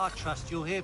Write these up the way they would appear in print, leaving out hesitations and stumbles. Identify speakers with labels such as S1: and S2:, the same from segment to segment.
S1: I trust you'll hear.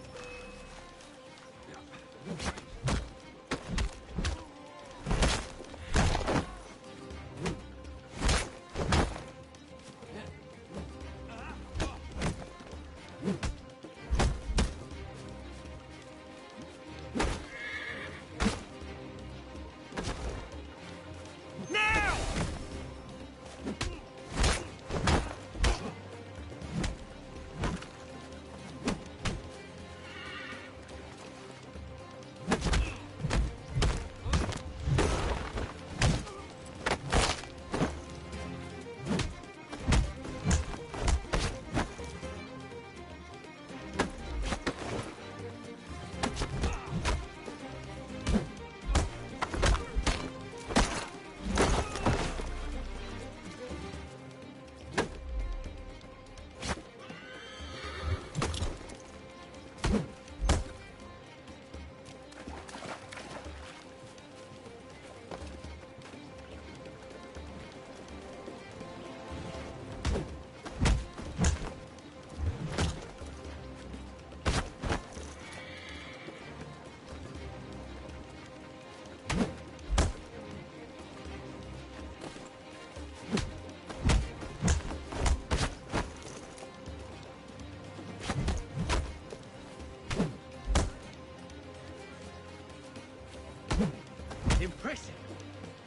S1: Impressive.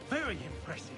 S1: Very impressive.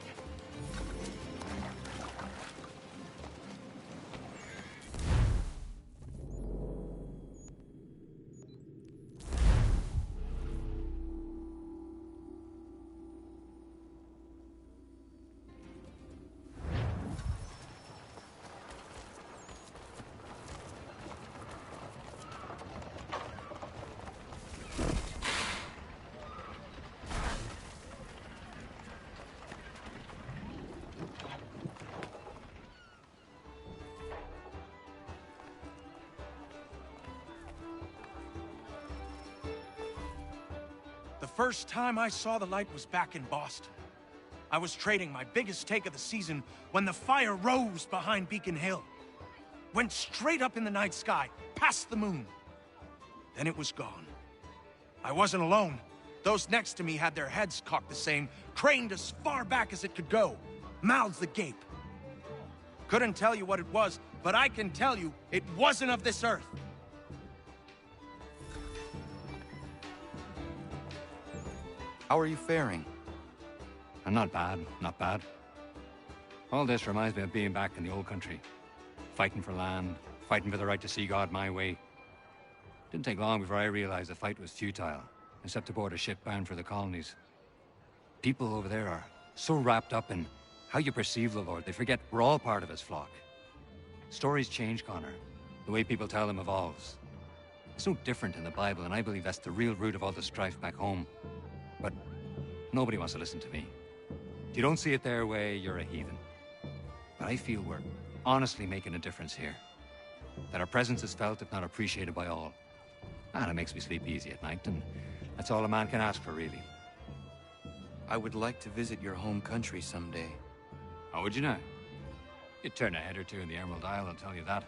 S2: The first time I saw the light was back in Boston. I was trading my biggest take of the season when the fire rose behind Beacon Hill. Went straight up in the night sky, past the moon. Then it was gone. I wasn't alone. Those next to me had their heads cocked the same, craned as far back as it could go, mouths agape. Couldn't tell you what it was, but I can tell you it wasn't of this earth.
S3: How are you faring?
S4: Not bad, not bad. All this reminds me of being back in the old country. Fighting for land, fighting for the right to see God my way. Didn't take long before I realized the fight was futile, except aboard a ship bound for the colonies. People over there are so wrapped up in how you perceive the Lord, they forget we're all part of his flock. Stories change, Connor. The way people tell them evolves. It's no different in the Bible, and I believe that's the real root of all the strife back home. But nobody wants to listen to me. If you don't see it their way, you're a heathen. But I feel we're honestly making a difference here. That our presence is felt, if not appreciated by all. And it makes me sleep easy at night, and that's all a man can ask for, really.
S3: I would like to visit your home country someday.
S4: How would you now? You'd turn a head or two in the Emerald Isle, I'll tell you that.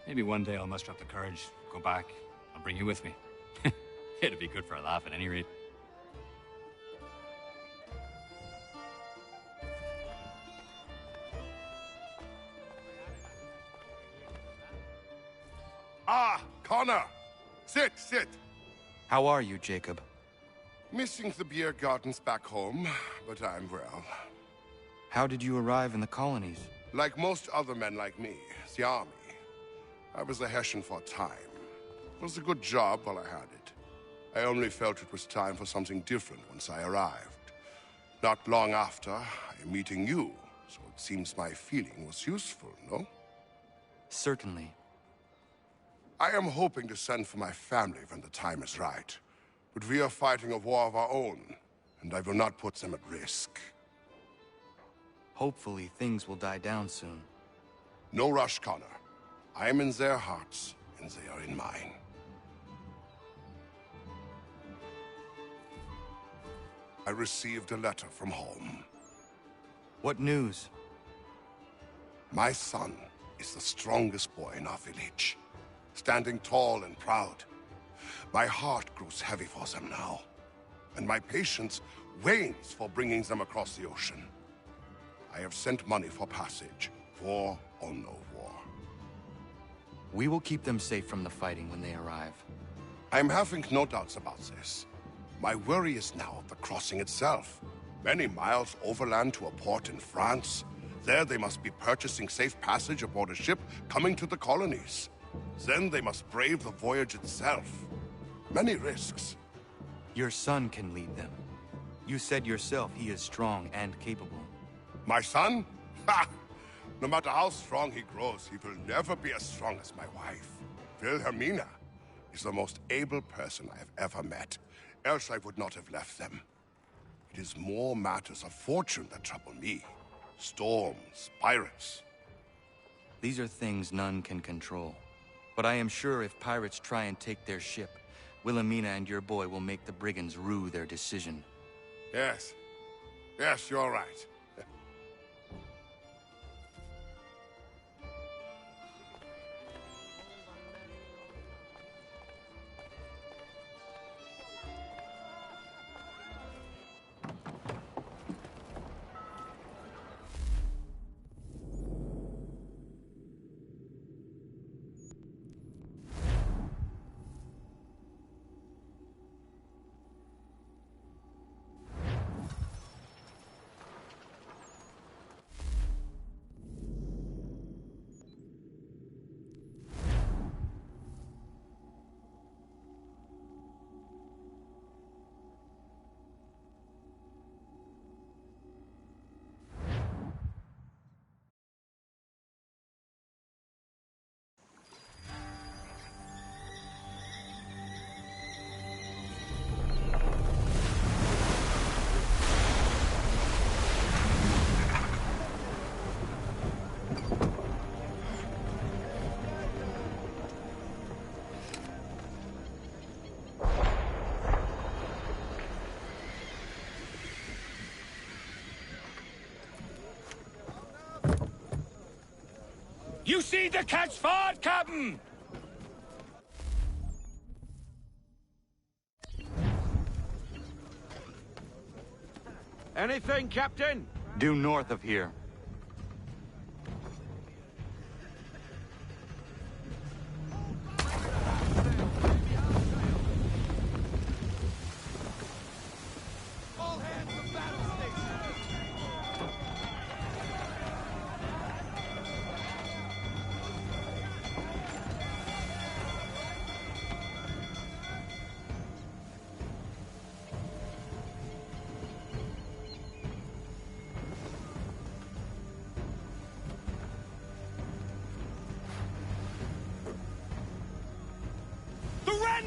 S4: Maybe one day I'll muster up the courage, go back, I'll bring you with me. It'd be good for a laugh at any rate.
S5: Ah, Connor! Sit, sit!
S3: How are you, Jacob?
S5: Missing the beer gardens back home, but I'm well.
S3: How did you arrive in the colonies?
S5: Like most other men like me, the army. I was a Hessian for a time. It was a good job while I had it. I only felt it was time for something different once I arrived. Not long after, I'm meeting you, so it seems my feeling was useful, no?
S3: Certainly.
S5: I am hoping to send for my family when the time is right. But we are fighting a war of our own, and I will not put them at risk.
S3: Hopefully, things will die down soon.
S5: No rush, Connor. I am in their hearts, and they are in mine. I received a letter from home.
S3: What news?
S5: My son is the strongest boy in our village. standing tall and proud. My heart grows heavy for them now, and my patience wanes for bringing them across the ocean. I have sent money for passage, war or no war.
S3: We will keep them safe from the fighting when they arrive.
S5: I'm having no doubts about this. My worry is now the crossing itself. Many miles overland to a port in France. There they must be purchasing safe passage aboard a ship coming to the colonies. Then they must brave the voyage itself. Many risks.
S3: Your son can lead them. You said yourself he is strong and capable.
S5: My son? Ha! No matter how strong he grows, he will never be as strong as my wife. Wilhelmina is the most able person I have ever met. Else I would not have left them. It is more matters of fortune that trouble me. Storms, pirates.
S3: These are things none can control. But I am sure if pirates try and take their ship, Wilhelmina and your boy will make the brigands rue their decision.
S5: Yes. Yes, you're right.
S2: You see the catch forward, Captain!
S1: Anything, Captain?
S3: Due north of here.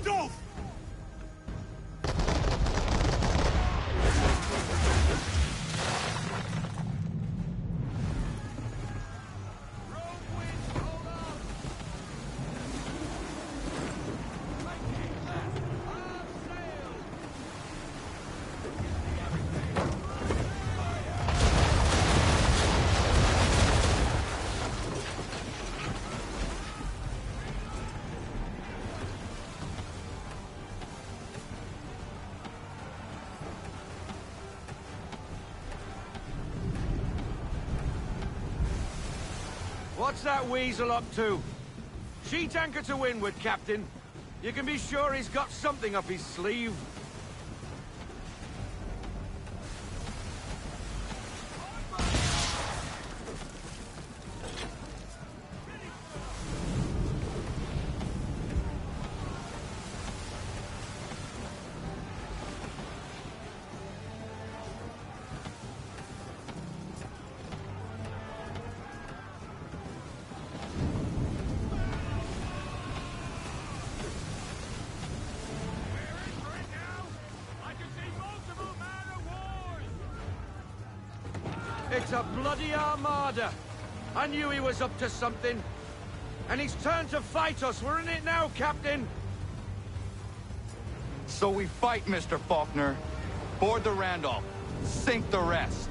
S2: Randolph!
S1: What's that weasel up to? Sheet anchor to windward, Captain. You can be sure he's got something up his sleeve. It's a bloody armada. I knew he was up to something. And he's turned to fight us, we're in it now, Captain.
S3: So we fight, Mr. Faulkner. Board the Randolph. Sink the rest.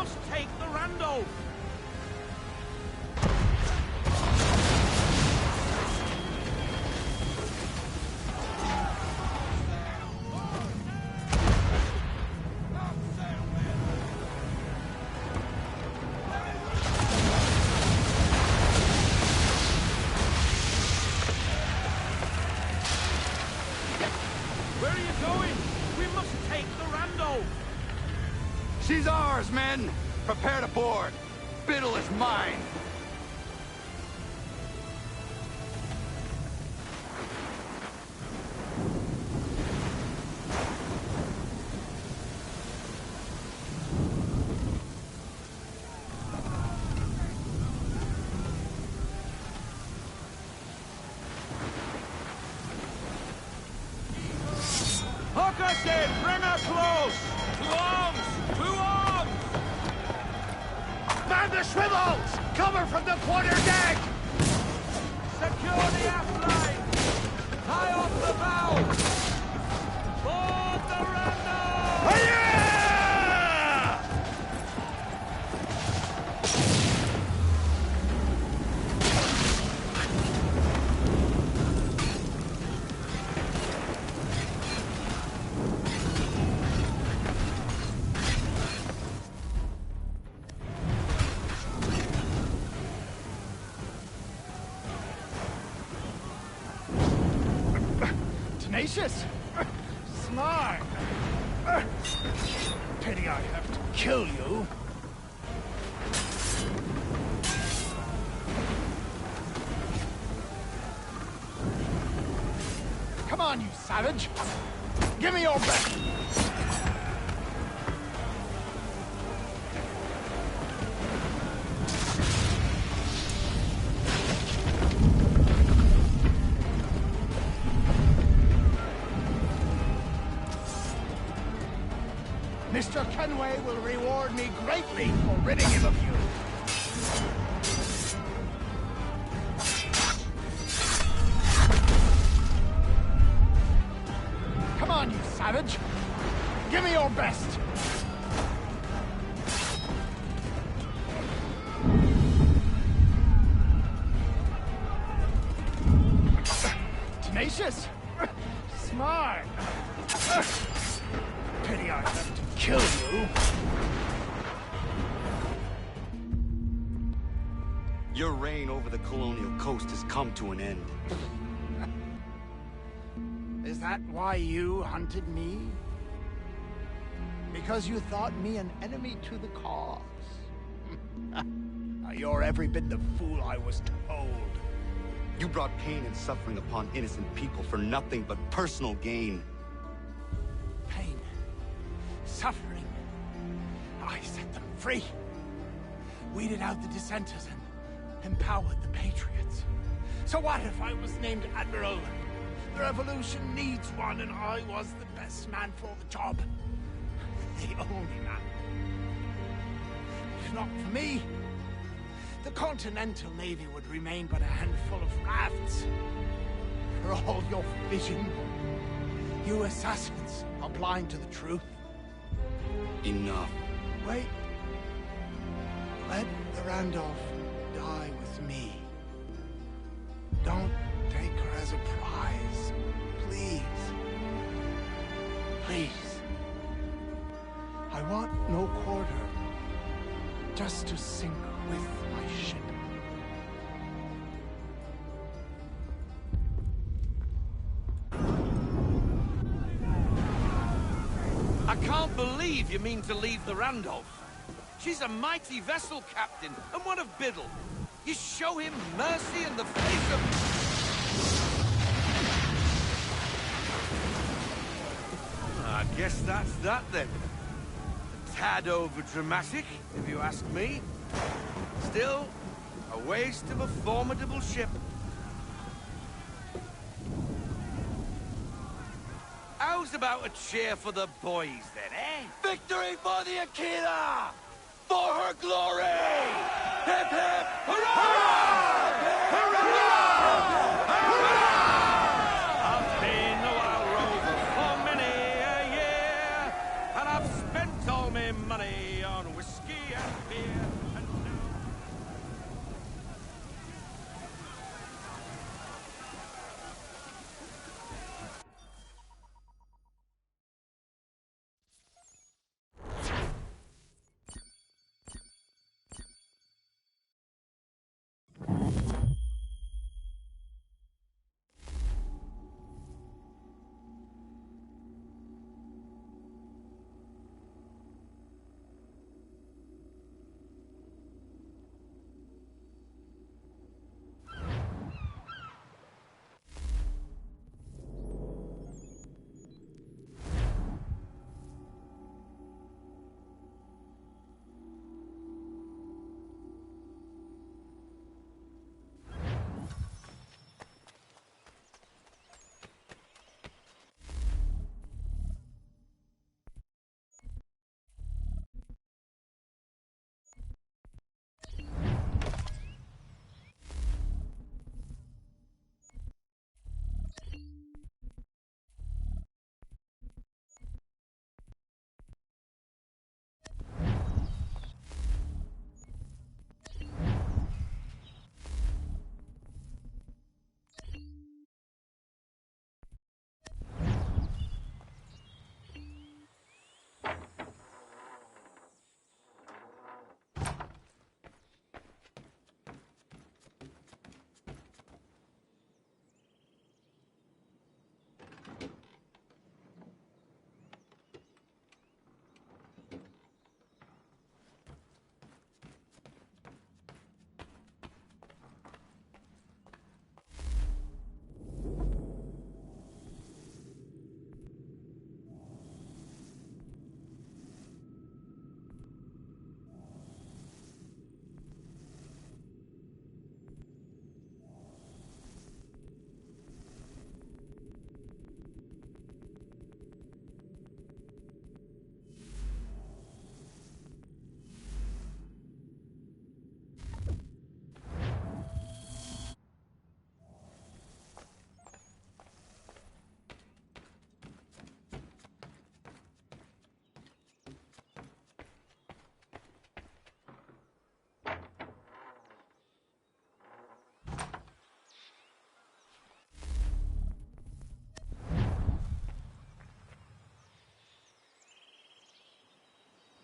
S1: must take the Randolph! Where are you going? We must take the Randolph!
S3: She's ours, men! Prepare to board! Biddle is mine!
S1: Hawkerson, bring her close! To arms! To arms!
S6: Man the swivels! Cover from the quarter deck!
S1: Secure the aft line! Tie off the bow! Board the Randolph!
S6: Hiya! Tenacious! Smart! Pity I have to kill you. Come on, you savage! Give me your best! Mr. Kenway will reward me greatly for ridding him of you. Come on, you savage! Give me your best! Tenacious! Smart! Pity I have to kill you.
S3: Your reign over the colonial coast has come to an end.
S6: Is that why you hunted me? Because you thought me an enemy to the cause? You're every bit the fool I was told.
S3: You brought pain and suffering upon innocent people for nothing but personal gain.
S6: Pain. Suffering. I set them free. Weeded out the dissenters and empowered the patriots. So what if I was named Admiral? The revolution needs one, and I was the best man for the job. The only man. If not for me, the Continental Navy would remain but a handful of rafts. For all your vision, you assassins are blind to the truth.
S3: Enough.
S6: Wait. Let the Randolph die with me. Don't take her as a prize. Please. Please. I want no quarter. Just to sink with my ship.
S1: I can't believe you mean to leave the Randolph. She's a mighty vessel, Captain, and one of Biddle. You show him mercy in the face of... I guess that's that, then. A tad over-dramatic, if you ask me. Still, a waste of a formidable ship. How's about a cheer for the boys, then, eh? Victory for the Aquila! For her glory! Hip, hip, hurrah! Hurrah! Hurrah! I've been a wild rover for many a year, and I've spent all my money on whiskey and fear, and now...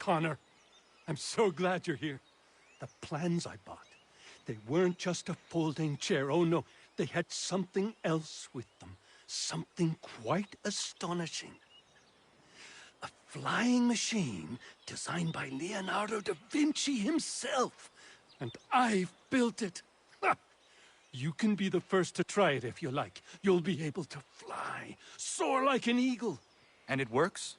S7: Connor, I'm so glad you're here. The plans I bought, they weren't just a folding chair. Oh no, they had something else with them. Something quite astonishing. A flying machine designed by Leonardo da Vinci himself. And I've built it. Ha! You can be the first to try it if you like. You'll be able to fly, soar like an eagle.
S3: And it works?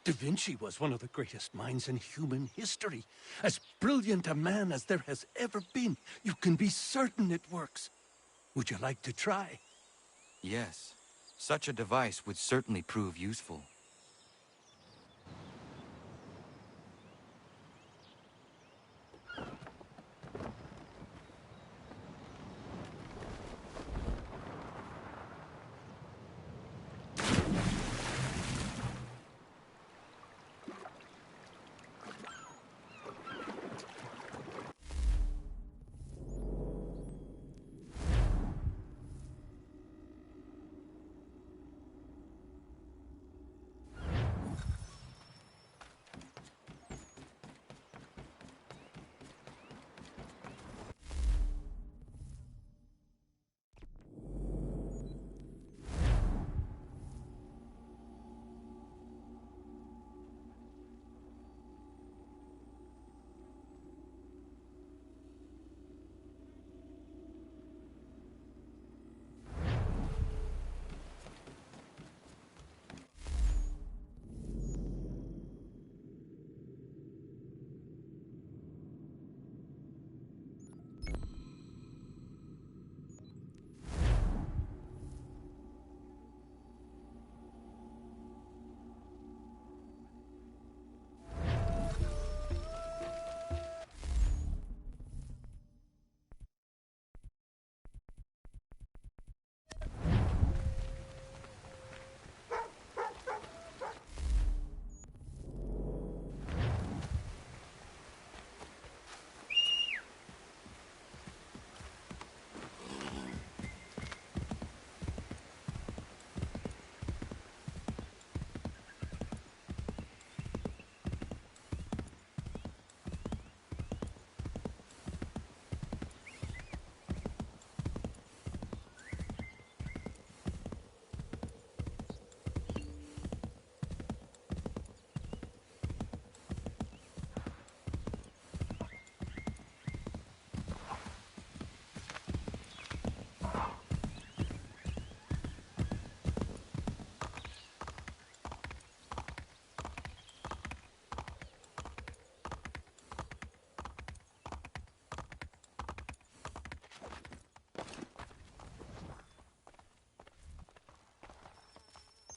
S7: Da Vinci was one of the greatest minds in human history. As brilliant a man as there has ever been. You can be certain it works. Would you like to try?
S3: Yes. Such a device would certainly prove useful.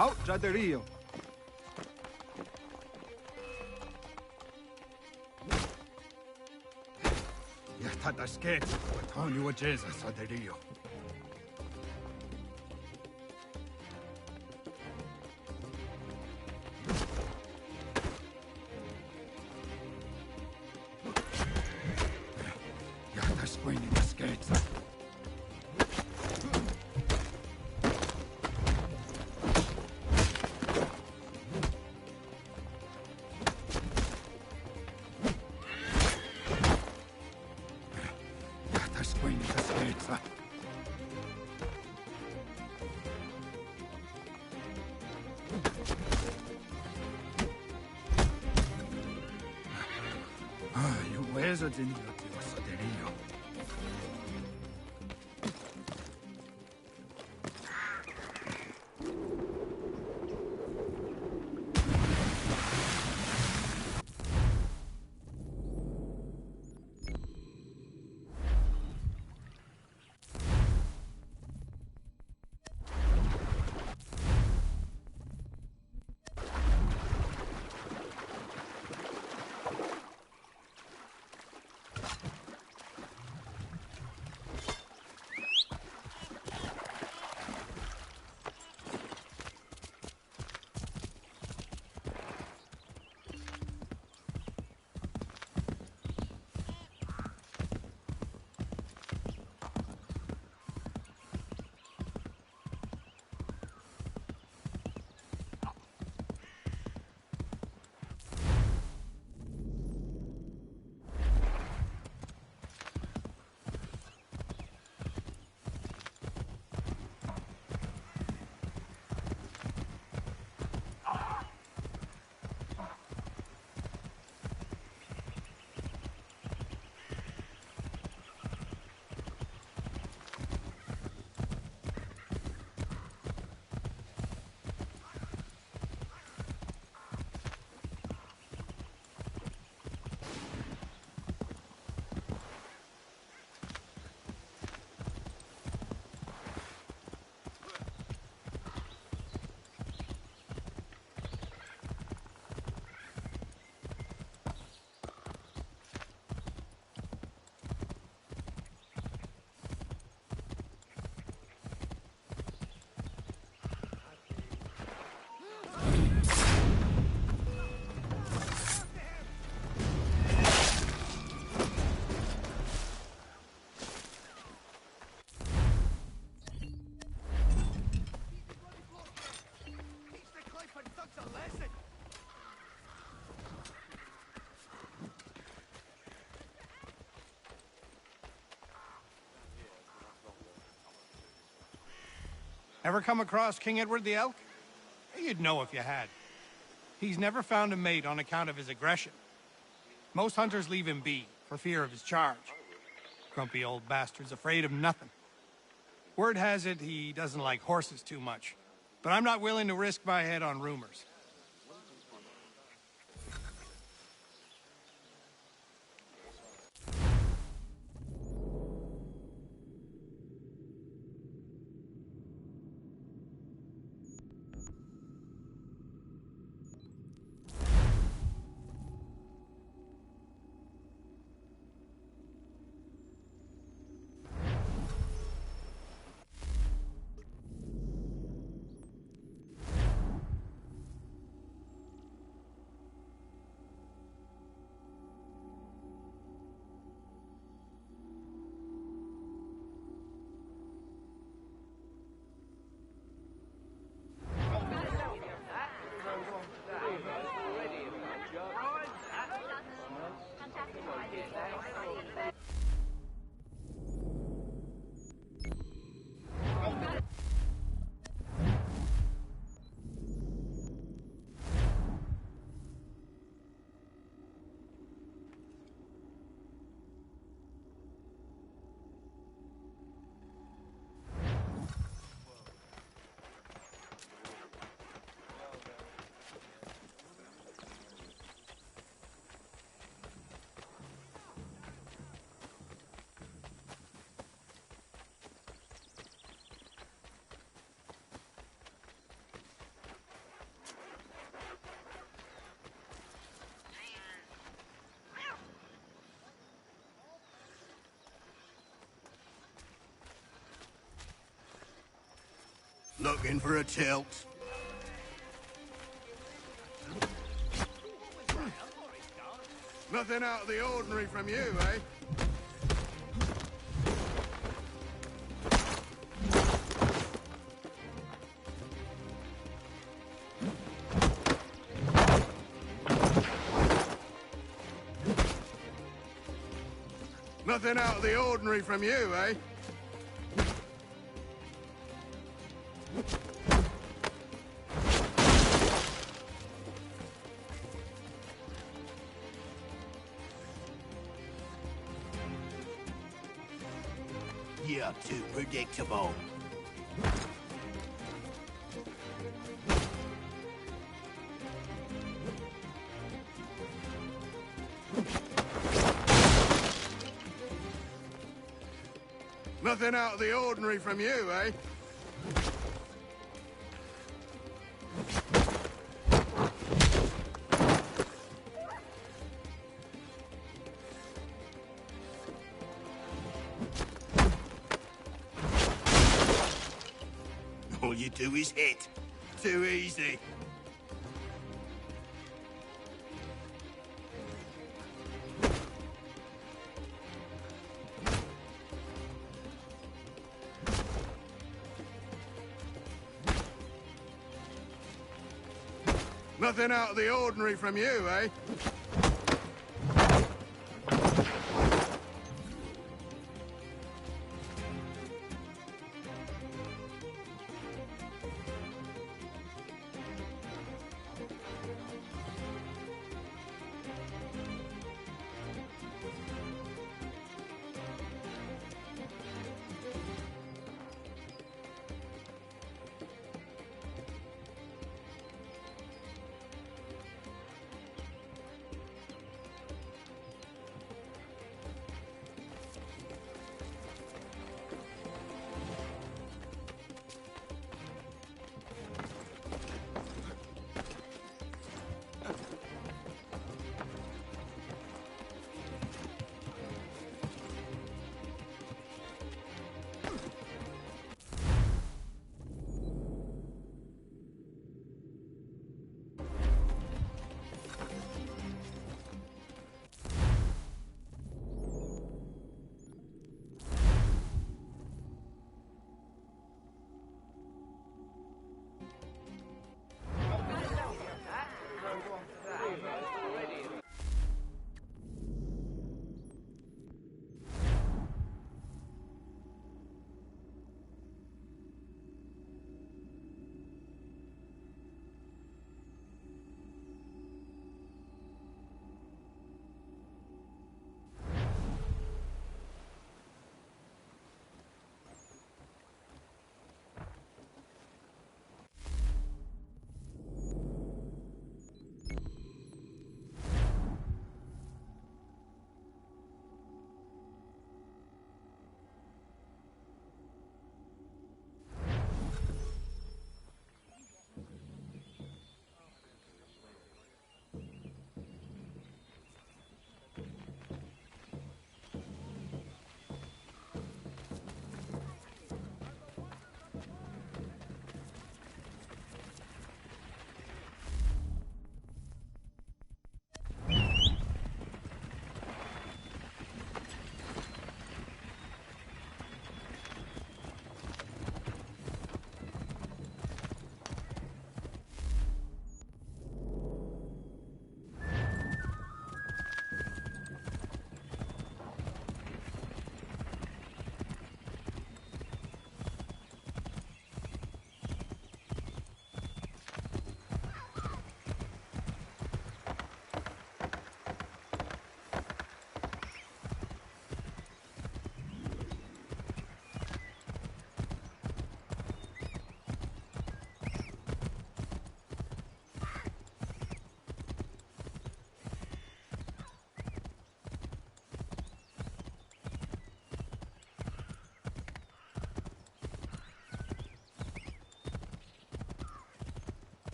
S8: Out, Jaderillo. Ya está tasquet. Antonio Wajeza, Jaderillo. Ya está springing tasquet. Wizards in your Saderillo.
S6: Ever come across King Edward the Elk? You'd know if you had. He's never found a mate on account of his aggression. Most hunters leave him be, for fear of his charge. Grumpy old bastard's afraid of nothing. Word has it he doesn't like horses too much. But I'm not willing to risk my head on rumors.
S1: Looking for a tilt?
S5: Nothing out of the ordinary from you, eh? Nothing out of the ordinary from you, eh?
S1: You're too predictable.
S5: Nothing out of the ordinary from you, eh?
S1: All you do is hit. Too easy.
S5: Nothing out of the ordinary from you, eh?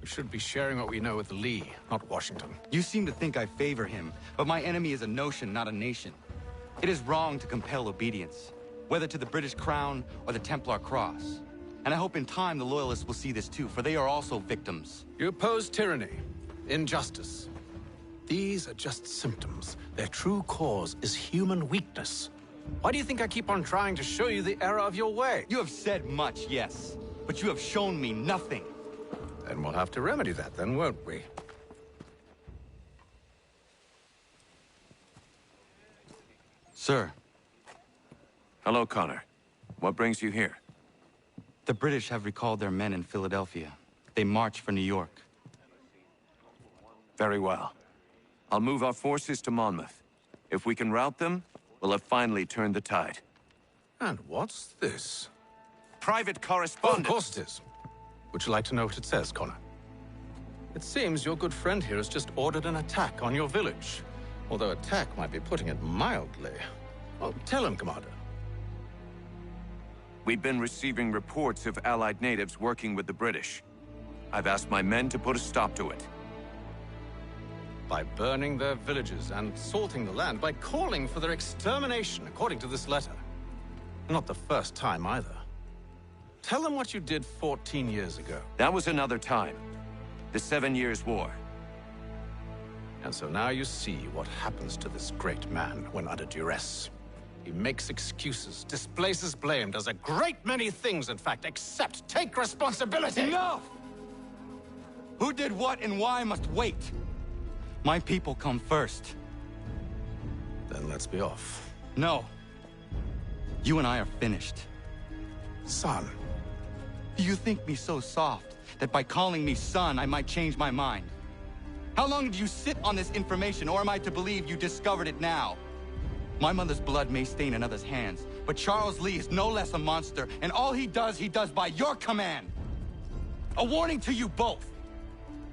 S9: We should be sharing what we know with Lee, not Washington.
S3: You seem to think I favor him, but my enemy is a notion, not a nation. It is wrong to compel obedience, whether to the British Crown or the Templar Cross. And I hope in time the Loyalists will see this too, for they are also victims.
S9: You oppose tyranny, injustice. These are just symptoms. Their true cause is human weakness. Why do you think I keep on trying to show you the error of your way?
S3: You have said much, yes, but you have shown me nothing.
S9: Then we'll have to remedy that then, won't we?
S3: Sir.
S10: Hello, Connor. What brings you here?
S3: The British have recalled their men in Philadelphia. They march for New York.
S10: Very well. I'll move our forces to Monmouth. If we can rout them, we'll have finally turned the tide.
S9: And what's this?
S10: Private
S9: Oh,
S10: correspondence.
S9: of course it is. Would you like to know what it says, Connor? It seems your good friend here has just ordered an attack on your village. Although attack might be putting it mildly. Well, tell him, Commander.
S10: We've been receiving reports of Allied natives working with the British. I've asked my men to put a stop to it.
S9: By burning their villages and salting the land, by calling for their extermination, according to this letter. Not the first time, either. Tell them what you did 14 years ago.
S10: That was another time. The 7 Years' War.
S9: And so now you see what happens to this great man when under duress. He makes excuses, displaces blame, does a great many things, in fact, except take responsibility!
S3: Enough! Who did what and why must wait. My people come first.
S9: Then let's be off.
S3: No. You and I are finished.
S9: Son.
S3: You think me so soft that by calling me son, I might change my mind? How long did you sit on this information, or am I to believe you discovered it now? My mother's blood may stain another's hands, but Charles Lee is no less a monster, and all he does by your command. A warning to you both.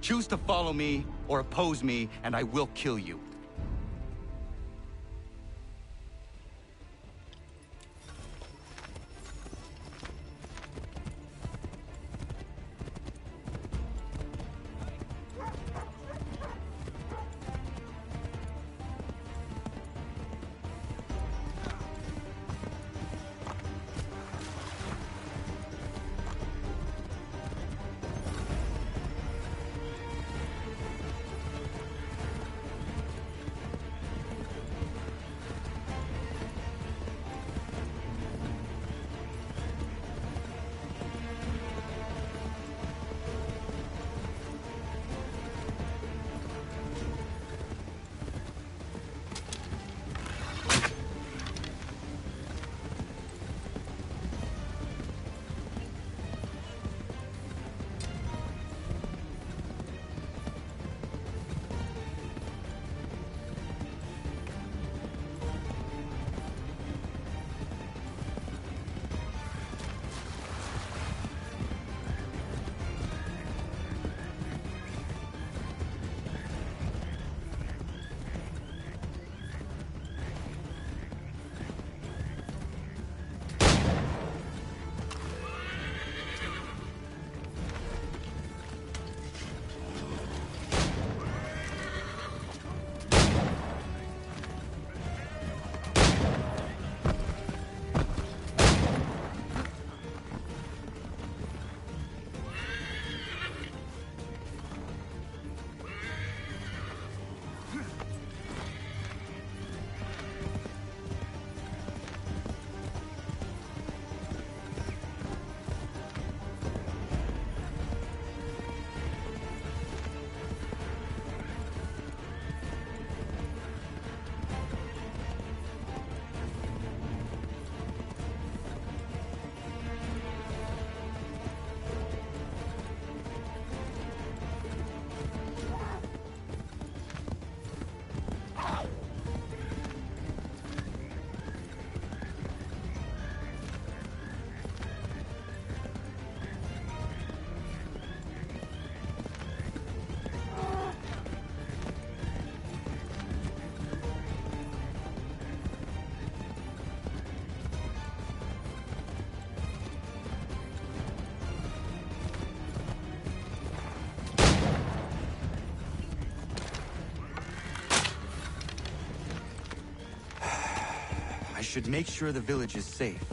S3: Choose to follow me or oppose me, and I will kill you. I should make sure the village is safe.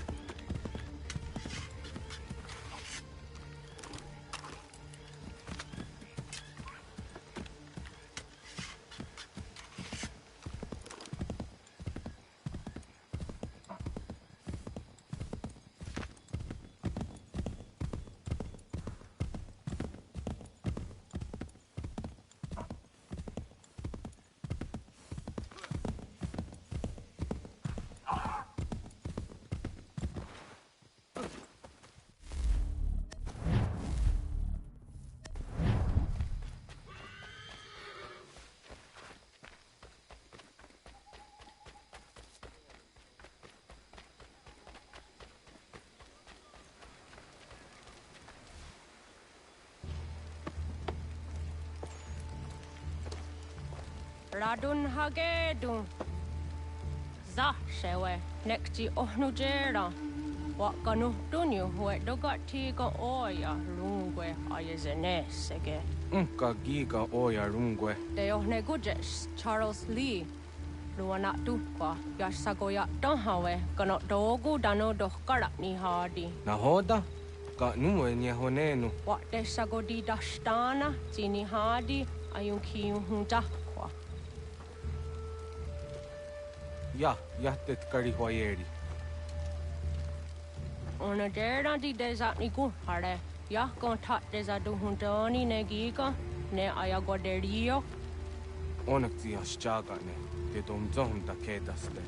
S11: Radun hagedun. Za shewe nekti ohnujera. Wakanu dunyu hue dogati ga oya rungwe ayezenesege.
S12: Unka giga oya rungwe.
S11: De ohne gujes Charles Lee. Luana tukwa yasagoya donhawe kano dogu dano dohkara ni hadi.
S12: Nahoda? Ka nuwe nye honenu.
S11: Wat de sagodi dashtana tini hadi ayunki hunta.
S12: Ja, jättet karihuajeri.
S11: Ona dera di desa ni kuhare. Ja kontat desa duhuntoni ne giga ne ayagoderio.
S12: Onneksi jaskagane. Te tom zonta kedaste.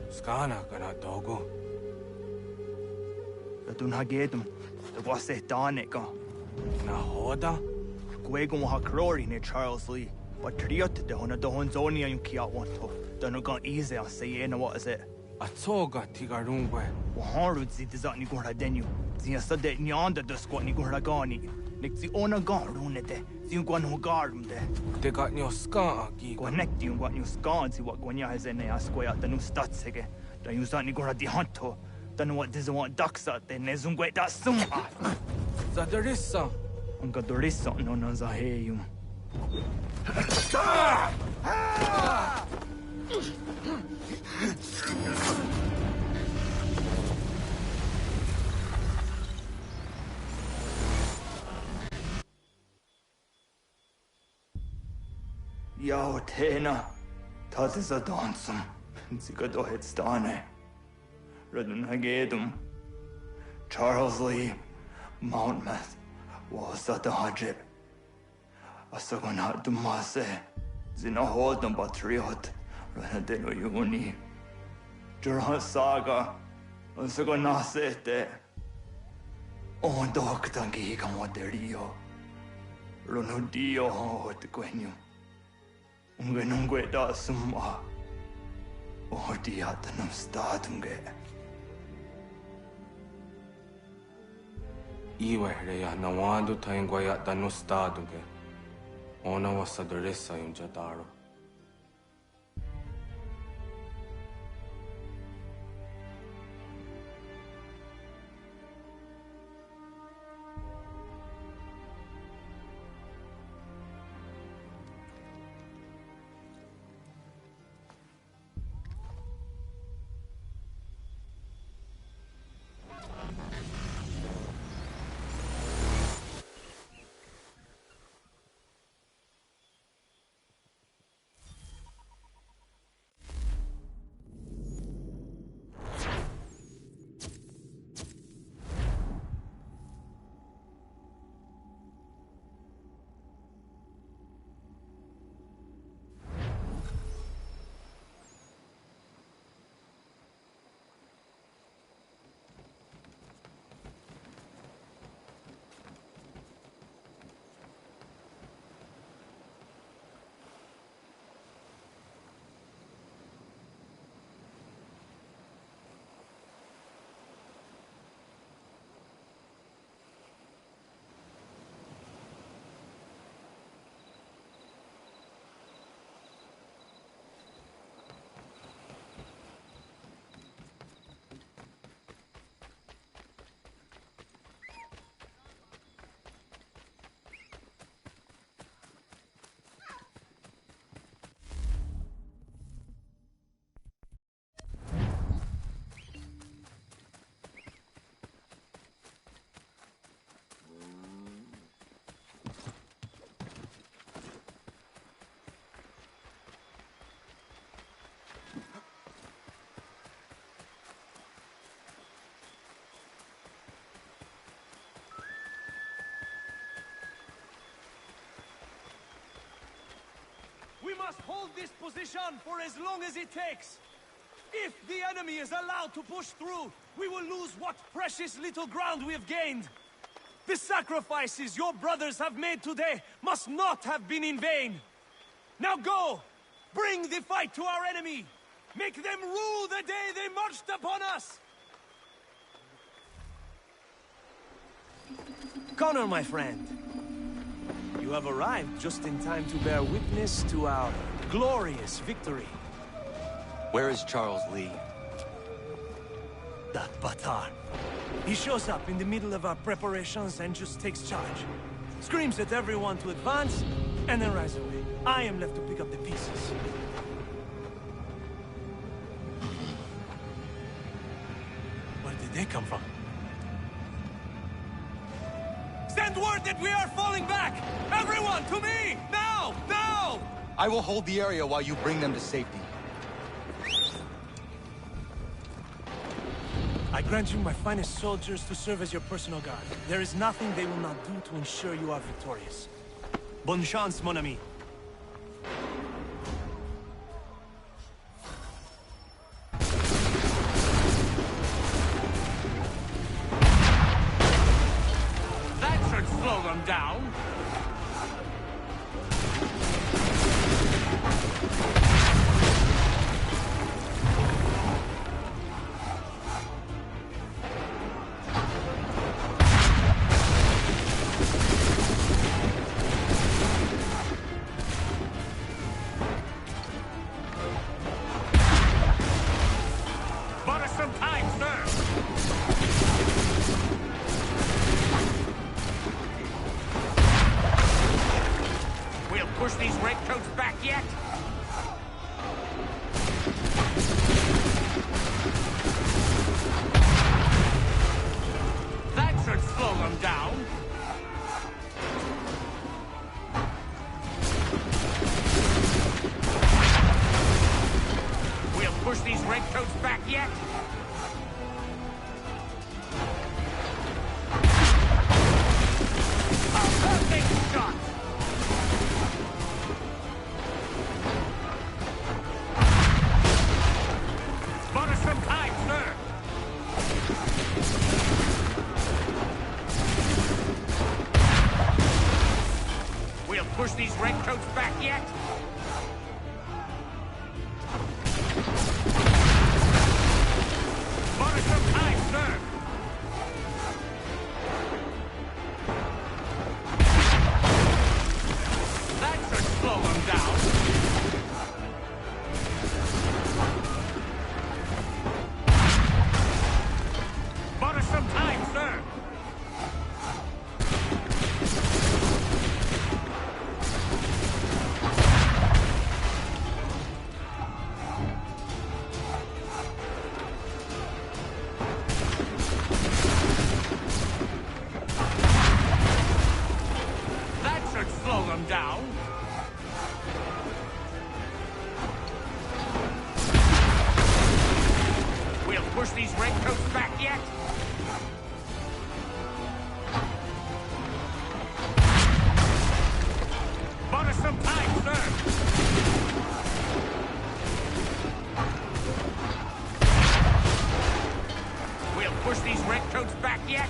S12: Skana kana dogo.
S13: Radun hagedum. The wase danika.
S12: Nahoda?
S13: Gwego ha krori ne Charles Lee. But triot de hona do honzoni ayun kia wanto. Dano gan easy a say na what is it?
S12: Atoga tigarungwe.
S13: Waharud zi dizat ni gora denu. Zia sade nyanda de squat ni gora gani. Nik zi ona gan runete. Zi gwan ho garum de.
S12: Te got nyo ska aki.
S13: Gwanek di gwan nyo ska zi wat gwanya hezene asquaya danu statsege. Da yuzat ni gora di hanto. Danu what diz want daksa de ne zungwe da sum.
S12: Zadarissa.
S13: Unga dorissa no na zaheyum. Yo, Tena. Das ist a dansum. Zika dohet stane. Radun hagedum. Charles Lee. Mountmouth. Was at the hajib. Asagonat dumase. Zinahodum batriot. Ranadeno yuni. Jurhan saga. Så går nasete. On doktangi kamoterio. Lonudio hot quenu. Ungenungue da summa. Odiatanum statunge.
S12: Iwereya nawadu taingwaya danustaduge. Ona wasadresa yunjataro.
S2: We must hold this position for as long as it takes. If the enemy is allowed to push through, we will lose what precious little ground we have gained. The sacrifices your brothers have made today must not have been in vain. Now go! Bring the fight to our enemy! Make them rue the day they marched upon us! Connor, my friend. You have arrived just in time to bear witness to our glorious victory.
S1: Where is Charles Lee?
S2: That Batar. He shows up in the middle of our preparations and just takes charge. Screams at everyone to advance, and then rides away. I am left to pick up the pieces. Where did they come from? Send word that we are falling back! Everyone, to me! Now! Now!
S3: I will hold the area while you bring them to safety.
S2: I grant you my finest soldiers to serve as your personal guard. There is nothing they will not do to ensure you are victorious. Bonne chance, mon ami.
S1: That should slow them down. Push these redcoats back yet? That should slow them down. We'll push these redcoats back yet? A perfect shot! push these redcoats back yet? Bought us some time, sir. That should slow them down. Bought us some time, sir. Down. We'll push these redcoats back yet? Bought us some time, sir. We'll push these redcoats back yet?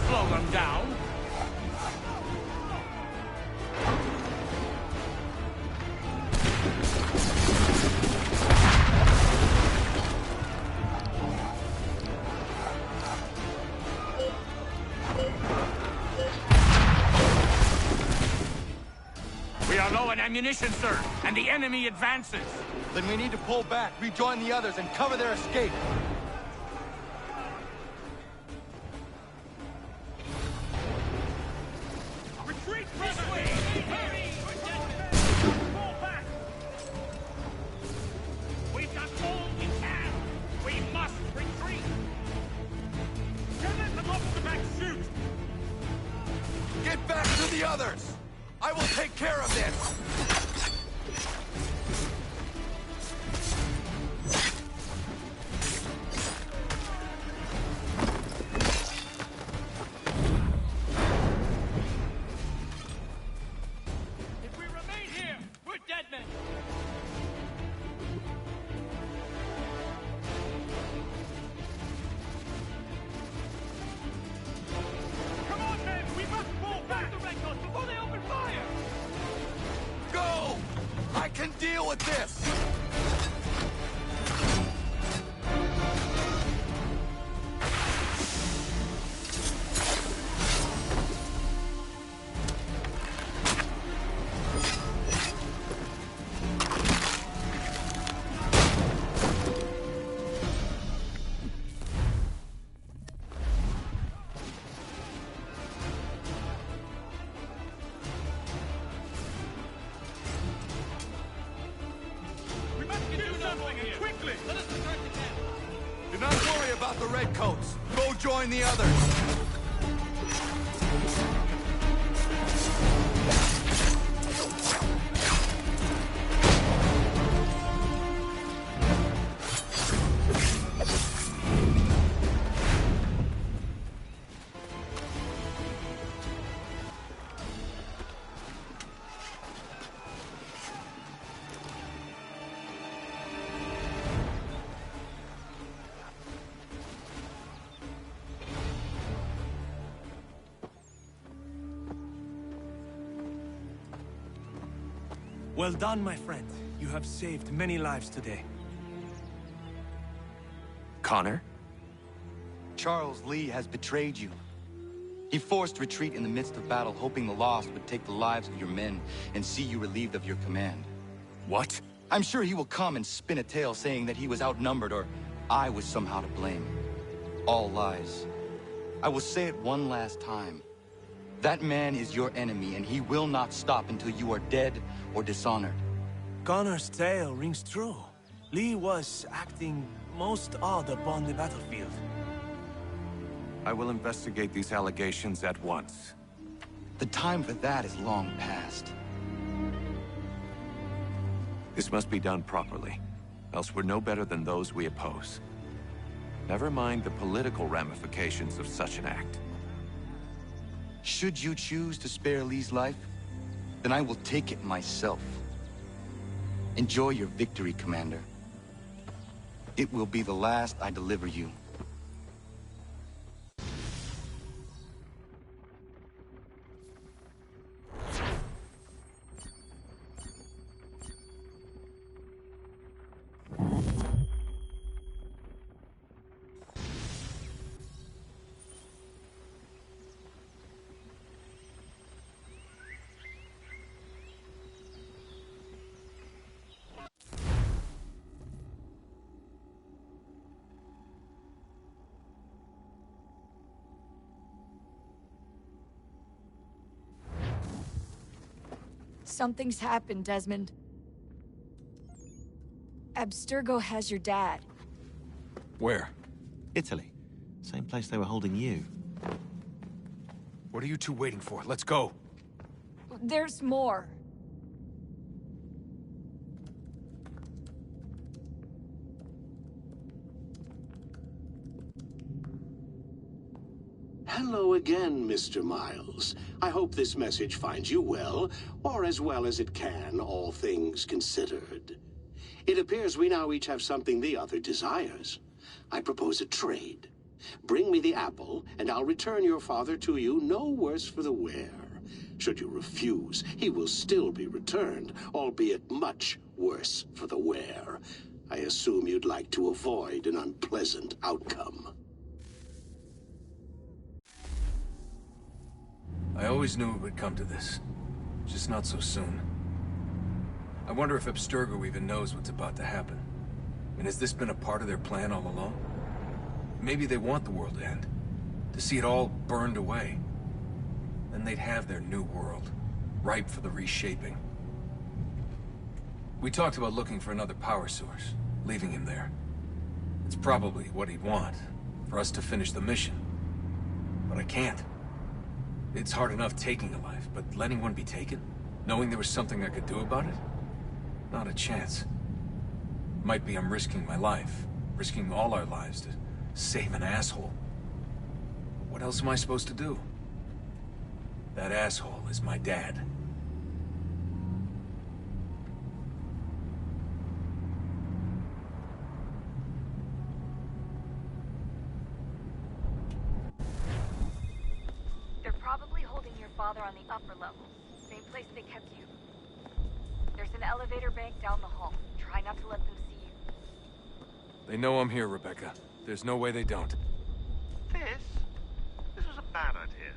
S1: Slow them down. We are low on ammunition, sir, and the enemy advances.
S3: Then we need to pull back, rejoin the others, and cover their escape.
S1: Get back to the others! I will take care of this! If we remain here, we're dead men! Come on, men! We must fall back! The redcoats before they open fire! Go! I can deal with this! Quickly! Let us return to camp! Do not worry about the redcoats. Go join the others!
S2: Well done, my friend. You have saved many lives today.
S10: Connor?
S3: Charles Lee has betrayed you. He forced retreat in the midst of battle, hoping the loss would take the lives of your men and see you relieved of your command.
S10: What?
S3: I'm sure he will come and spin a tale saying that he was outnumbered or I was somehow to blame. All lies. I will say it one last time. That man is your enemy, and he will not stop until you are dead or dishonored.
S2: Connor's tale rings true. Lee was acting most odd upon the battlefield.
S10: I will investigate these allegations at once.
S3: The time for that is long past.
S10: This must be done properly, else we're no better than those we oppose. Never mind the political ramifications of such an act.
S3: Should you choose to spare Lee's life, then I will take it myself. Enjoy your victory, Commander. It will be the last I deliver you.
S14: Something's happened, Desmond. Abstergo has your dad.
S10: Where?
S15: Italy. Same place they were holding you.
S2: What are you two waiting for? Let's go.
S14: There's more.
S16: Hello again, Mr. Miles. I hope this message finds you well, or as well as it can, all things considered. It appears we now each have something the other desires. I propose a trade. Bring me the apple, and I'll return your father to you no worse for the wear. Should you refuse, he will still be returned, albeit much worse for the wear. I assume you'd like to avoid an unpleasant outcome.
S2: I always knew it would come to this. Just not so soon. I wonder if Abstergo even knows what's about to happen. And has this been a part of their plan all along? Maybe they want the world to end. To see it all burned away. Then they'd have their new world, ripe for the reshaping. We talked about looking for another power source, leaving him there. It's probably what he'd want, for us to finish the mission. But I can't. It's hard enough taking a life, but letting one be taken? Knowing there was something I could do about it? Not a chance. Might be I'm risking my life, risking all our lives to save an asshole. What else am I supposed to do? That asshole is my dad.
S17: They're probably holding your father on the upper level. Same place they kept you. There's an elevator bank down the hall. Try not to let them see you.
S2: They know I'm here, Rebecca. There's no way they don't.
S18: This was a bad idea.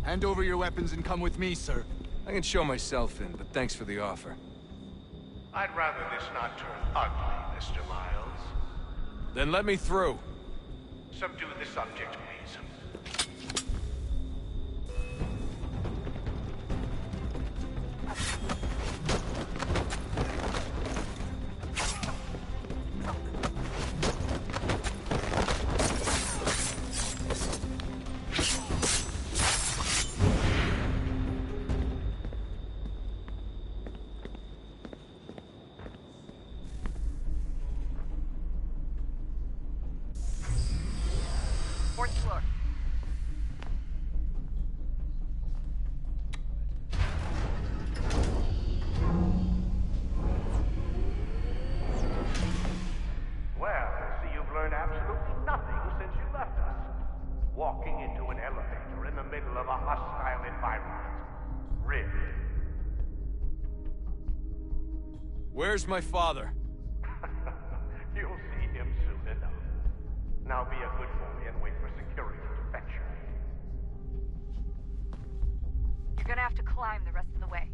S3: Hand over your weapons and come with me, sir.
S2: I can show myself in, but thanks for the offer.
S18: I'd rather this not turn ugly, Mr. Miles.
S2: Then let me through.
S18: Subdue the subject, please.
S17: Fourth floor.
S18: Well, I see you've learned absolutely nothing since you left us. Walking into an elevator in the middle of a hostile environment. Really?
S2: Where's my father?
S18: You'll see him soon enough. Now be a good boy and wait for security to fetch you.
S17: You're gonna have to climb the rest of the way.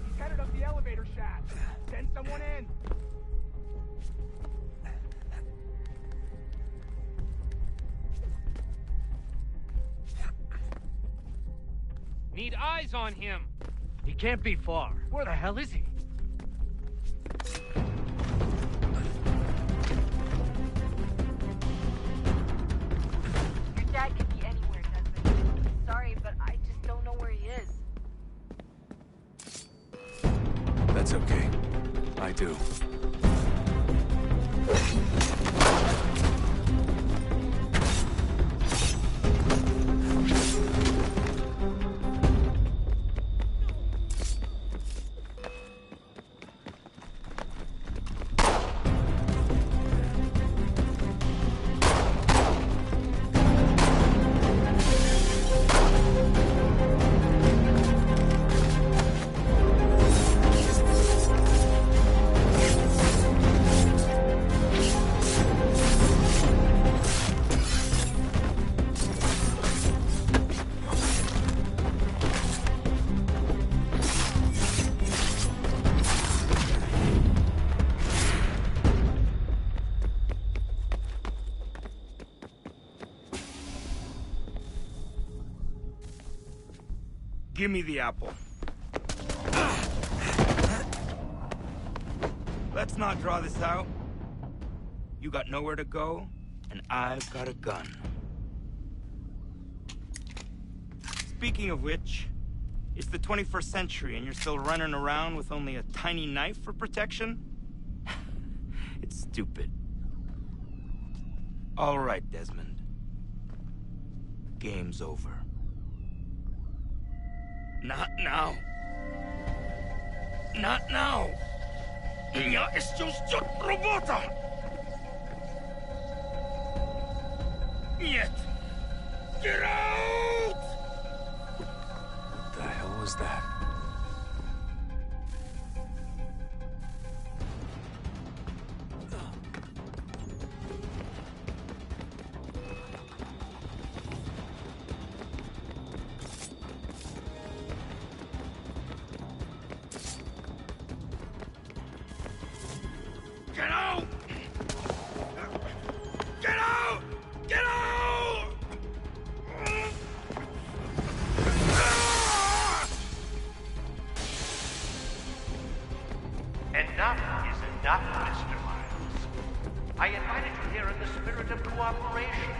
S6: He's headed up the elevator shaft. Send someone in.
S19: Need eyes on him. He can't be far. Where the hell is he?
S17: Your dad could be anywhere, Desmond. Sorry, but I just don't know where he is.
S2: That's okay. I do.
S6: Give me the apple. Let's not draw this out. You got nowhere to go, and I've got a gun. Speaking of which, it's the 21st century and you're still running around with only a tiny knife for protection? It's stupid. All right, Desmond. Game's over. Not now. Not now. Я еще ждет работа. Нет. Get out!
S10: What the hell was that?
S6: Get out! Get out! Get out!
S18: Enough is enough, Mr. Miles. I invited you here in the spirit of cooperation,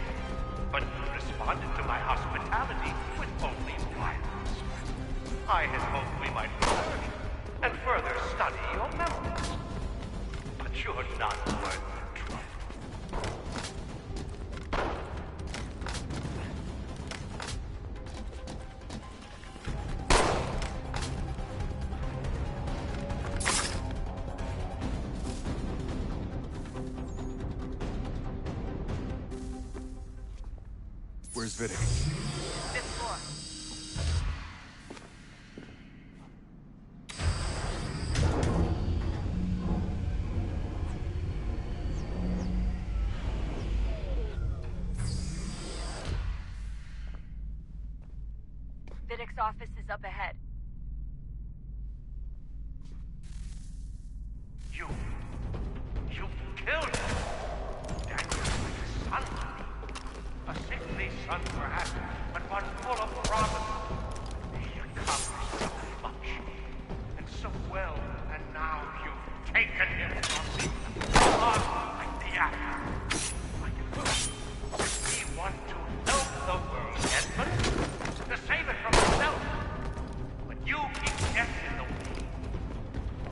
S18: but you responded to my hospitality with only violence. I had hoped we might learn and further study your memories. But you're not worth the trouble.
S2: Where's Vidic?
S17: Fifth floor. Vidic's office is up ahead.
S18: You killed him. Daniel, my son. A sickly son, perhaps, but one full of promise. He accomplished so much, and so well, and now you've taken him from me. Like the apple. We want to help the world, Edmund, to save it from itself. But you keep death in the way.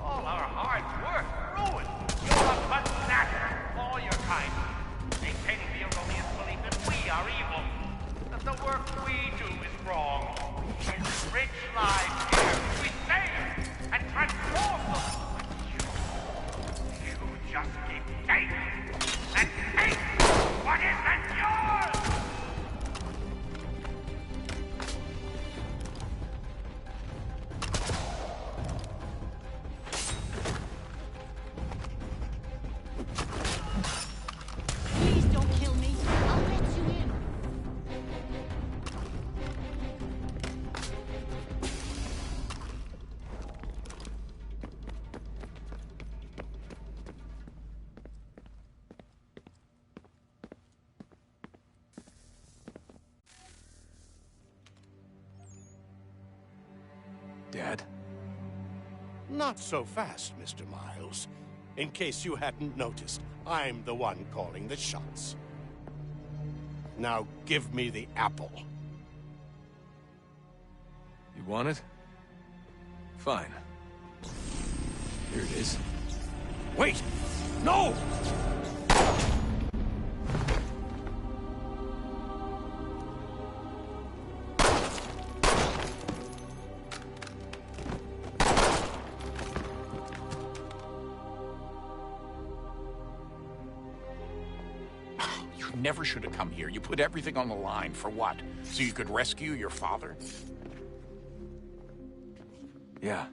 S18: All our hard work ruined. You're a fanatic, all your kind. Maintaining the erroneous belief that we are evil, that the work we do is wrong. We enrich lives here, we save and transform them. But you just keep taking and taking what isn't yours!
S20: Please don't kill me. I'll let you in.
S10: Dad?
S21: Not so fast, Mr. Miles. In case you hadn't noticed, I'm the one calling the shots. Now give me the apple.
S10: You want it? Fine. Here it is.
S21: Wait! No!
S22: You never should have come here. You put everything on the line. For what? So you could rescue your father?
S10: Yeah.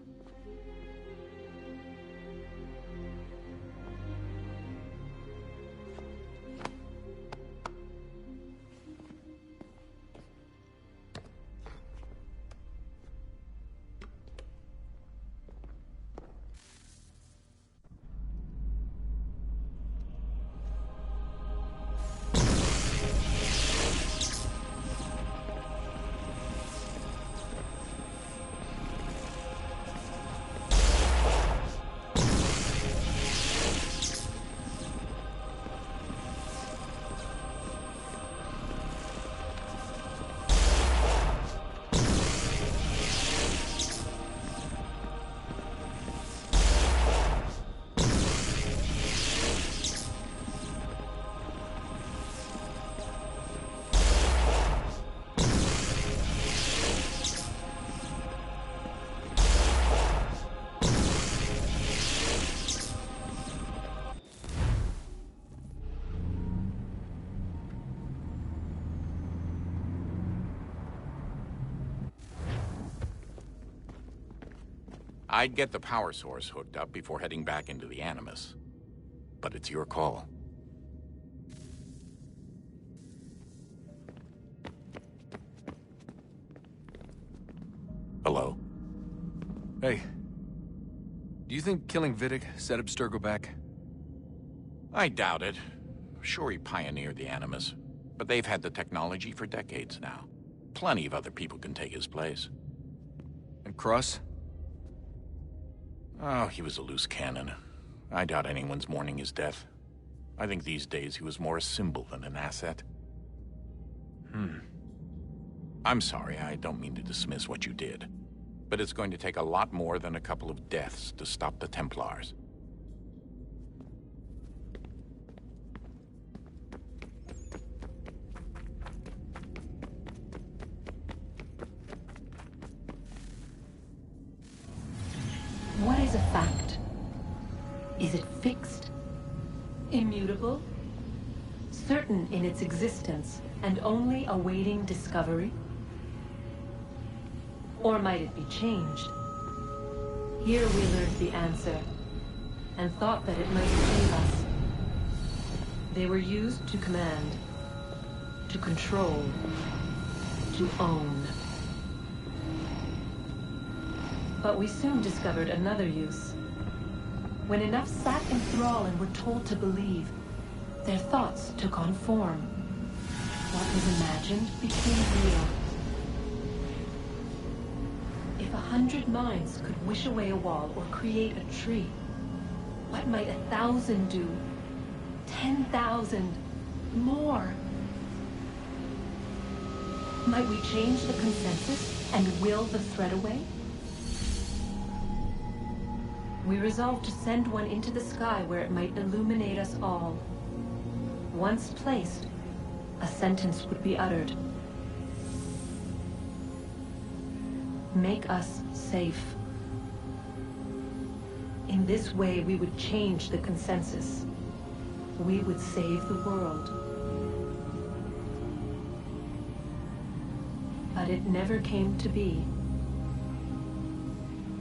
S22: I'd get the power source hooked up before heading back into the Animus. But it's your call. Hello?
S4: Hey. Do you think killing Vidic set Abstergo back?
S22: I doubt it. Sure, he pioneered the Animus, but they've had the technology for decades now. Plenty of other people can take his place.
S4: And Cross?
S22: Oh, he was a loose cannon. I doubt anyone's mourning his death. I think these days he was more a symbol than an asset. I'm sorry, I don't mean to dismiss what you did. But it's going to take a lot more than a couple of deaths to stop the Templars.
S7: What is a fact? Is it fixed? Immutable? Certain in its existence and only awaiting discovery? Or might it be changed? Here we learned the answer, and thought that it might save us. They were used to command, to control, to own. But we soon discovered another use. When enough sat in thrall and were told to believe, their thoughts took on form. What was imagined became real. If 100 minds could wish away a wall or create a tree, what might 1,000 do? 10,000? More? Might we change the consensus and will the threat away? We resolved to send one into the sky where it might illuminate us all. Once placed, a sentence would be uttered. Make us safe. In this way, we would change the consensus. We would save the world. But it never came to be.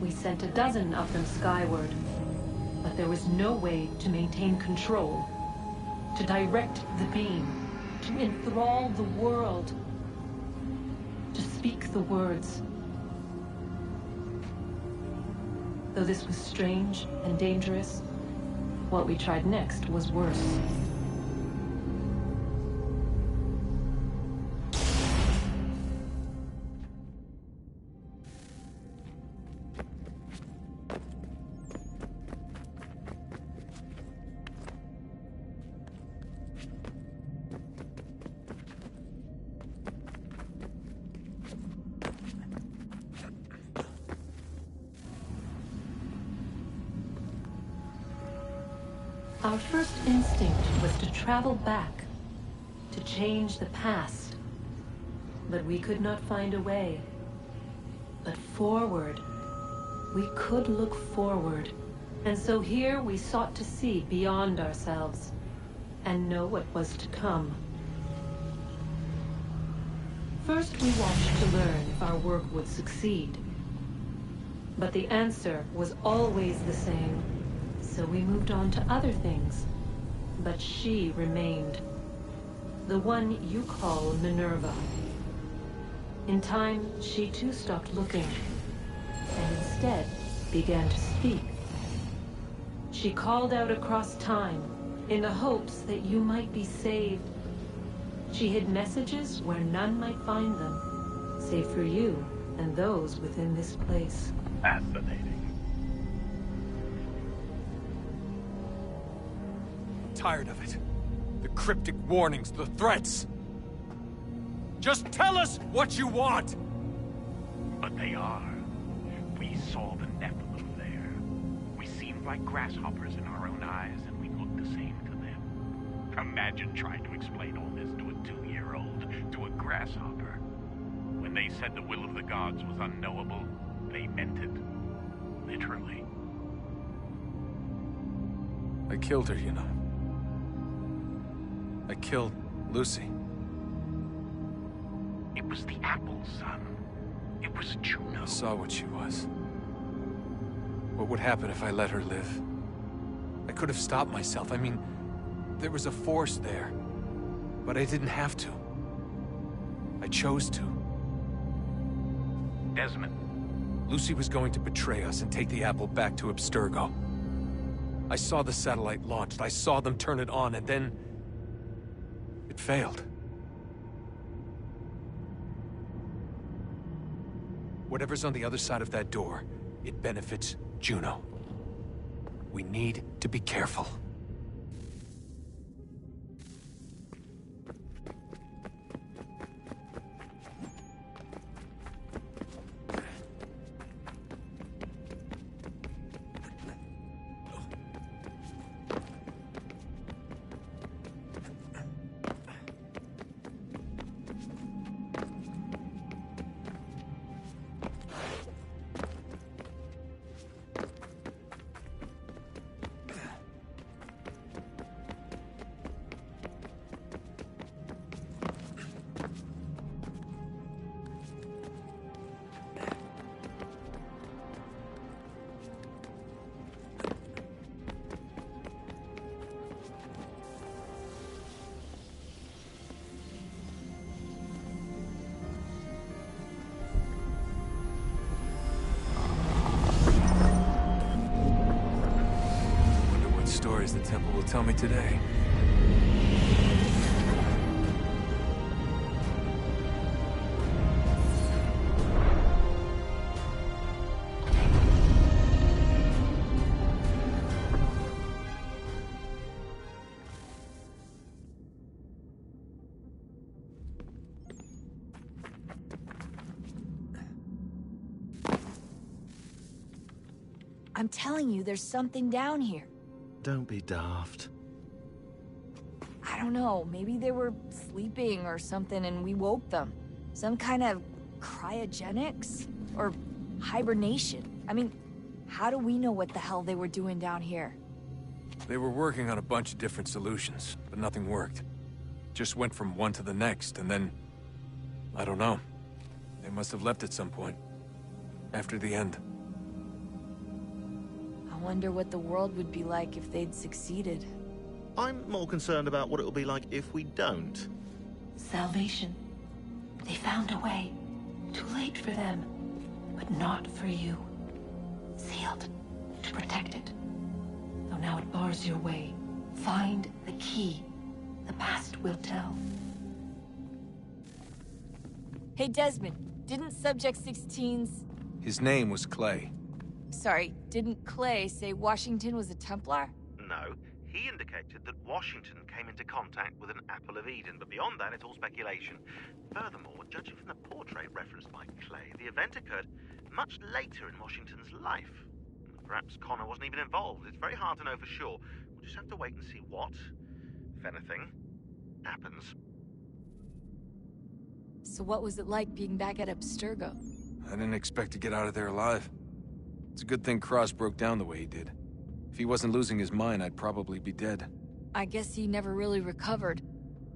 S7: We sent a dozen of them skyward, but there was no way to maintain control, to direct the beam, to enthrall the world, to speak the words. Though this was strange and dangerous, what we tried next was worse. Our first instinct was to travel back, to change the past. But we could not find a way. But forward, we could look forward. And so here we sought to see beyond ourselves, and know what was to come. First we watched to learn if our work would succeed. But the answer was always the same. So we moved on to other things, but she remained. The one you call Minerva. In time, she too stopped looking, and instead began to speak. She called out across time, in the hopes that you might be saved. She hid messages where none might find them, save for you and those within this place.
S22: Fascinating.
S4: Tired of it. The cryptic warnings, the threats. Just tell us what you want!
S18: But they are. We saw the Nephilim there. We seemed like grasshoppers in our own eyes, and we looked the same to them. Imagine trying to explain all this to a 2-year-old, to a grasshopper. When they said the will of the gods was unknowable, they meant it. Literally.
S4: I killed her, you know. I killed Lucy.
S18: It was the apple, son. It was Juno.
S4: I saw what she was. What would happen if I let her live? I could have stopped myself. I mean, there was a force there. But I didn't have to. I chose to.
S19: Desmond.
S4: Lucy was going to betray us and take the apple back to Abstergo. I saw the satellite launched. I saw them turn it on, and then... it failed. Whatever's on the other side of that door, it benefits Juno. We need to be careful. Stories the temple will tell me today.
S14: I'm telling you, there's something down here.
S15: Don't be daft.
S14: I don't know, maybe they were sleeping or something and we woke them. Some kind of cryogenics? Or hibernation? I mean, how do we know what the hell they were doing down here?
S4: They were working on a bunch of different solutions, but nothing worked. Just went from one to the next, and then... I don't know. They must have left at some point. After the end.
S14: I wonder what the world would be like if they'd succeeded.
S15: I'm more concerned about what it'll be like if we don't.
S7: Salvation. They found a way. Too late for them, but not for you. Sealed to protect it. Though now it bars your way. Find the key. The past will tell.
S14: Hey, Desmond, didn't Subject 16's...
S4: His name was Clay.
S14: Sorry, didn't Clay say Washington was a Templar?
S15: No, he indicated that Washington came into contact with an Apple of Eden, but beyond that, it's all speculation. Furthermore, judging from the portrait referenced by Clay, the event occurred much later in Washington's life. Perhaps Connor wasn't even involved. It's very hard to know for sure. We'll just have to wait and see what, if anything, happens.
S14: So what was it like being back at Abstergo?
S4: I didn't expect to get out of there alive. It's a good thing Cross broke down the way he did. If he wasn't losing his mind, I'd probably be dead.
S14: I guess he never really recovered.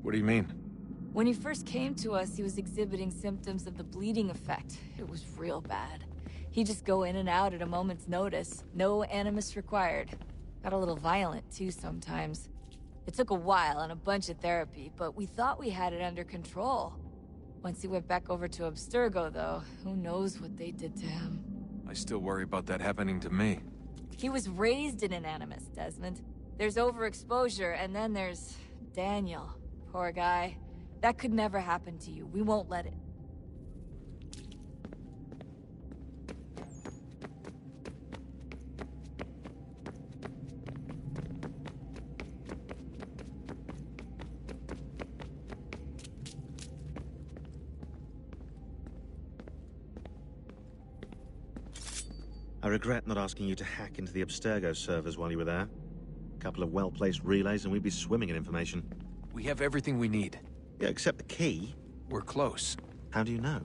S4: What do you mean?
S14: When he first came to us, he was exhibiting symptoms of the bleeding effect. It was real bad. He'd just go in and out at a moment's notice. No animus required. Got a little violent, too, sometimes. It took a while and a bunch of therapy, but we thought we had it under control. Once he went back over to Abstergo, though, who knows what they did to him.
S4: I still worry about that happening to me.
S14: He was raised in an animus, Desmond. There's overexposure, and then there's Daniel. Poor guy. That could never happen to you. We won't let it.
S15: I regret not asking you to hack into the Abstergo servers while you were there. A couple of well-placed relays and we'd be swimming in information.
S4: We have everything we need.
S15: Yeah, except the key.
S4: We're close.
S15: How do you know?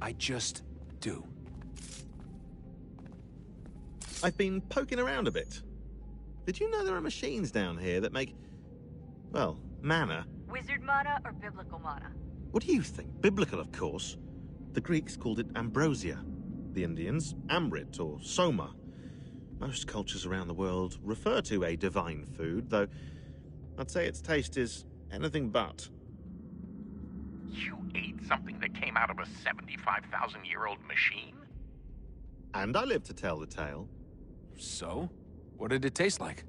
S4: I just do.
S15: I've been poking around a bit. Did you know there are machines down here that make, well, mana?
S17: Wizard mana or biblical mana?
S15: What do you think? Biblical, of course. The Greeks called it ambrosia. The Indians, Amrit or Soma. Most cultures around the world refer to a divine food, though I'd say its taste is anything but.
S22: You ate something that came out of a 75,000-year-old machine?
S15: And I live to tell the tale.
S4: So? What did it taste like?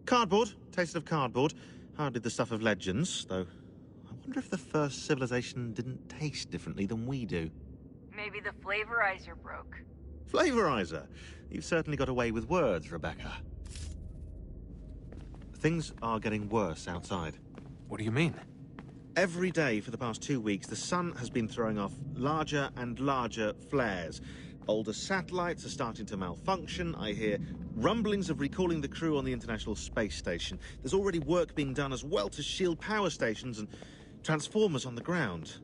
S15: Cardboard. Tasted of cardboard. Hardly the stuff of legends, though. I wonder if the first civilization didn't taste differently than we do.
S17: Maybe the flavorizer broke.
S15: Flavorizer. You've certainly got away with words, Rebecca. Things are getting worse outside.
S4: What do you mean?
S15: Every day for the past 2 weeks, the sun has been throwing off larger and larger flares. Older satellites are starting to malfunction. I hear rumblings of recalling the crew on the International Space Station. There's already work being done as well to shield power stations and transformers on the ground.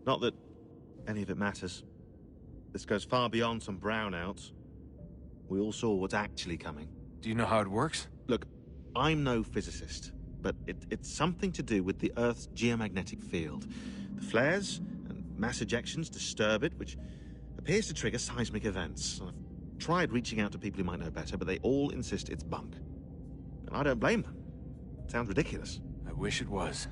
S15: Not that any of it matters. This goes far beyond some brownouts. We all saw what's actually coming.
S4: Do you know how it works?
S15: Look, I'm no physicist, but it's something to do with the Earth's geomagnetic field. The flares and mass ejections disturb it, which appears to trigger seismic events. I've tried reaching out to people who might know better, but they all insist it's bunk. And I don't blame them. It sounds ridiculous.
S4: I wish it was.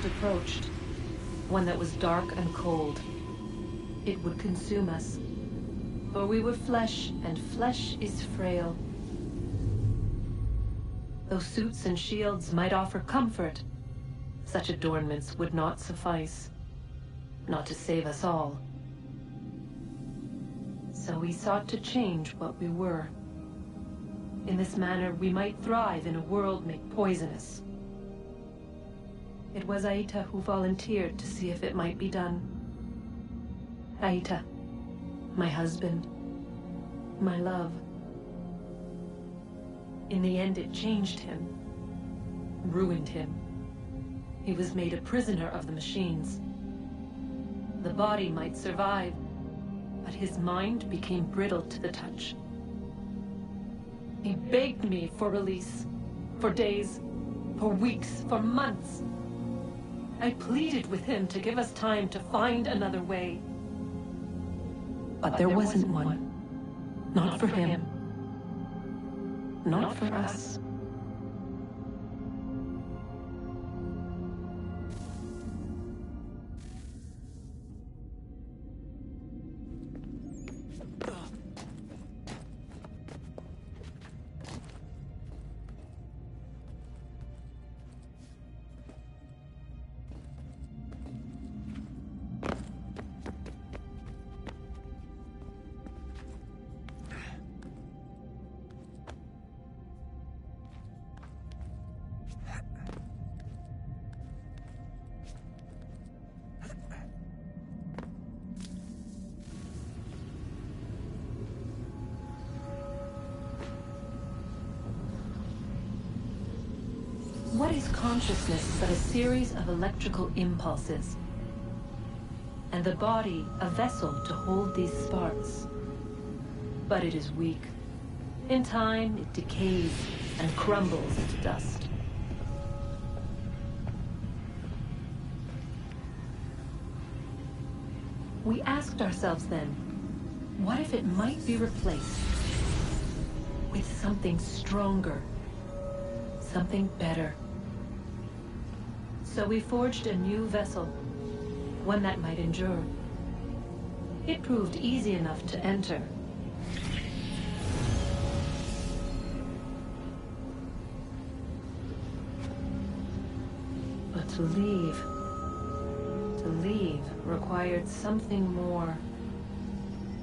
S7: Approached, one that was dark and cold. It would consume us, for we were flesh, and flesh is frail. Though suits and shields might offer comfort, such adornments would not suffice, not to save us all. So we sought to change what we were. In this manner, we might thrive in a world made poisonous. It was Aita who volunteered to see if it might be done. Aita, my husband, my love. In the end, it changed him, ruined him. He was made a prisoner of the machines. The body might survive, but his mind became brittle to the touch. He begged me for release, for days, for weeks, for months. I pleaded with him to give us time to find another way. But there wasn't one. Not for him. Not for us. What is consciousness but a series of electrical impulses? And the body a vessel to hold these sparks. But it is weak. In time, it decays and crumbles into dust. We asked ourselves then, what if it might be replaced with something stronger, something better? So we forged a new vessel, one that might endure. It proved easy enough to enter. But to leave required something more,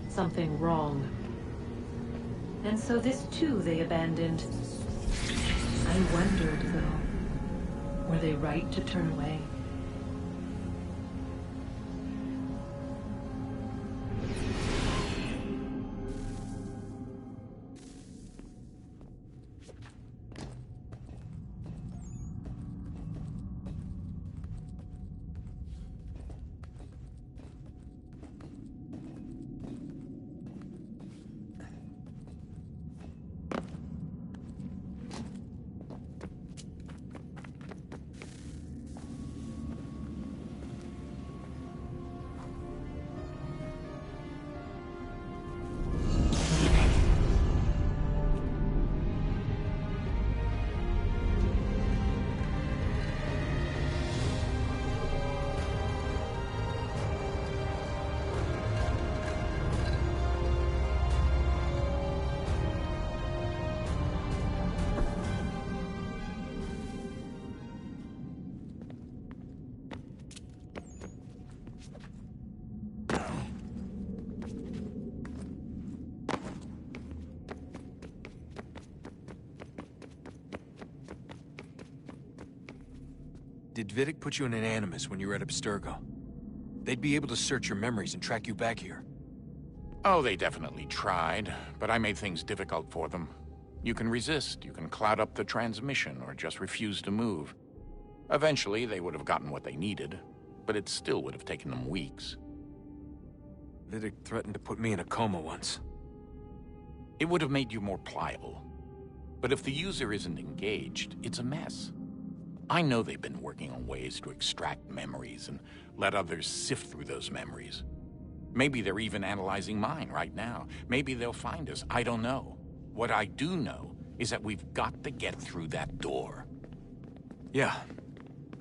S7: something wrong. And so this too they abandoned. I wondered, though, were they right to turn away?
S4: Did Vidic put you in an Animus when you were at Abstergo? They'd be able to search your memories and track you back here.
S22: Oh, they definitely tried, but I made things difficult for them. You can resist, you can cloud up the transmission, or just refuse to move. Eventually, they would have gotten what they needed, but it still would have taken them weeks.
S4: Vidic threatened to put me in a coma once.
S22: It would have made you more pliable. But if the user isn't engaged, it's a mess. I know they've been working on ways to extract memories and let others sift through those memories. Maybe they're even analyzing mine right now. Maybe they'll find us. I don't know. What I do know is that we've got to get through that door.
S4: Yeah.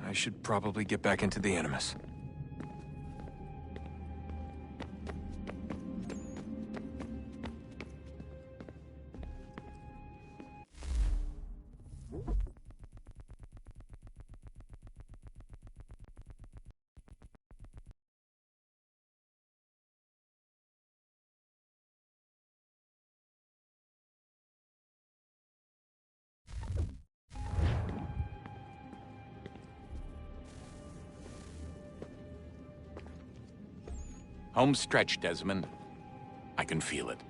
S4: I should probably get back into the Animus.
S22: Home stretch, Desmond. I can feel it.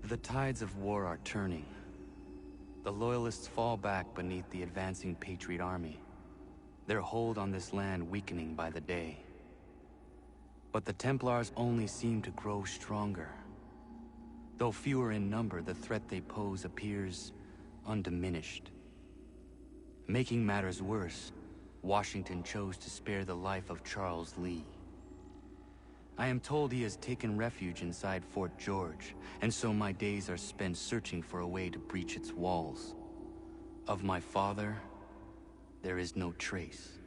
S3: The tides of war are turning. The Loyalists fall back beneath the advancing Patriot army, their hold on this land weakening by the day. But the Templars only seem to grow stronger. Though fewer in number, the threat they pose appears undiminished. Making matters worse, Washington chose to spare the life of Charles Lee. I am told he has taken refuge inside Fort George, and so my days are spent searching for a way to breach its walls. Of my father, there is no trace,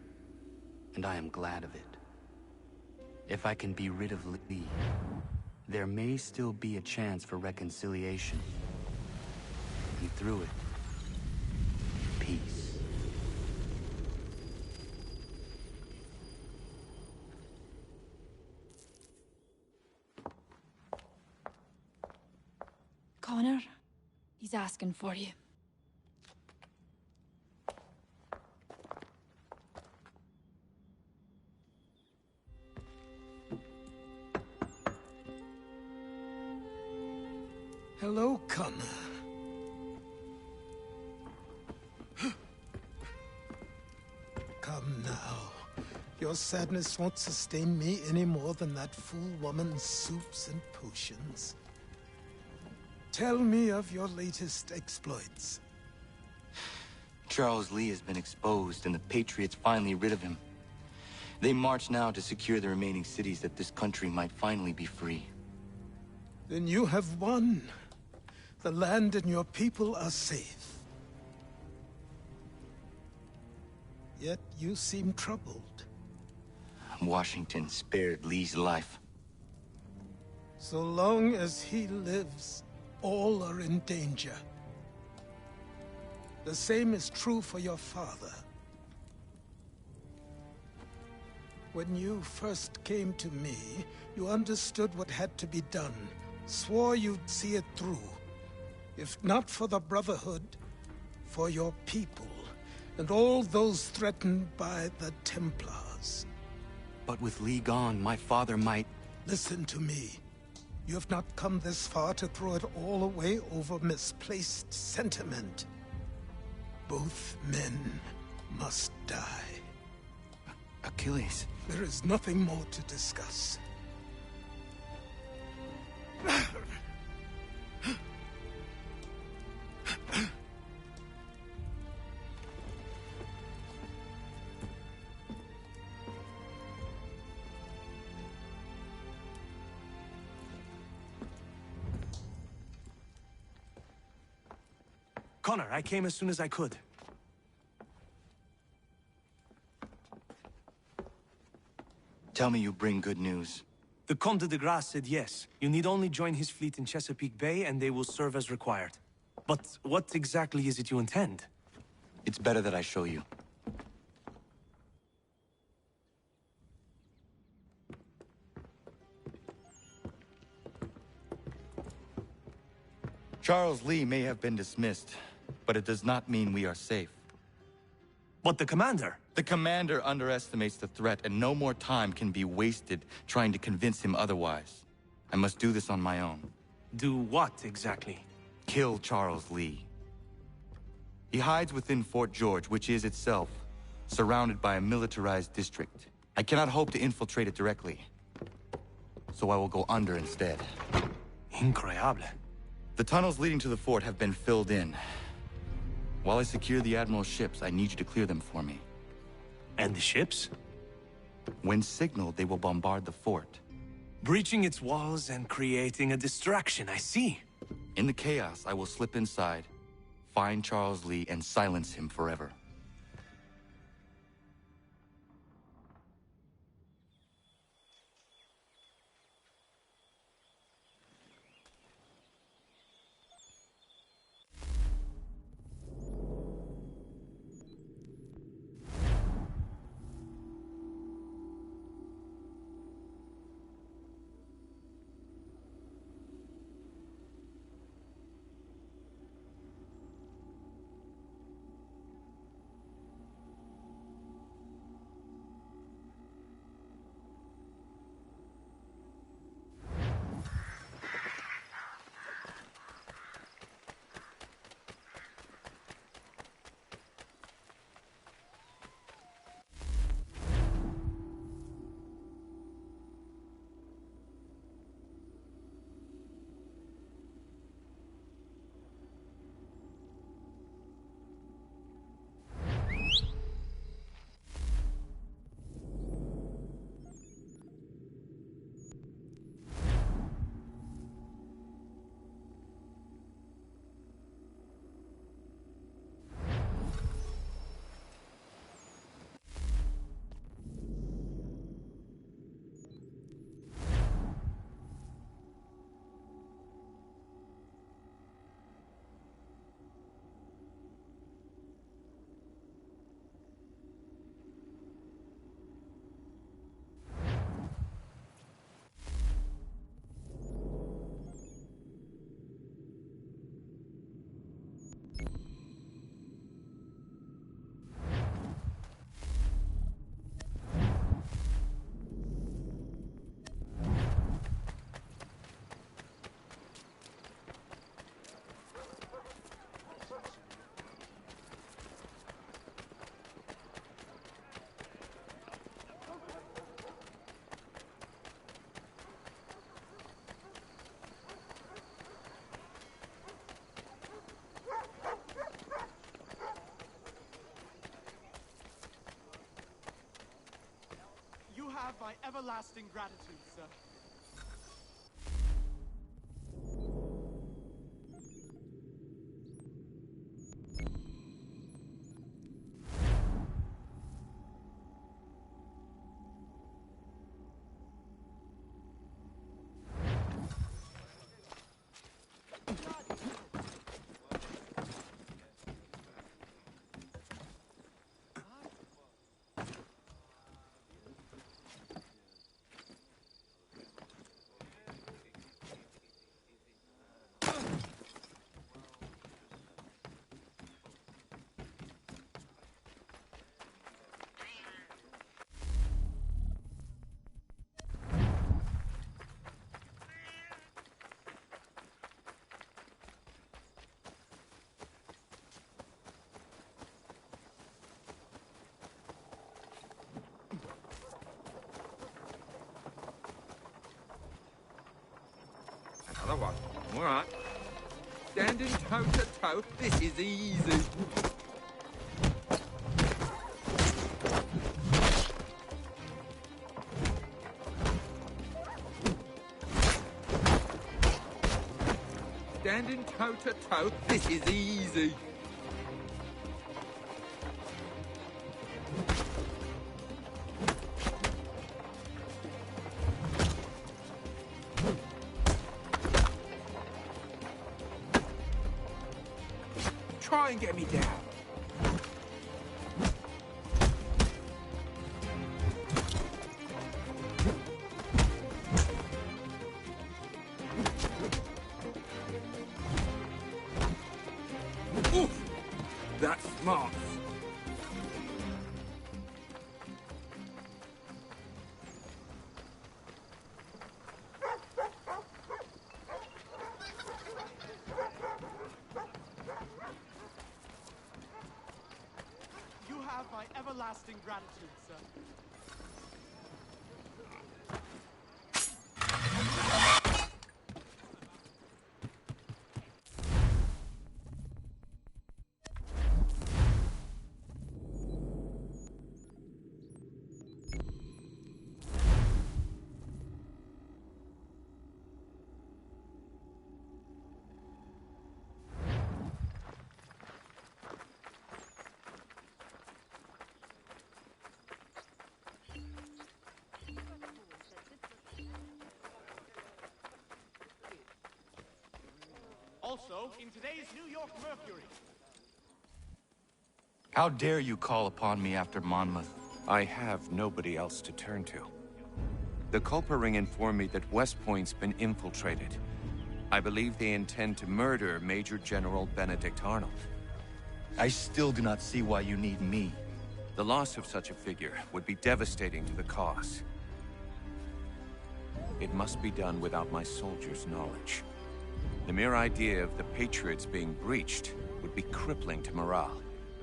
S3: and I am glad of it. If I can be rid of Lee, there may still be a chance for reconciliation. And through it, peace.
S14: Connor, he's asking for you.
S6: Hello, Connor. Come now. Your sadness won't sustain me any more than that fool woman's soups and potions. Tell me of your latest exploits.
S3: Charles Lee has been exposed, and the Patriots finally rid of him. They march now to secure the remaining cities that this country might finally be free.
S6: Then you have won. The land and your people are safe. Yet you seem troubled.
S3: Washington spared Lee's life.
S6: So long as he lives, all are in danger. The same is true for your father. When you first came to me, you understood what had to be done, swore you'd see it through. If not for the Brotherhood, for your people, and all those threatened by the Templars.
S3: But with Lee gone, my father might...
S6: Listen to me. You have not come this far to throw it all away over misplaced sentiment. Both men must die.
S3: Achilles.
S6: There is nothing more to discuss.
S2: Connor, I came as soon as I could.
S3: Tell me you bring good news.
S2: The Comte de Grasse said yes. You need only join his fleet in Chesapeake Bay and they will serve as required. But what exactly is it you intend?
S3: It's better that I show you. Charles Lee may have been dismissed, but it does not mean we are safe.
S2: But the commander?
S3: The commander underestimates the threat, and no more time can be wasted trying to convince him otherwise. I must do this on my own.
S2: Do what, exactly?
S3: Kill Charles Lee. He hides within Fort George, which is itself surrounded by a militarized district. I cannot hope to infiltrate it directly, so I will go under instead.
S2: Incroyable.
S3: The tunnels leading to the fort have been filled in. While I secure the Admiral's ships, I need you to clear them for me.
S2: And the ships?
S3: When signaled, they will bombard the fort.
S2: Breaching its walls and creating a distraction, I see.
S3: In the chaos, I will slip inside, find Charles Lee, and silence him forever.
S6: You have my everlasting gratitude, sir.
S5: Another one. All right. Standing toe to toe. This is easy. Standing toe to toe. This is easy. Try and get me down. Oof! that smart.
S6: You have my everlasting gratitude, sir. Also, in today's New York Mercury.
S3: How dare you call upon me after Monmouth?
S10: I have nobody else to turn to. The Culper Ring informed me that West Point's been infiltrated. I believe they intend to murder Major General Benedict Arnold.
S3: I still do not see why you need me.
S10: The loss of such a figure would be devastating to the cause. It must be done without my soldiers' knowledge. The mere idea of the Patriots being breached would be crippling to morale,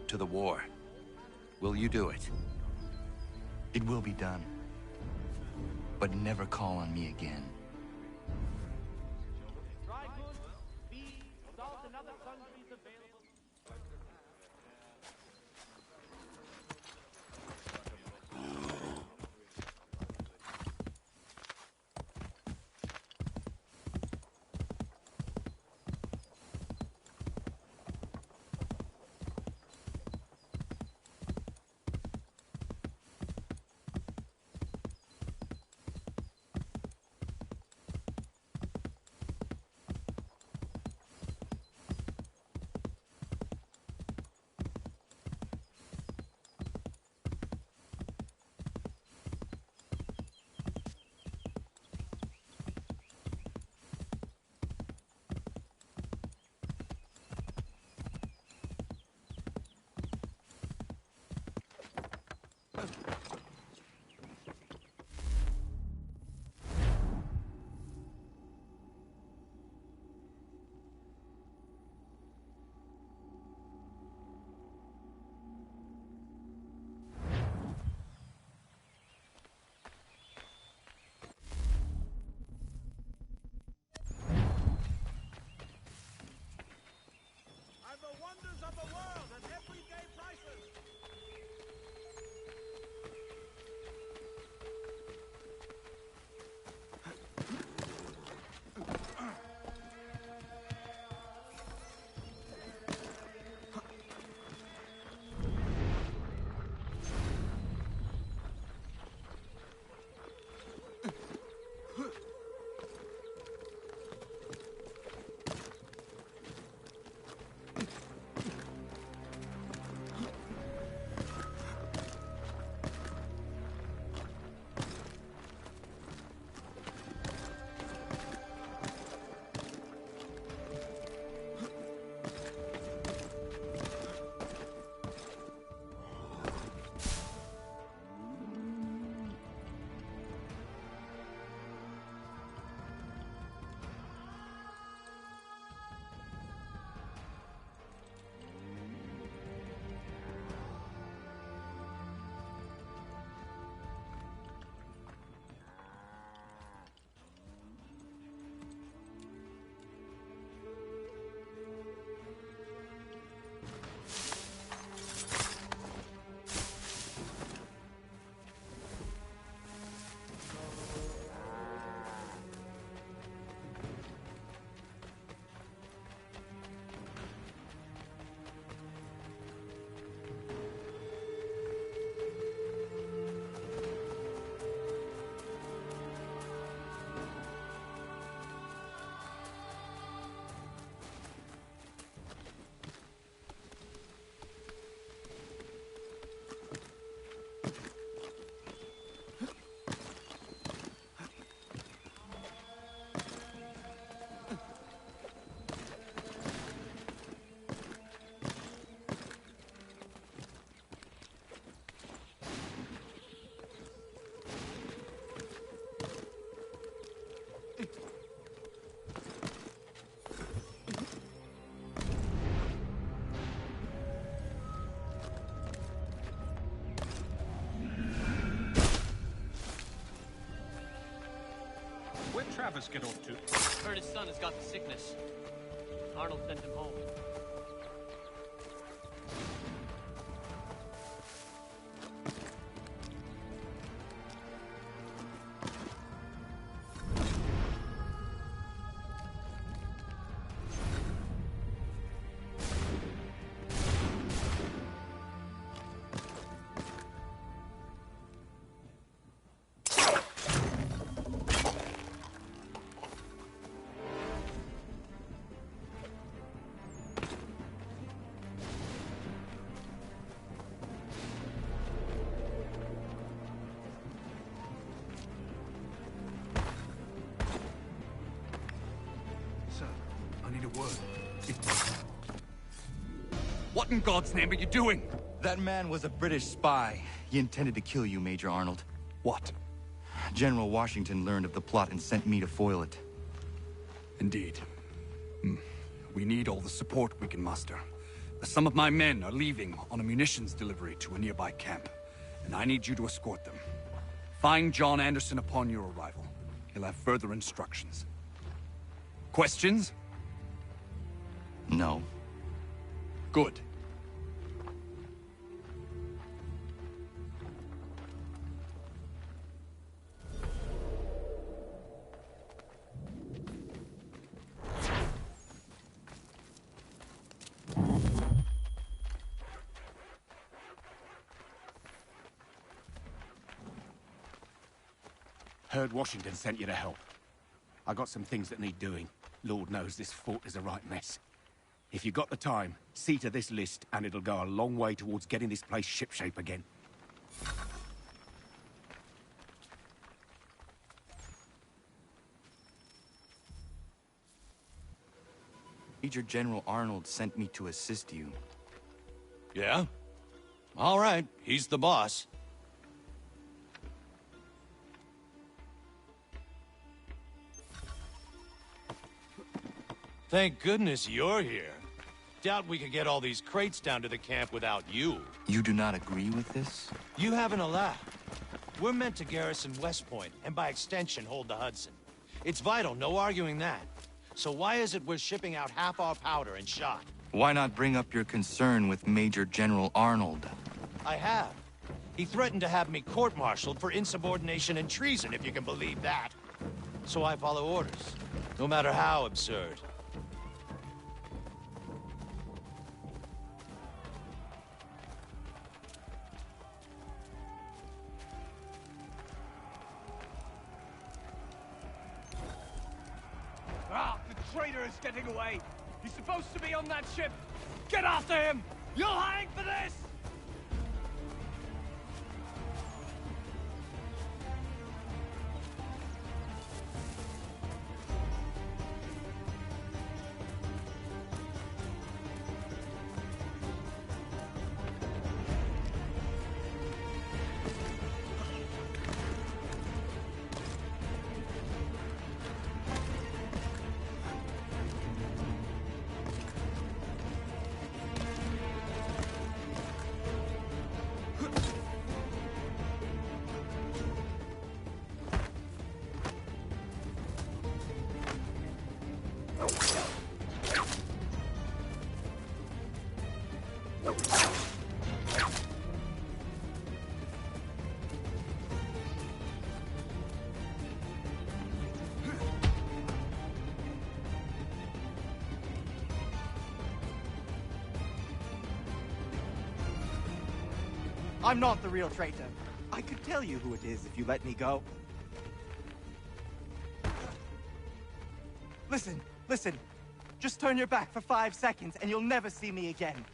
S10: to the war. Will you do it?
S3: It will be done. But never call on me again.
S6: Dry goods, feed, salt, and other sundries available.
S8: Travis get up to?
S9: Heard his son has got the sickness. Arnold sent him home.
S2: What in God's name are you doing?
S3: That man was a British spy. He intended to kill you, Major Arnold.
S2: What?
S3: General Washington learned of the plot and sent me to foil it.
S2: Indeed. We need all the support we can muster. Some of my men are leaving on a munitions delivery to a nearby camp, and I need you to escort them. Find John Anderson upon your arrival. He'll have further instructions. Questions?
S3: No.
S2: Good.
S8: Heard Washington sent you to help. I got some things that need doing. Lord knows this fort is a right mess. If you got the time, see to this list, and it'll go a long way towards getting this place shipshape again.
S3: Major General Arnold sent me to assist you.
S1: Yeah? All right, he's the boss. Thank goodness you're here. Doubt we could get all these crates down to the camp without you.
S3: You do not agree with this?
S1: You haven't allowed. We're meant to garrison West Point, and by extension, hold the Hudson. It's vital, no arguing that. So why is it we're shipping out half our powder and shot?
S3: Why not bring up your concern with Major General Arnold?
S1: I have. He threatened to have me court-martialed for insubordination and treason, if you can believe that. So I follow orders, no matter how absurd.
S6: The traitor is getting away. He's supposed to be on that ship. Get after him! You'll hang for this!
S23: I'm not the real traitor. I could tell you who it is if you let me go. Listen. Just turn your back for 5 seconds and you'll never see me again.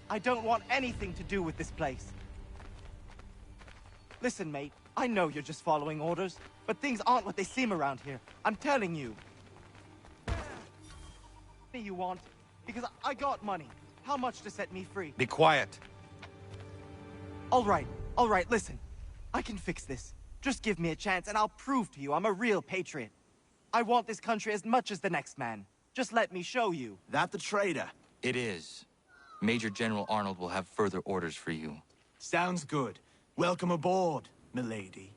S23: I don't want anything to do with this place. Listen, mate, I know you're just following orders, but things aren't what they seem around here. I'm telling you. You want, because I got money. How much to set me free?
S3: Be quiet.
S23: All right, listen. I can fix this. Just give me a chance and I'll prove to you I'm a real patriot. I want this country as much as the next man. Just let me show you.
S1: That the traitor?
S3: It is. Major General Arnold will have further orders for you.
S1: Sounds good. Welcome aboard, milady.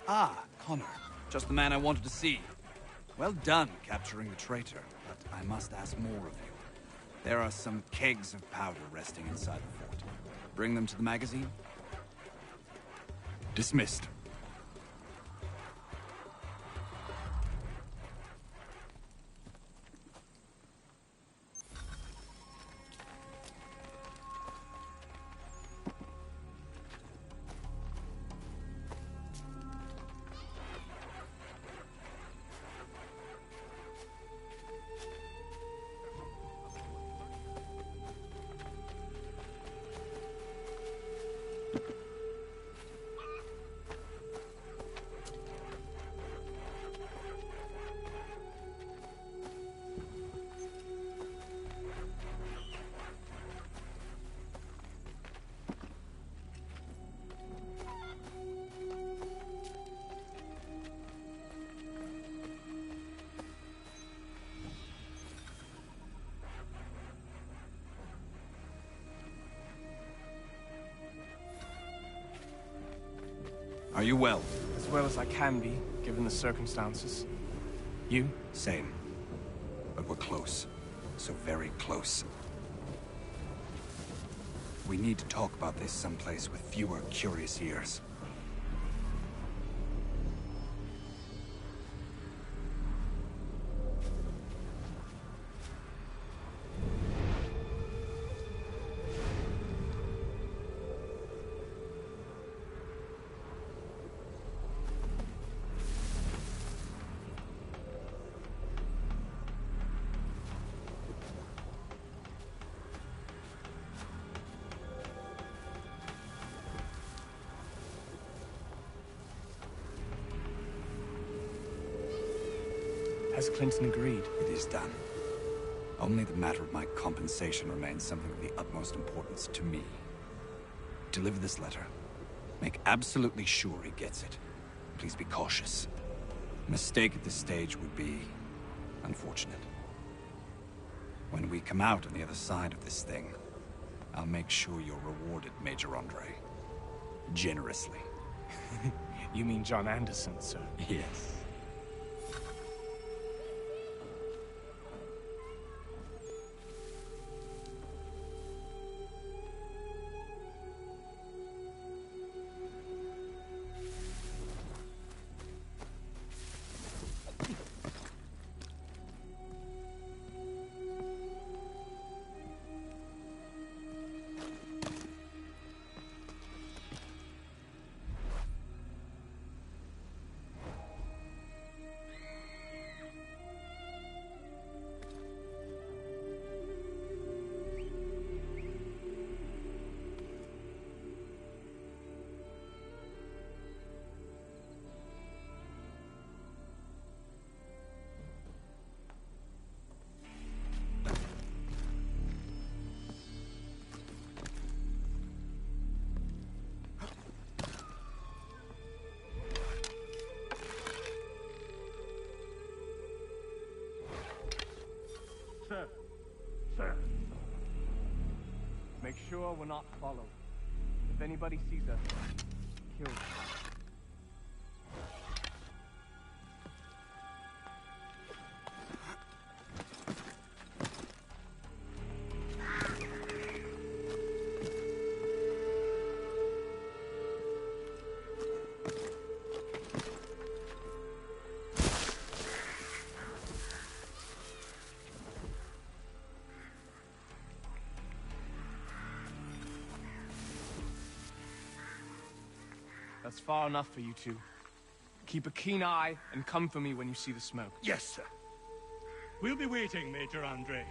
S11: Ah, Connor. Just the man I wanted to see. Well done capturing the traitor, but I must ask more of you. There are some kegs of powder resting inside the fort. Bring them to the magazine? Dismissed. Are you well?
S12: As well as I can be, given the circumstances. You?
S11: Same. But we're close. So very close. We need to talk about this someplace with fewer curious ears.
S12: Has Clinton agreed?
S11: It is done. Only the matter of my compensation remains something of the utmost importance to me. Deliver this letter. Make absolutely sure he gets it. Please be cautious. A mistake at this stage would be unfortunate. When we come out on the other side of this thing, I'll make sure you're rewarded, Major Andre. Generously.
S12: You mean John Anderson, sir?
S11: Yes.
S12: Sir. Make sure we're not followed. If anybody sees us, kill them. That's far enough for you two. Keep a keen eye and come for me when you see the smoke.
S13: Yes, sir. We'll be waiting, Major Andre.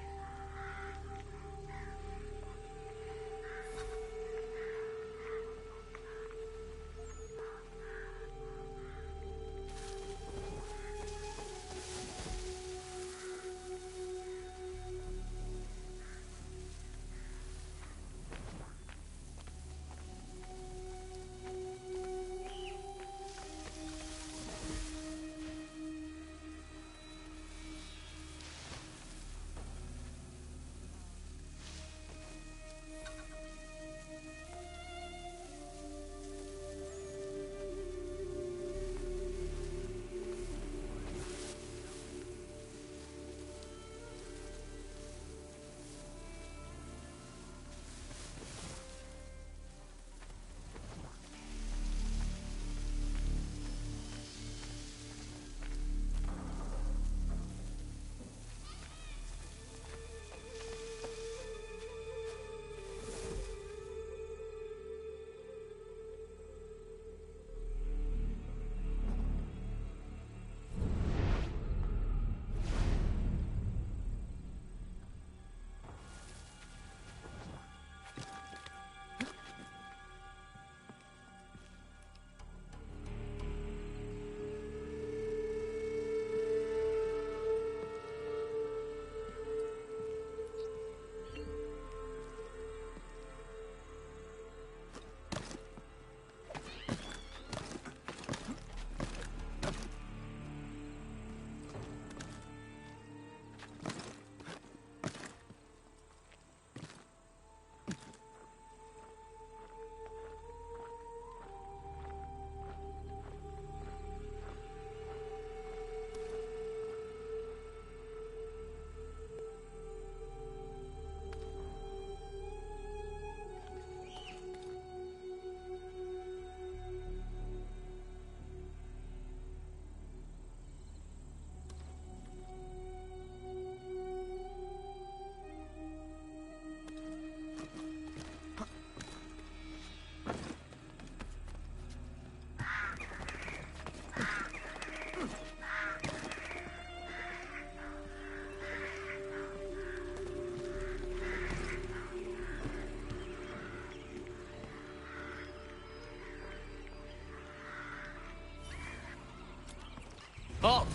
S12: Halt!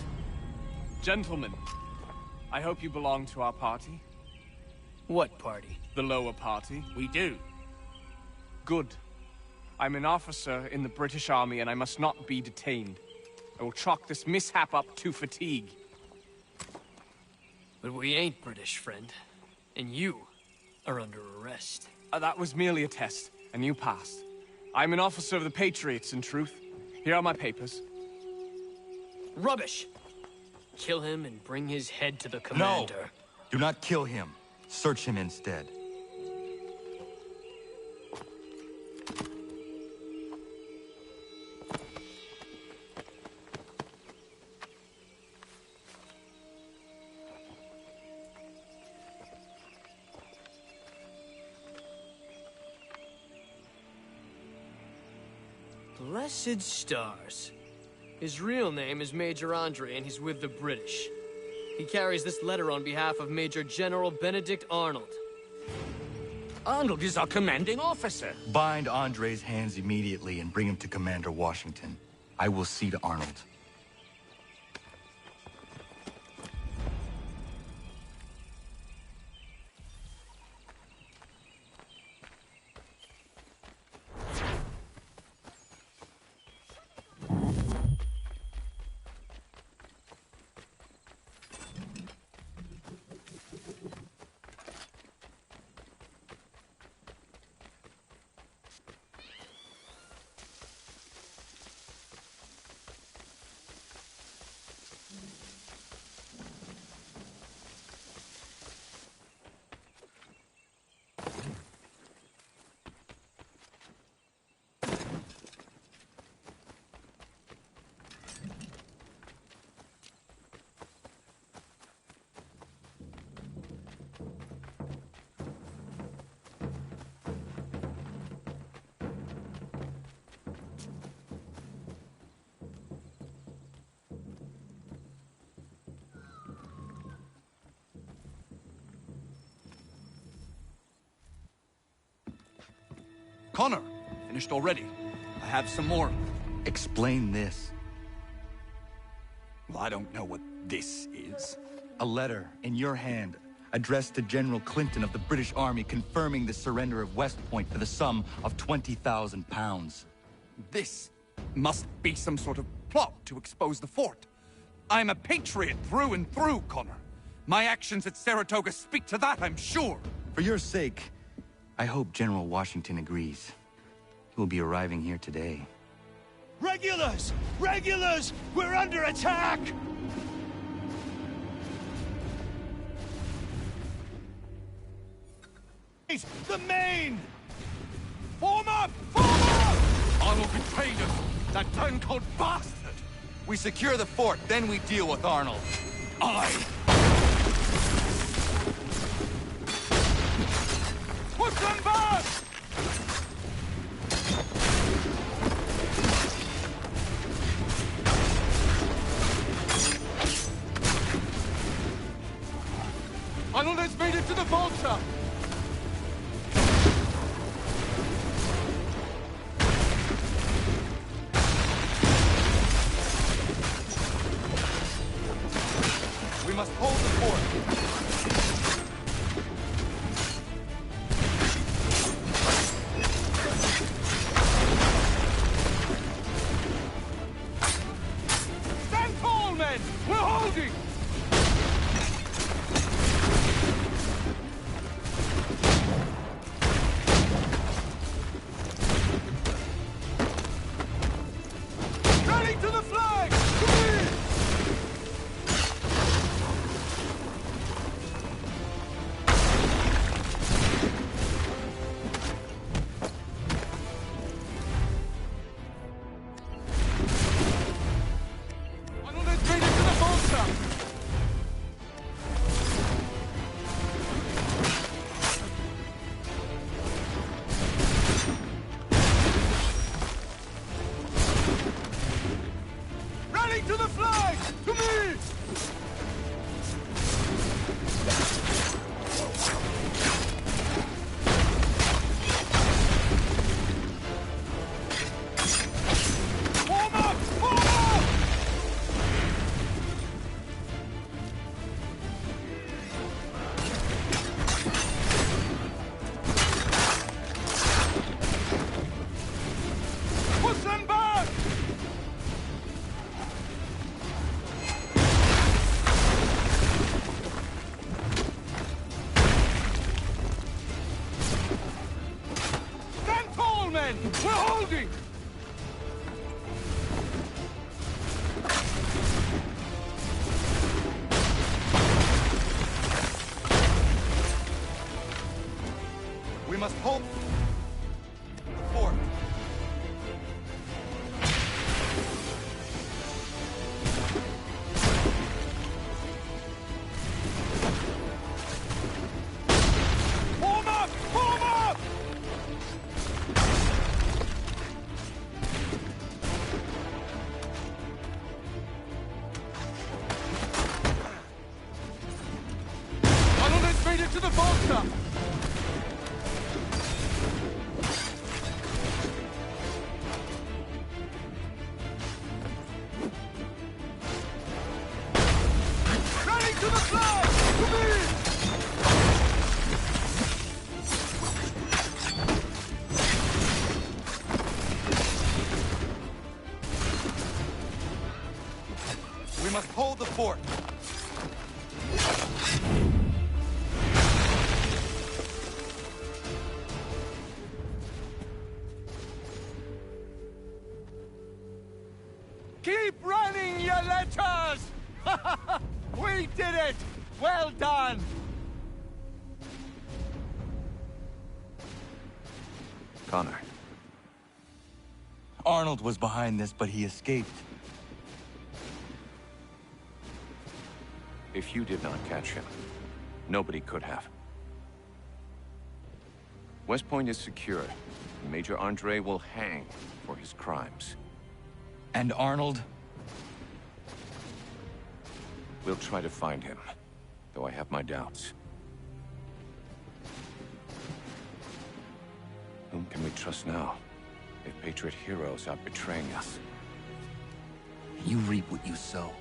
S12: Gentlemen, I hope you belong to our party.
S16: What party?
S12: The lower party.
S16: We do.
S12: Good. I'm an officer in the British Army and I must not be detained. I will chalk this mishap up to fatigue.
S16: But we ain't British, friend. And you are under arrest.
S12: That was merely a test, and you passed. I'm an officer of the Patriots, in truth. Here are my papers.
S16: Rubbish! Kill him and bring his head to the commander.
S3: No! Do not kill him. Search him instead.
S16: Blessed stars. His real name is Major Andre, and he's with the British. He carries this letter on behalf of Major General Benedict Arnold.
S11: Arnold is our commanding officer.
S3: Bind Andre's hands immediately and bring him to Commander Washington. I will see to Arnold.
S11: Connor, finished already. I have some more.
S3: Explain this.
S11: Well, I don't know what this is.
S3: A letter in your hand, addressed to General Clinton of the British Army confirming the surrender of West Point for the sum of 20,000 pounds.
S11: This must be some sort of plot to expose the fort. I'm a patriot through and through, Connor. My actions at Saratoga speak to that, I'm sure.
S3: For your sake, I hope General Washington agrees. He will be arriving here today.
S1: Regulars! Regulars! We're under attack! The Maine! Form up! Form up!
S11: Arnold betrayed us! That turncoat bastard!
S3: We secure the fort, then we deal with Arnold.
S1: Push them back!
S12: Arnold has made it to the Volta!
S3: We must hold the fort.
S12: We're holding! Rally to the flag! Come in!
S6: Volta! Running to the flag! To me!
S3: We must hold the fort.
S6: Keep running, you letters! We did it! Well done!
S10: Connor.
S3: Arnold was behind this, but he escaped.
S10: If you did not catch him, nobody could have. West Point is secure, and Major Andre will hang for his crimes.
S3: And Arnold?
S10: We'll try to find him, though I have my doubts. Whom can we trust now, if Patriot heroes are betraying us?
S3: You reap what you sow.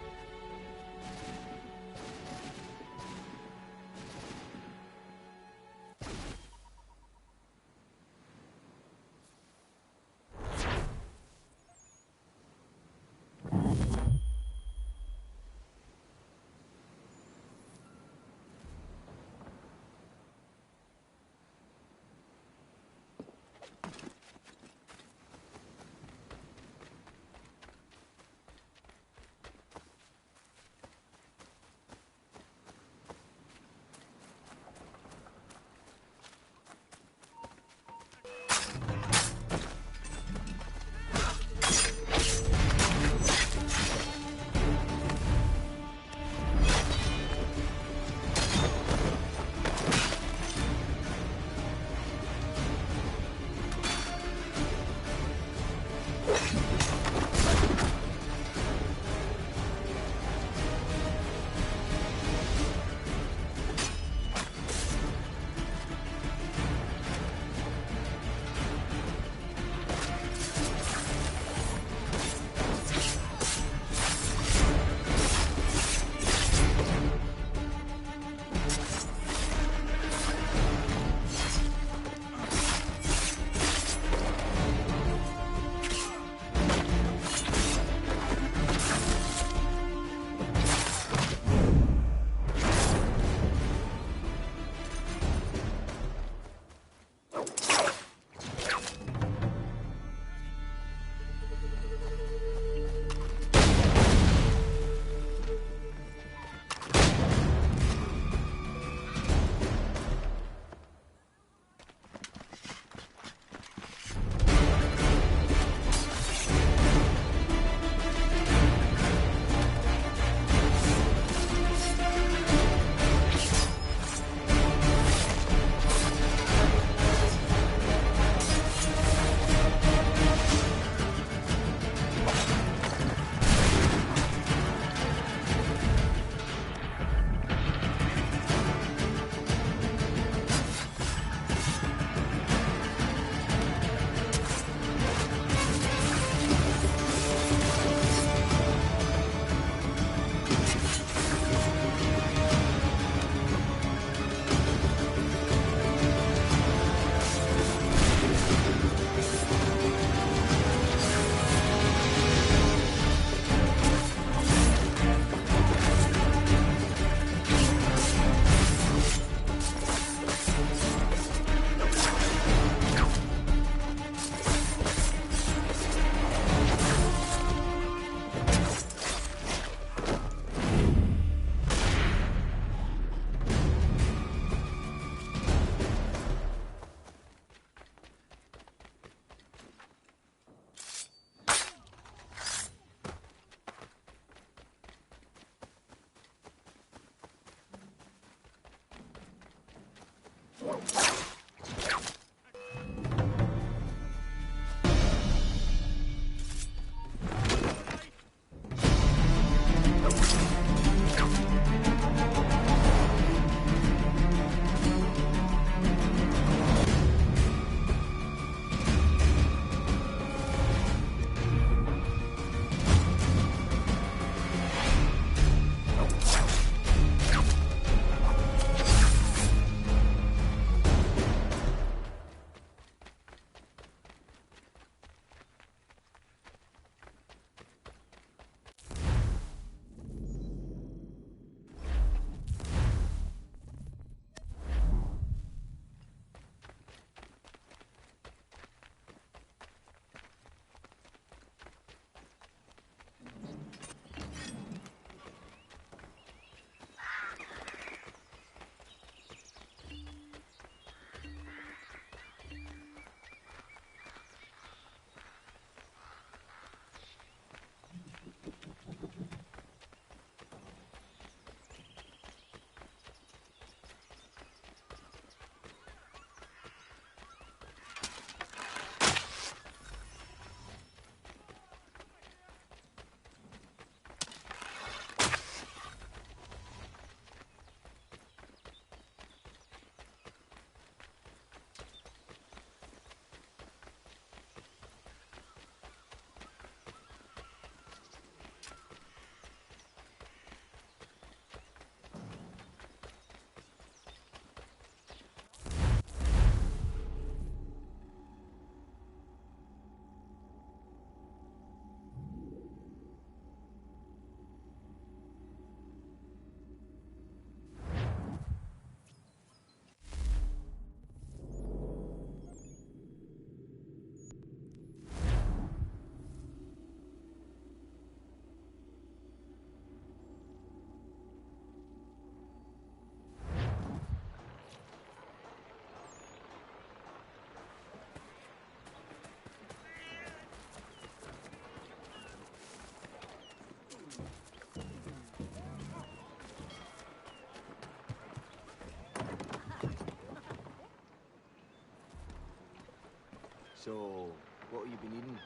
S18: So, what have you been eating?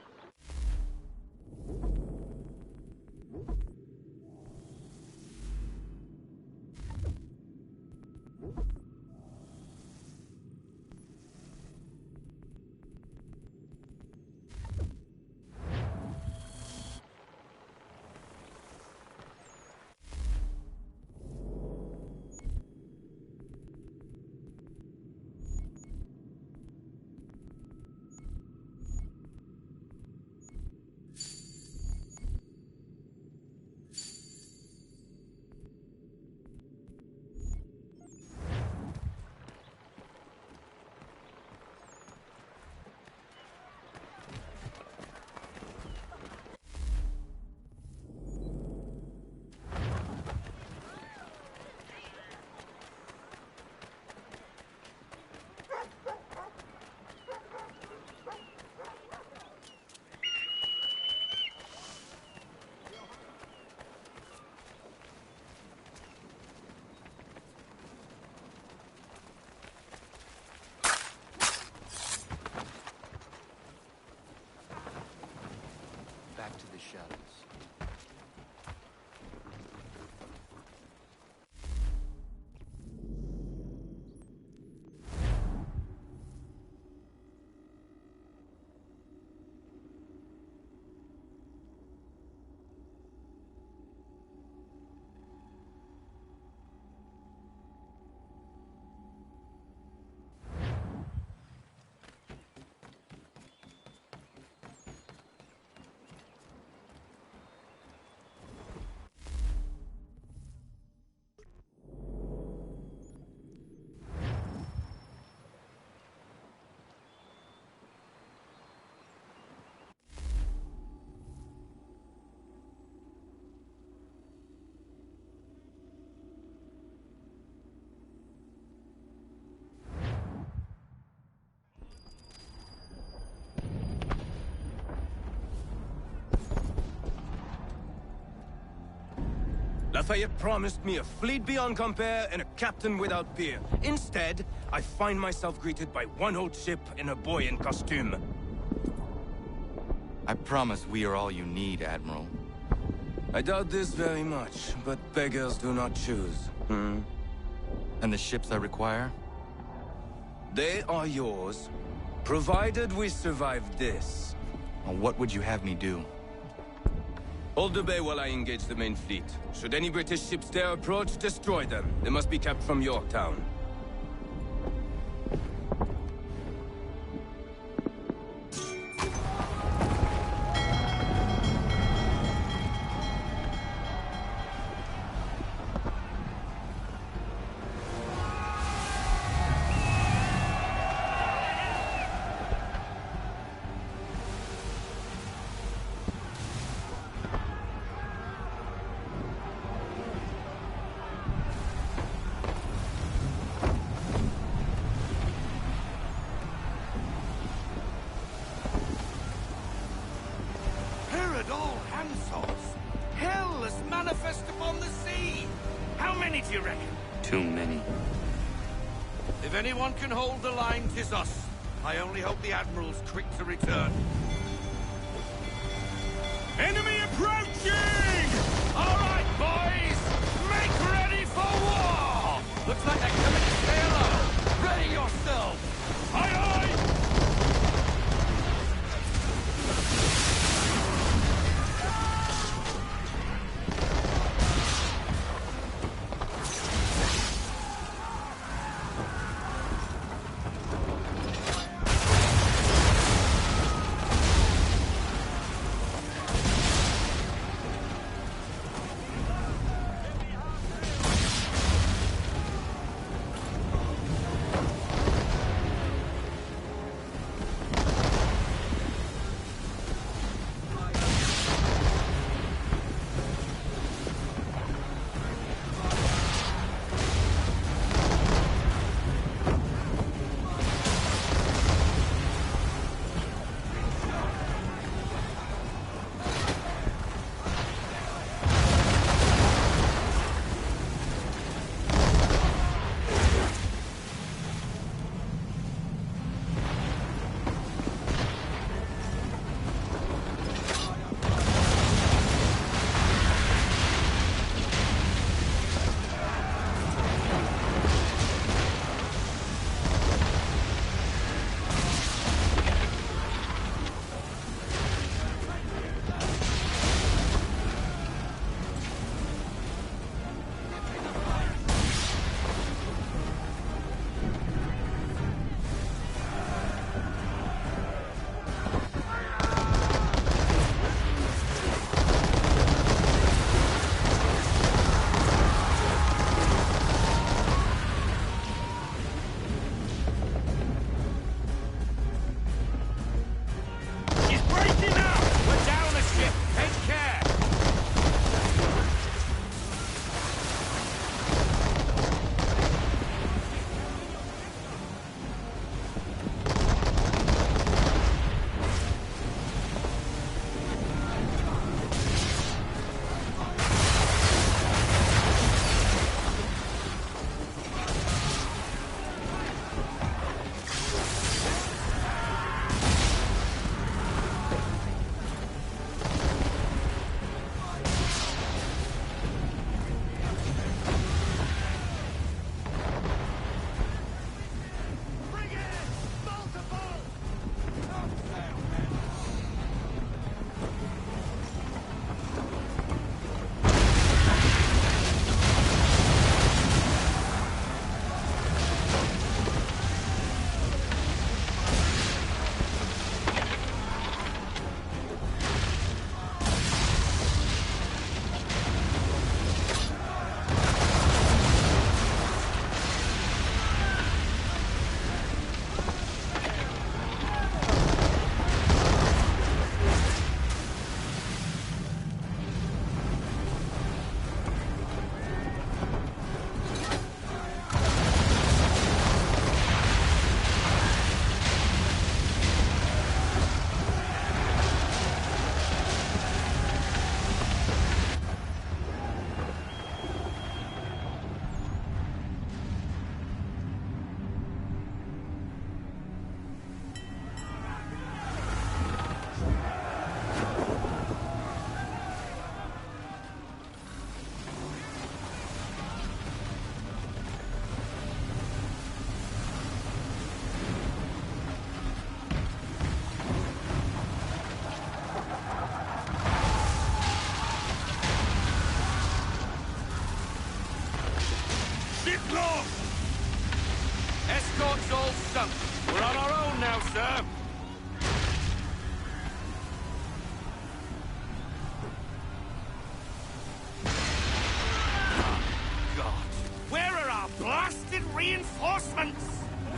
S3: Back to the shadows.
S20: Lafayette promised me a fleet beyond compare and a captain without peer. Instead, I find myself greeted by one old ship and a boy in costume.
S3: I promise we are all you need, Admiral.
S20: I doubt this very much, but beggars do not choose.
S3: And the ships I require?
S20: They are yours, provided we survive this.
S3: What would you have me do?
S20: Hold the bay while I engage the main fleet. Should any British ships dare approach, destroy them. They must be kept from Yorktown.
S1: Hell is manifest upon the sea! How many do you reckon?
S3: Too many.
S1: If anyone can hold the line, 'tis us. I only hope the Admiral's quick to return. Enemy approaching! All right, boys! Make ready for war! Looks like they're coming to say hello. Ready yourselves! Aye, aye!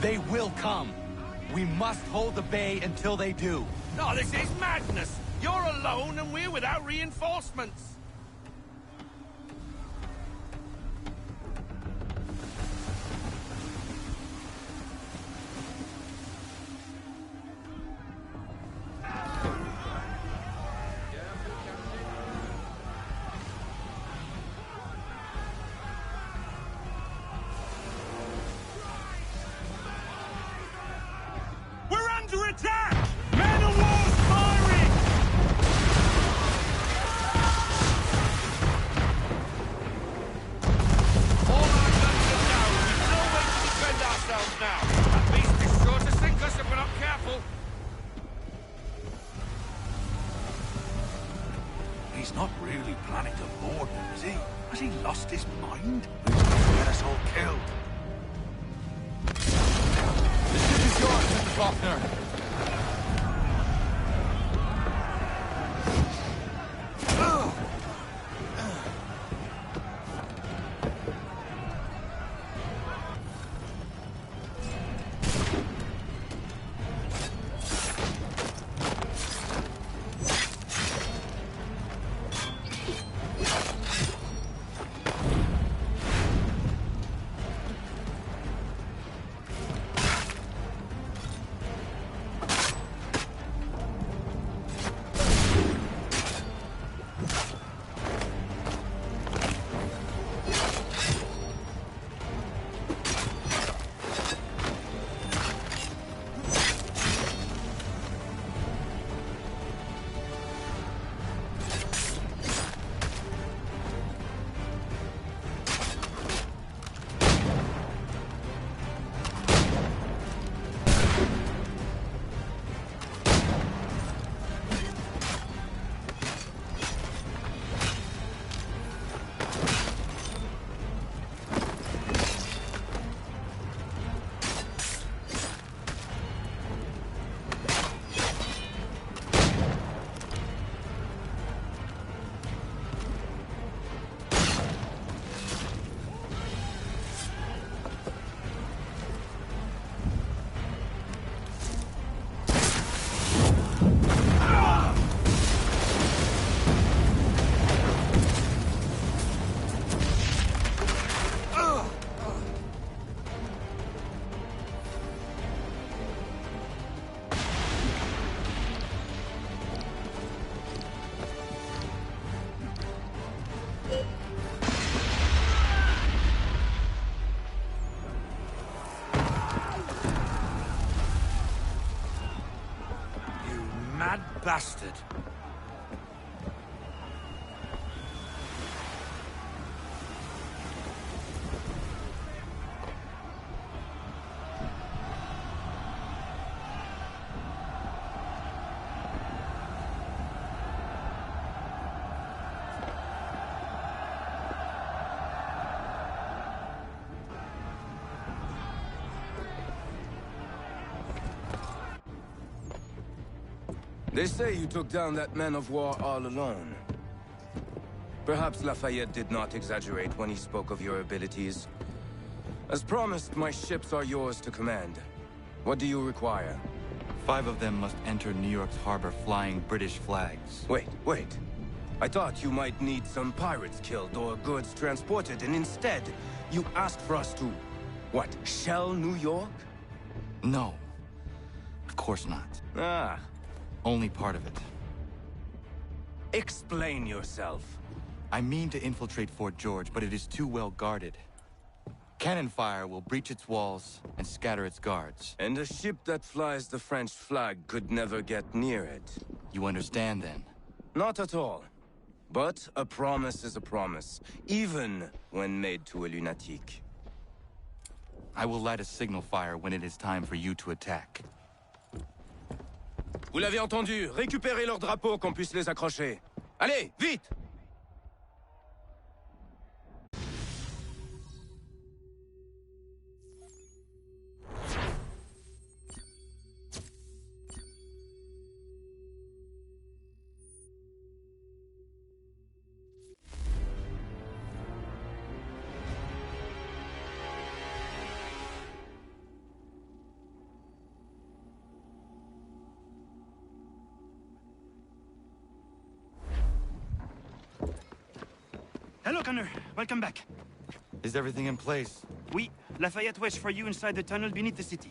S3: They will come. We must hold the bay until they do.
S1: No, this is madness! You're alone and we're without reinforcements!
S2: We're under attack! Man of war's firing!
S1: All our guns are down. We've no way to defend ourselves now. At least it's sure to sink us if we're not careful.
S6: He's not really planning to board them, is he? Has he lost his mind? He's going to get us all killed.
S3: The ship is yours, Mr. Faulkner.
S1: Mad bastard.
S20: They say you took down that man of war all alone. Perhaps Lafayette did not exaggerate when he spoke of your abilities. As promised, my ships are yours to command. What do you require?
S3: 5 of them must enter New York's harbor flying British flags.
S20: Wait. I thought you might need some pirates killed or goods transported, and instead, you asked for us to... what, shell New York?
S3: No. Of course not.
S20: Ah.
S3: Only part of it.
S20: Explain yourself.
S3: I mean to infiltrate Fort George, but it is too well guarded. Cannon fire will breach its walls and scatter its guards.
S20: And a ship that flies the French flag could never get near it.
S3: You understand, then?
S20: Not at all. But a promise is a promise, even when made to a lunatic.
S3: I will light a signal fire when it is time for you to attack.
S20: Vous l'avez entendu, récupérez leurs drapeaux qu'on puisse les accrocher. Allez, vite!
S17: Hello, Connor. Welcome back.
S3: Is everything in place?
S17: Oui. Lafayette waits for you inside the tunnel beneath the city.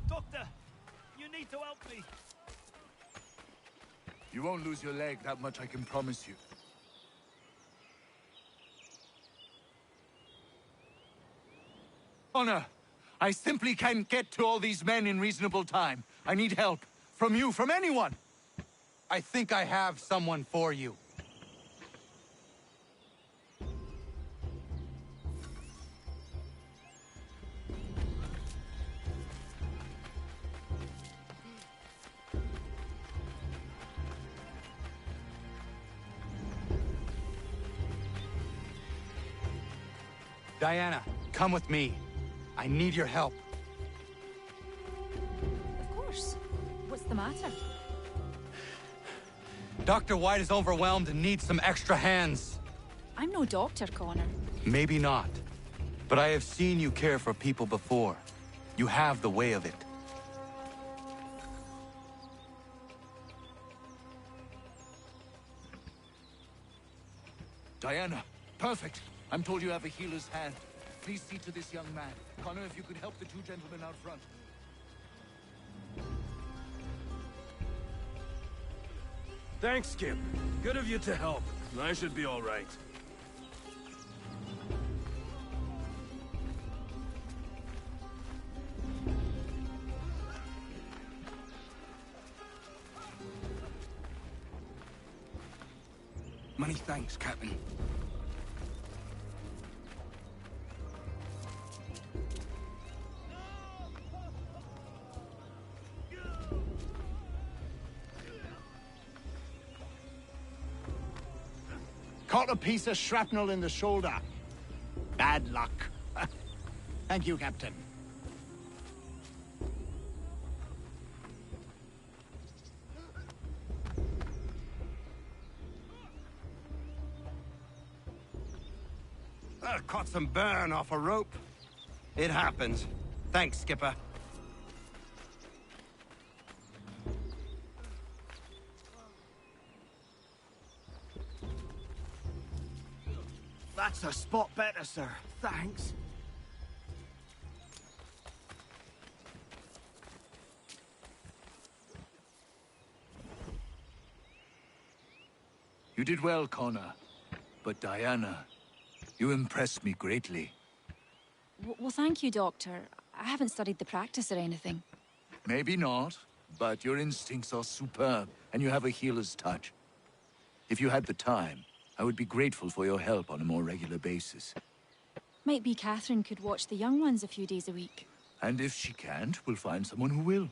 S1: Doctor, you need to help me.
S19: You won't lose your leg, that much I can promise you. Connor, I simply can't get to all these men in reasonable time. I need help. From you, from anyone.
S3: I think I have someone for you. Diana, come with me. I need your help.
S14: Of course. What's the matter?
S3: Dr. White is overwhelmed and needs some extra hands.
S14: I'm no doctor, Connor.
S3: Maybe not. But I have seen you care for people before. You have the way of it.
S19: Diana, perfect. I'm told you have a healer's hand. Please see to this young man. Connor, if you could help the two gentlemen out front.
S21: Thanks, Skip. Good of you to help. I should be all right.
S8: Many thanks, Captain.
S6: Caught a piece of shrapnel in the shoulder. Bad luck. Thank you, Captain.
S8: Caught some burn off a rope. It happens. Thanks, Skipper.
S6: That's a spot better, sir. Thanks.
S19: You did well, Connor. But Diana, you impressed me greatly.
S14: Well, thank you, Doctor. I haven't studied the practice or anything.
S19: Maybe not, but your instincts are superb, and you have a healer's touch. If you had the time, I would be grateful for your help on a more regular basis.
S14: Might be Catherine could watch the young ones a few days a week.
S19: And if she can't, we'll find someone who will.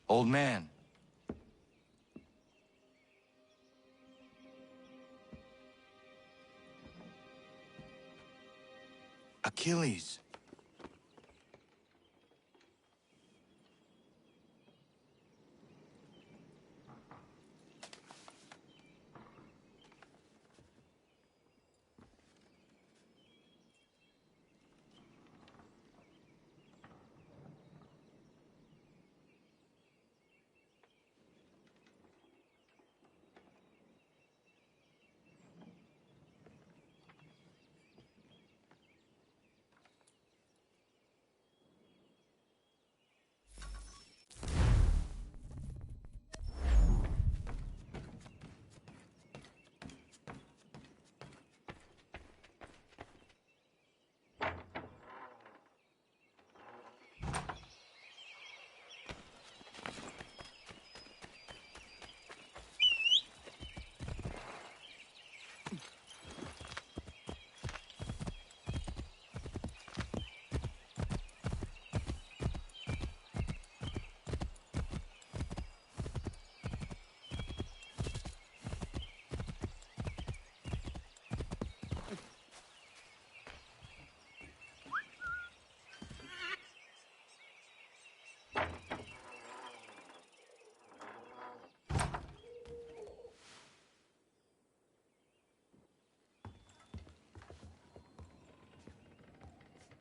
S3: Old man. Achilles.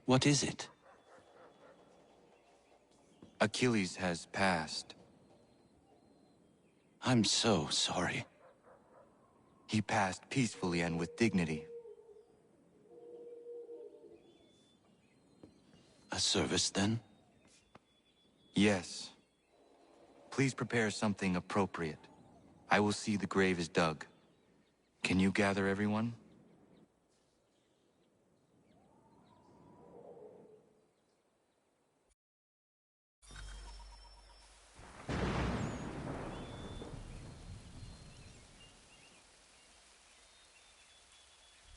S3: What is it? Achilles has passed. I'm so sorry. He passed peacefully and with dignity. A service, then? Yes. Please prepare something appropriate. I will see the grave is dug. Can you gather everyone?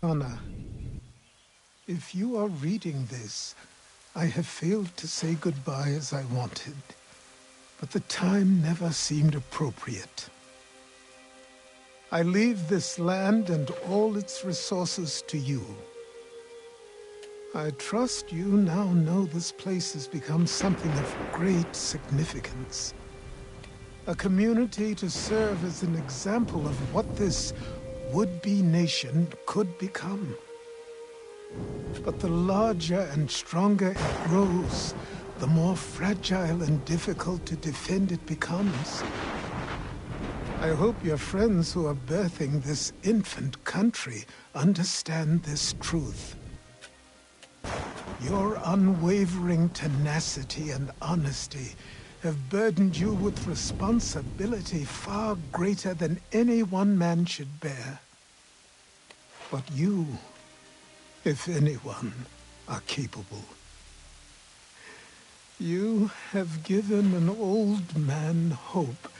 S4: Anna, if you are reading this, I have failed to say goodbye as I wanted, but the time never seemed appropriate. I leave this land and all its resources to you. I trust you now know this place has become something of great significance. A community to serve as an example of what this would-be nation could become. But the larger and stronger it grows, the more fragile and difficult to defend it becomes. I hope your friends who are birthing this infant country understand this truth. Your unwavering tenacity and honesty have burdened you with responsibility far greater than any one man should bear. But you, if anyone, are capable. You have given an old man hope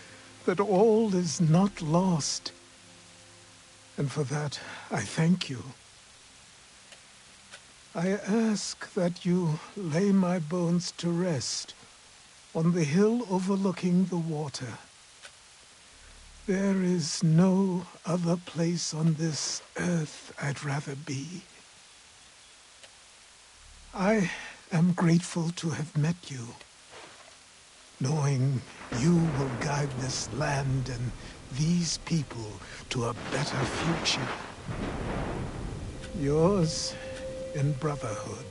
S4: that all is not lost. And for that, I thank you. I ask that you lay my bones to rest on the hill overlooking the water. There is no other place on this earth I'd rather be. I am grateful to have met you, knowing you will guide this land and these people to a better future. Yours in brotherhood.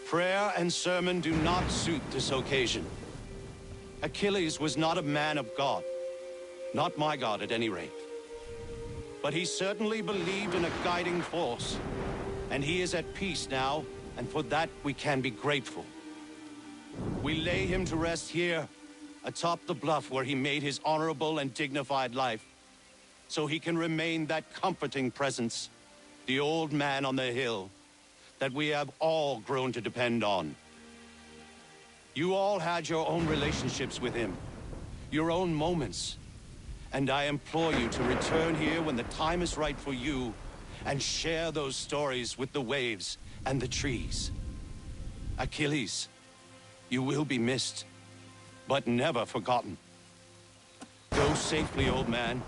S7: Prayer and sermon do not suit this occasion. Achilles was not a man of God. Not my God, at any rate. But he certainly believed in a guiding force. And he is at peace now, and for that we can be grateful. We lay him to rest here, atop the bluff where he made his honorable and dignified life, so he can remain that comforting presence, the old man on the hill, that we have all grown to depend on. You all had your own relationships with him, your own moments, and I implore you to return here when the time is right for you and share those stories with the waves and the trees. Achilles, you will be missed, but never forgotten. Go safely, old man.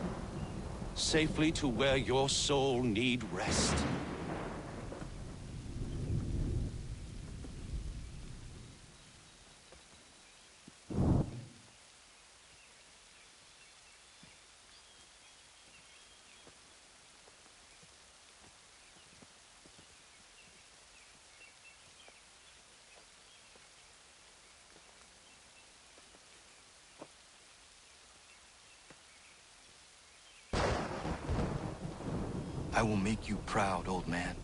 S7: Safely to where your soul need rest.
S3: I will make you proud, old man.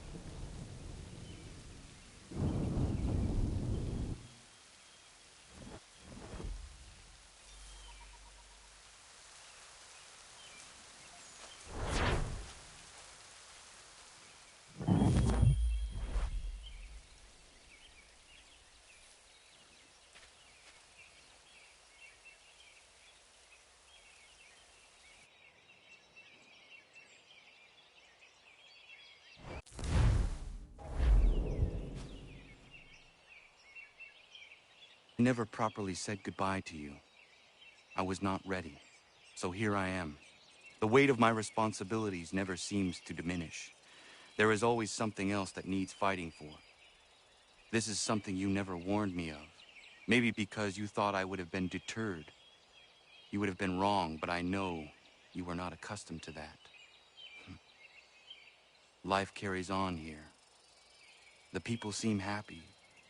S3: I never properly said goodbye to you. I was not ready, so here I am. The weight of my responsibilities never seems to diminish. There is always something else that needs fighting for. This is something you never warned me of. Maybe because you thought I would have been deterred. You would have been wrong, but I know you were not accustomed to that. Life carries on here. The people seem happy.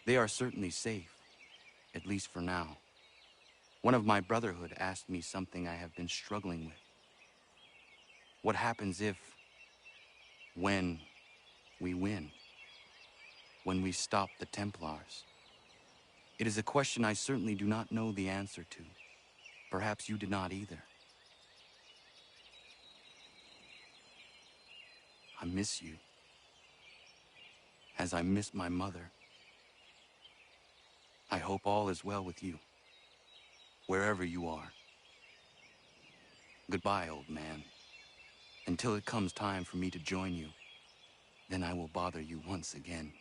S3: They are certainly safe. At least for now. One of my brotherhood asked me something I have been struggling with. What happens if, when we win? When we stop the Templars? It is a question I certainly do not know the answer to. Perhaps you did not either. I miss you. As I miss my mother. I hope all is well with you, wherever you are. Goodbye, old man. Until it comes time for me to join you, then I will bother you once again.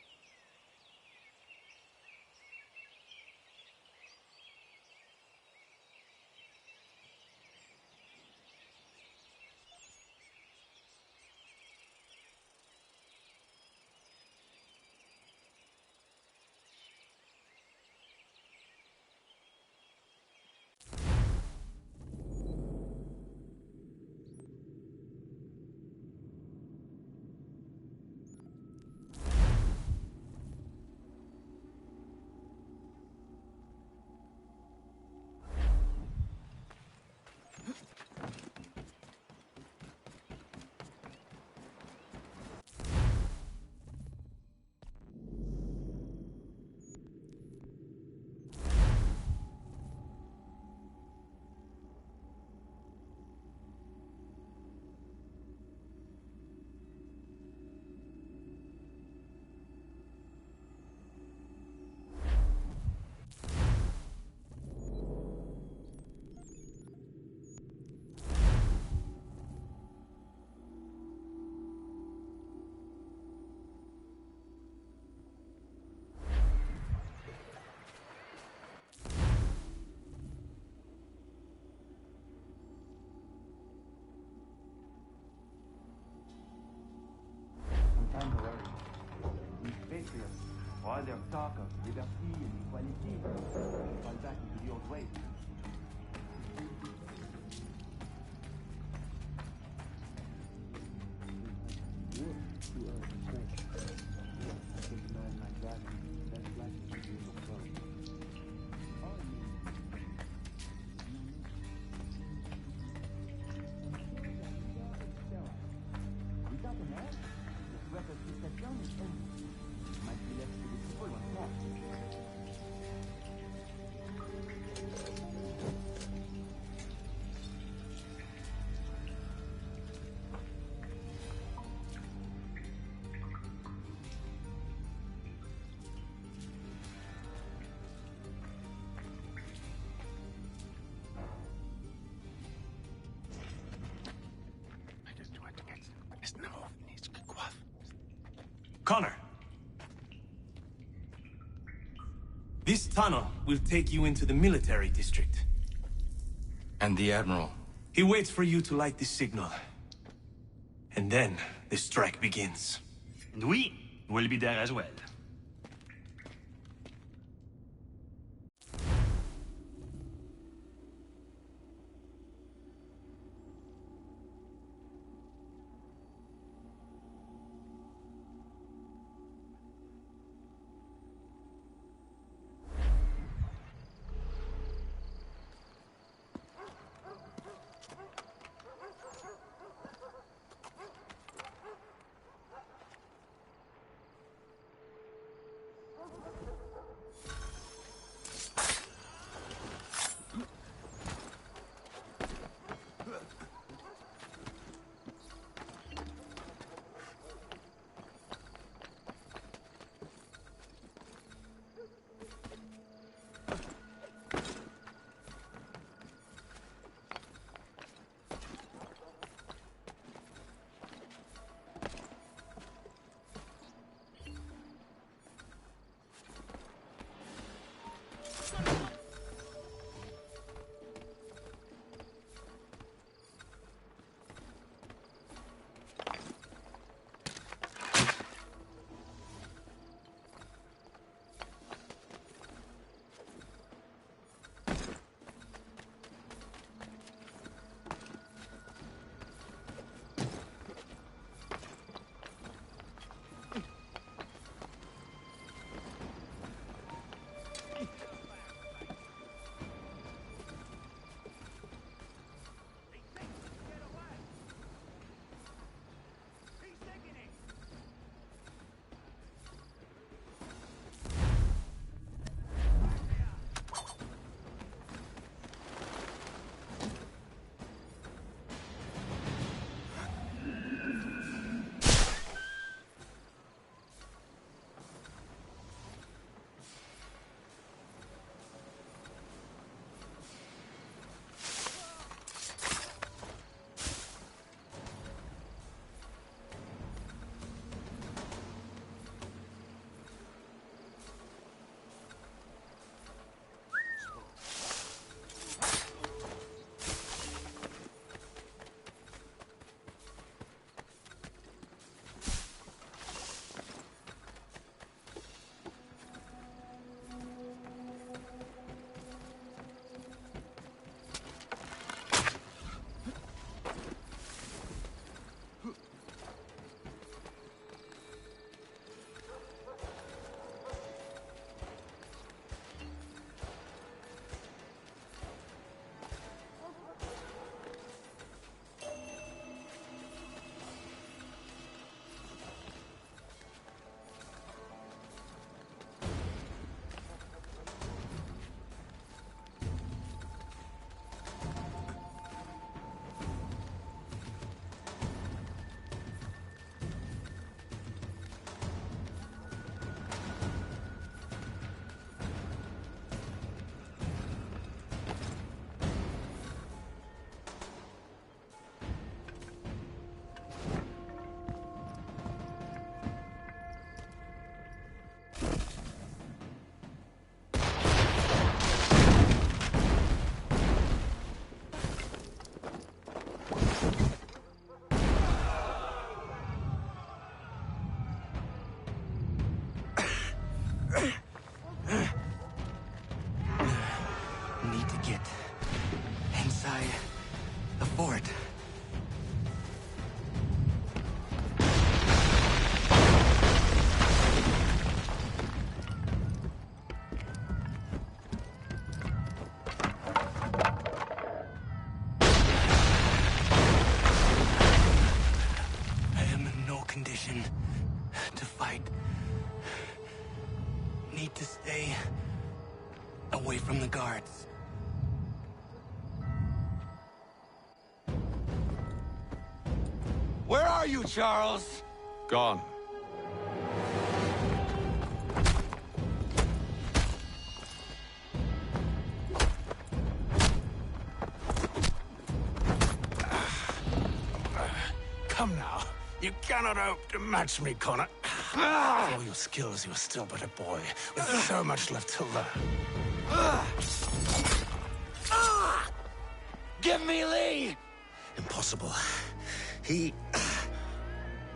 S5: All their talk of liberty and equality fall back into the old ways.
S9: Connor. This tunnel will take you into the military district.
S15: And the Admiral?
S9: He waits for you to light this signal. And then the strike begins.
S17: And we will be there as well.
S23: Need to get inside the fort. I am in no condition to fight. Need to stay away from the guards.
S1: Where are you, Charles?
S7: Gone.
S6: Come now. You cannot hope to match me, Connor. For all your skills, you are still but a boy, with so much left to learn.
S1: Give me Lee!
S6: Impossible. He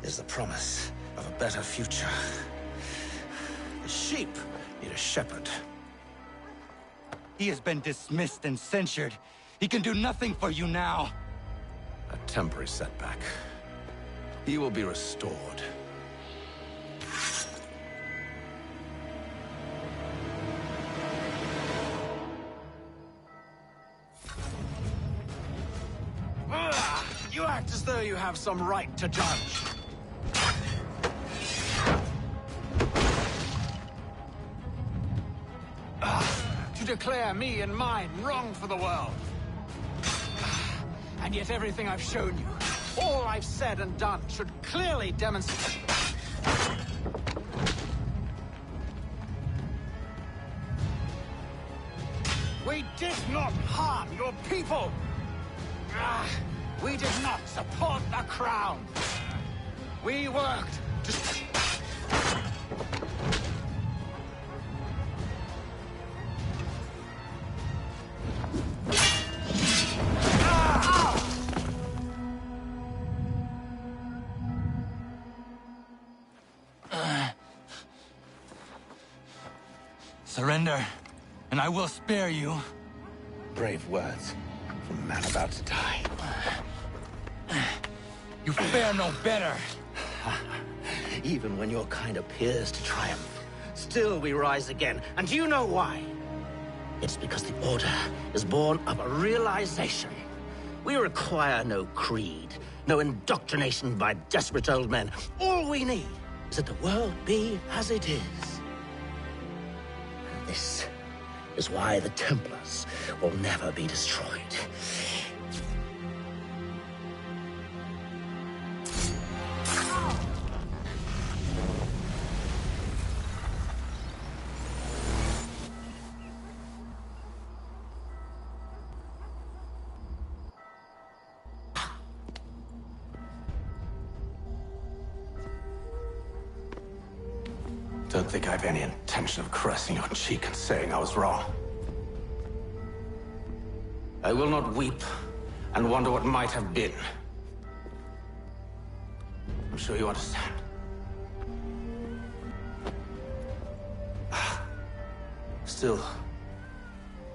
S6: is the promise of a better future. The sheep need a shepherd.
S3: He has been dismissed and censured. He can do nothing for you now.
S6: A temporary setback. He will be restored. You act as though you have some right to judge. To declare me and mine wrong for the world. And yet everything I've shown you, all I've said and done, should clearly demonstrate... We did not harm your people! We did not support the crown! We worked to...
S3: Surrender, and I will spare you.
S6: Brave words from a man about to die.
S3: You fare no better.
S13: Even when your kind appears to triumph, still we rise again. And do you know why? It's because the Order is born of a realization. We require no creed, no indoctrination by desperate old men. All we need is that the world be as it is. And this is why the Templars will never be destroyed.
S6: Don't think I have any intention of caressing your cheek and saying I was wrong. I will not weep and wonder what might have been. I'm sure you understand. Still,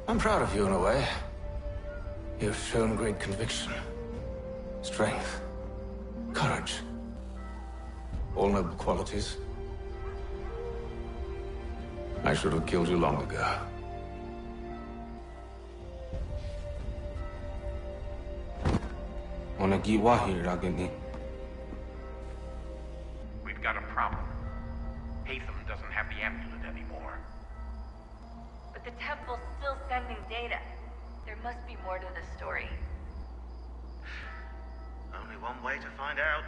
S6: I'm proud of you in a way. You've shown great conviction, strength, courage. All noble qualities. I should have killed you long ago.
S16: We've got a problem. Hatham doesn't have the amulet anymore.
S14: But the temple's still sending data. There must be more to this story.
S22: Only one way to find out.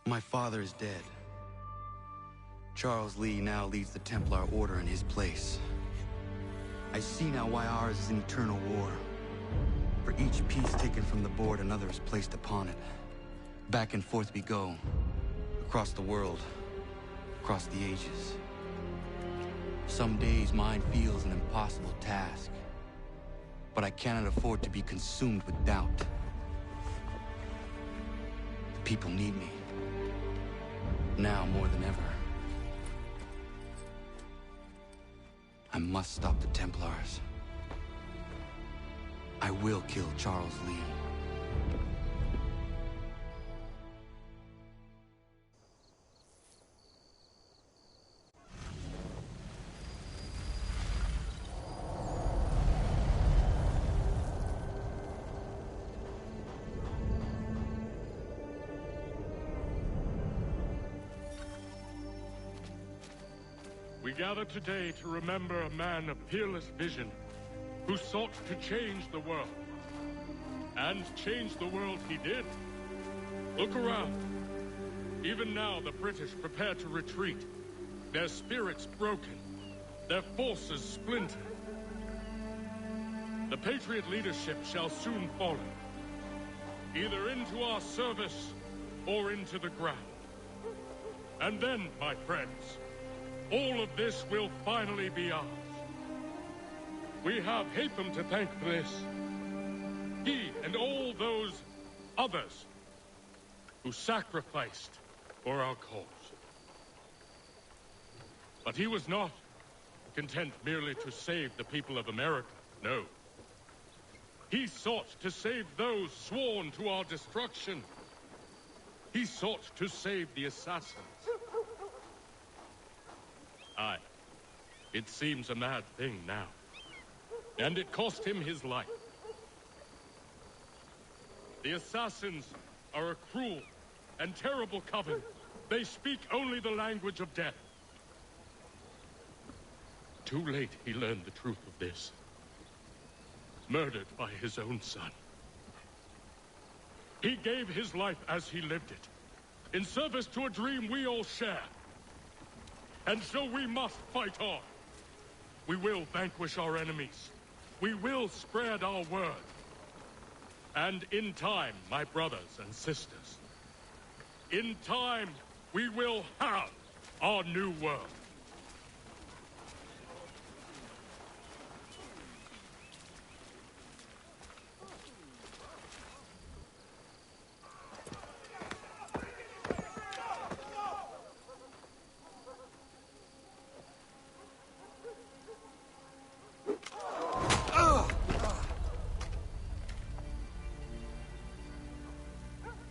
S3: My father is dead. Charles Lee now leads the Templar Order in his place. I see now why ours is an eternal war. For each piece taken from the board, another is placed upon it. Back and forth we go. Across the world. Across the ages. Some days mine feels an impossible task. But I cannot afford to be consumed with doubt. The people need me. Now more than ever. I must stop the Templars. I will kill Charles Lee.
S10: We gather today to remember a man of peerless vision who sought to change the world. And change the world he did. Look around. Even now, the British prepare to retreat. Their spirits broken. Their forces splintered. The Patriot leadership shall soon follow. Either into our service, or into the ground. And then, my friends, all of this will finally be ours. We have Hatham to thank for this. He and all those others who sacrificed for our cause. But he was not content merely to save the people of America, no. He sought to save those sworn to our destruction. He sought to save the assassins. Aye, it seems a mad thing now. And it cost him his life. The assassins are a cruel and terrible coven. They speak only the language of death. Too late he learned the truth of this. Murdered by his own son. He gave his life as he lived it, in service to a dream we all share. And so we must fight on. We will vanquish our enemies. We will spread our word. And in time, my brothers and sisters, in time, we will have our new world.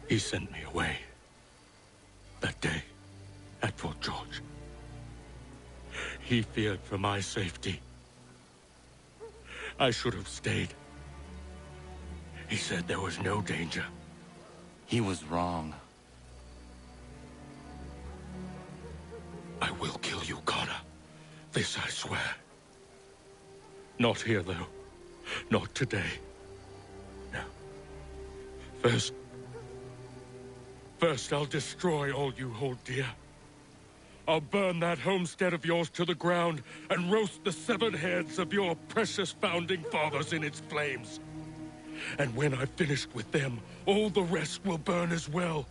S10: He sent me away. That day, at Fort George. He feared for my safety. I should have stayed. He said there was no danger.
S3: He was wrong.
S10: I will kill you, Connor. This I swear. Not here, though. Not today. No. First, I'll destroy all you hold dear. I'll burn that homestead of yours to the ground and roast the severed heads of your precious founding fathers in its flames. And when I've finished with them, all the rest will burn as well.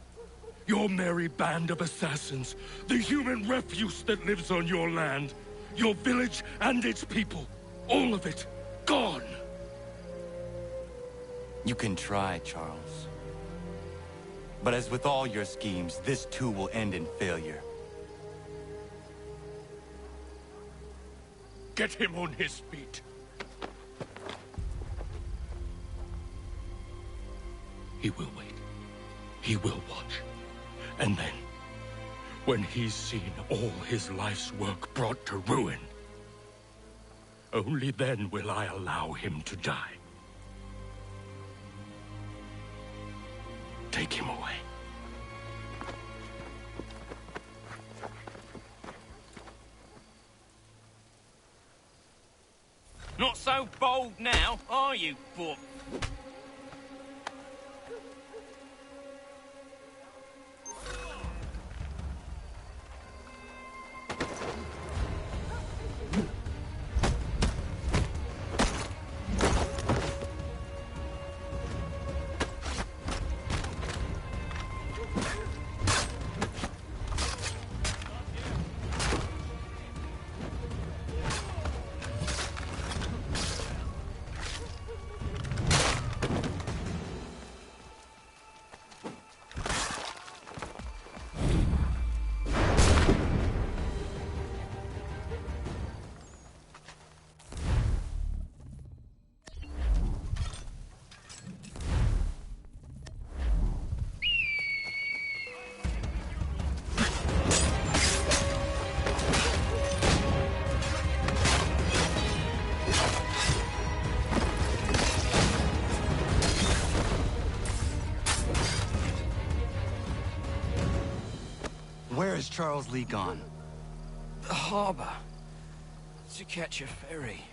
S10: Your merry band of assassins, the human refuse that lives on your land, your village and its people, all of it, gone.
S3: You can try, Charles. But as with all your schemes, this too will end in failure.
S10: Get him on his feet. He will wait. He will watch. And then, when he's seen all his life's work brought to ruin, only then will I allow him to die. Take him away.
S11: Not so bold now, are you, Book?
S3: Where is Charles Lee gone?
S6: The harbor. to catch a ferry.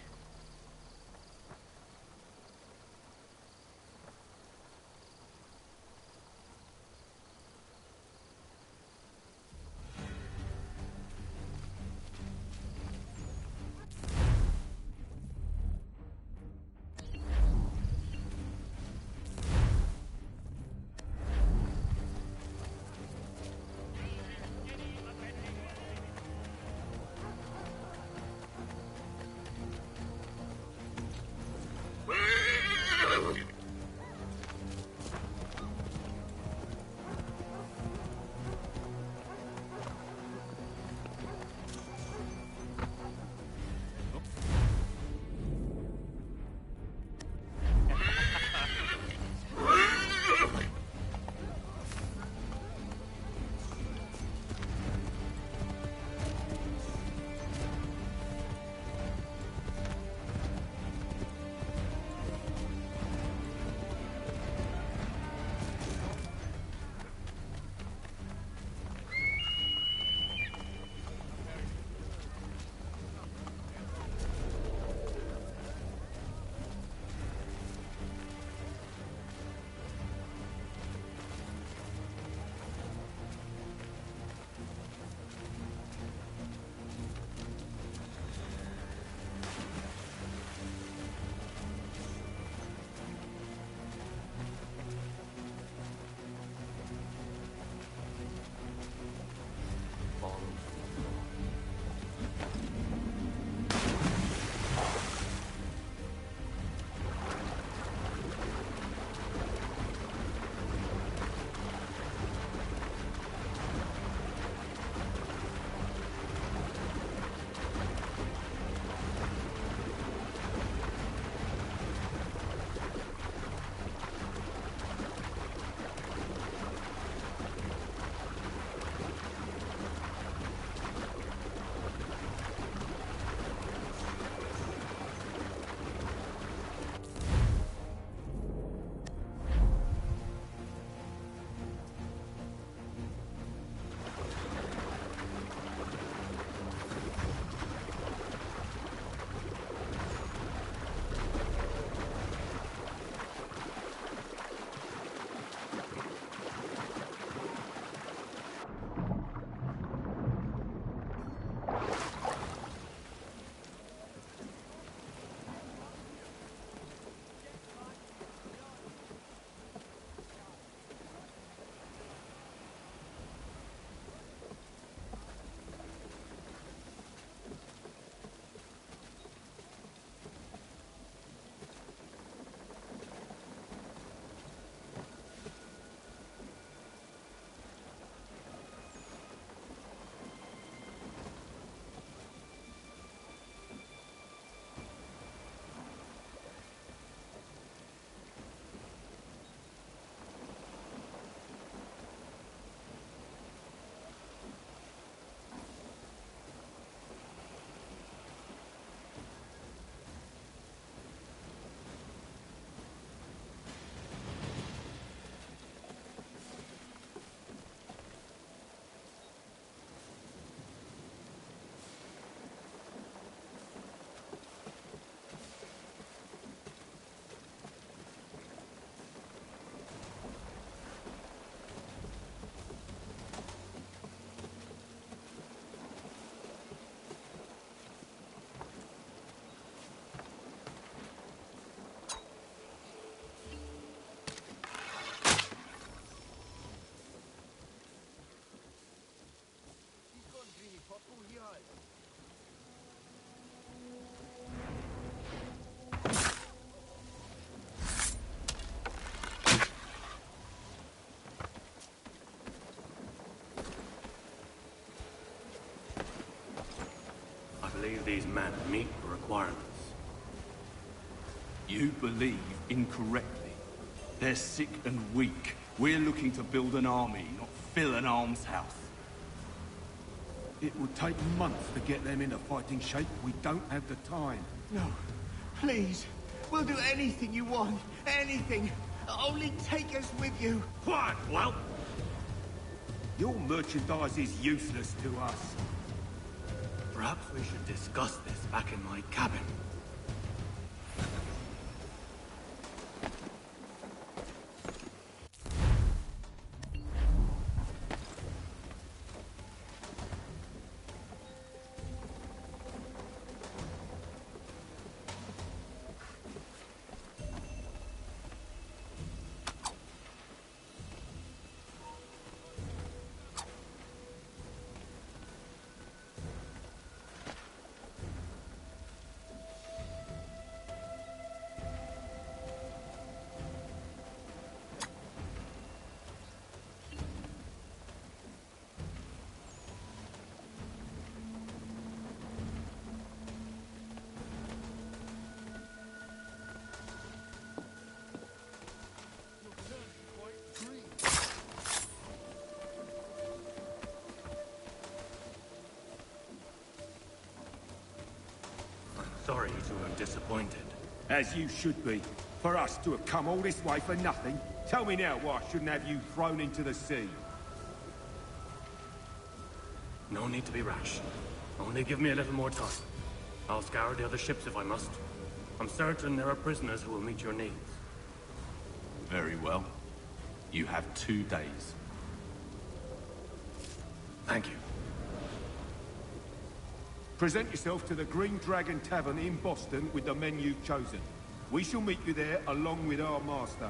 S9: believe these men meet the requirements.
S2: You believe incorrectly. They're sick and weak. We're looking to build an army, not fill an almshouse.
S8: It would take months to get them into fighting shape. We don't have the time.
S6: No. Please. We'll do anything you want. Anything. Only take us with you.
S8: Quiet, well. Your merchandise is useless to us.
S9: Perhaps we should discuss this back in my cabin. Sorry to have disappointed.
S8: As you should be. For us to have come all this way for nothing. Tell me now why I shouldn't have you thrown into the sea.
S9: No need to be rash. Only give me a little more time. I'll scour the other ships if I must. I'm certain there are prisoners who will meet your needs.
S2: Very well. You have 2 days.
S9: Thank you.
S8: Present yourself to the Green Dragon Tavern in Boston with the men you've chosen. We shall meet you there along with our master.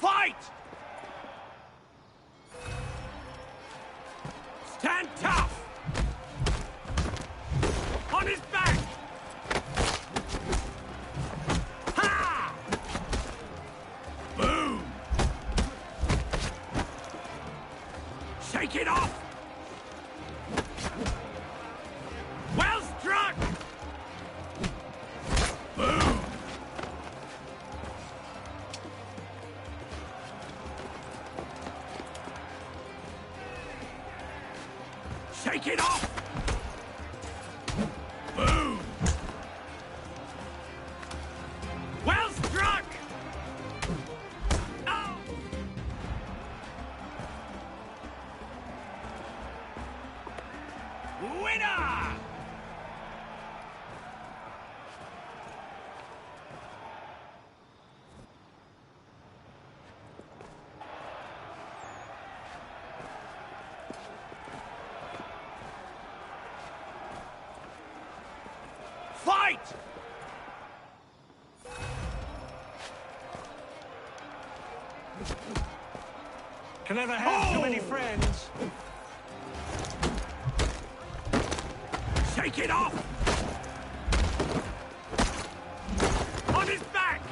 S1: Fight! Stand tough! On his back! Ha! Boom! Shake it off! Well struck! Boom!
S6: Shake it off! Boom! Well struck! Oh! Winner! Fight!
S21: Can never have too many friends.
S6: Shake it off! On his back!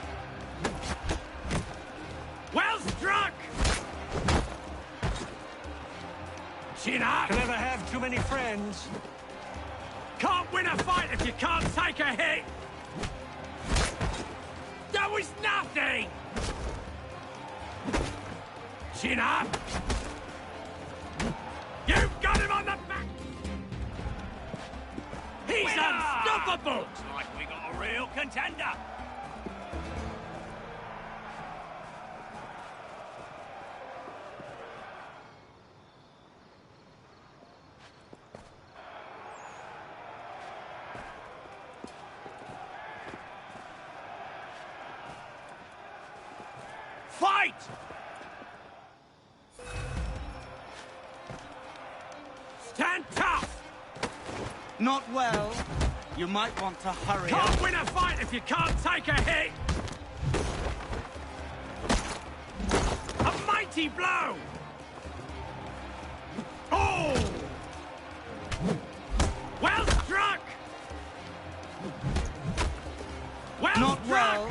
S6: Well struck! Chin up!
S21: Can never have too many friends.
S6: Can't win a fight if you can't take a hit! That was nothing! Chin up! You've got him on the back! He's unstoppable!
S11: Looks like we got a real contender.
S6: Fight! Stand tough!
S12: Not well. You might want to hurry
S6: Can't
S12: up.
S6: win a fight if you can't take a hit! A mighty blow! Oh! Well struck! Well
S12: Not
S6: struck!
S12: well.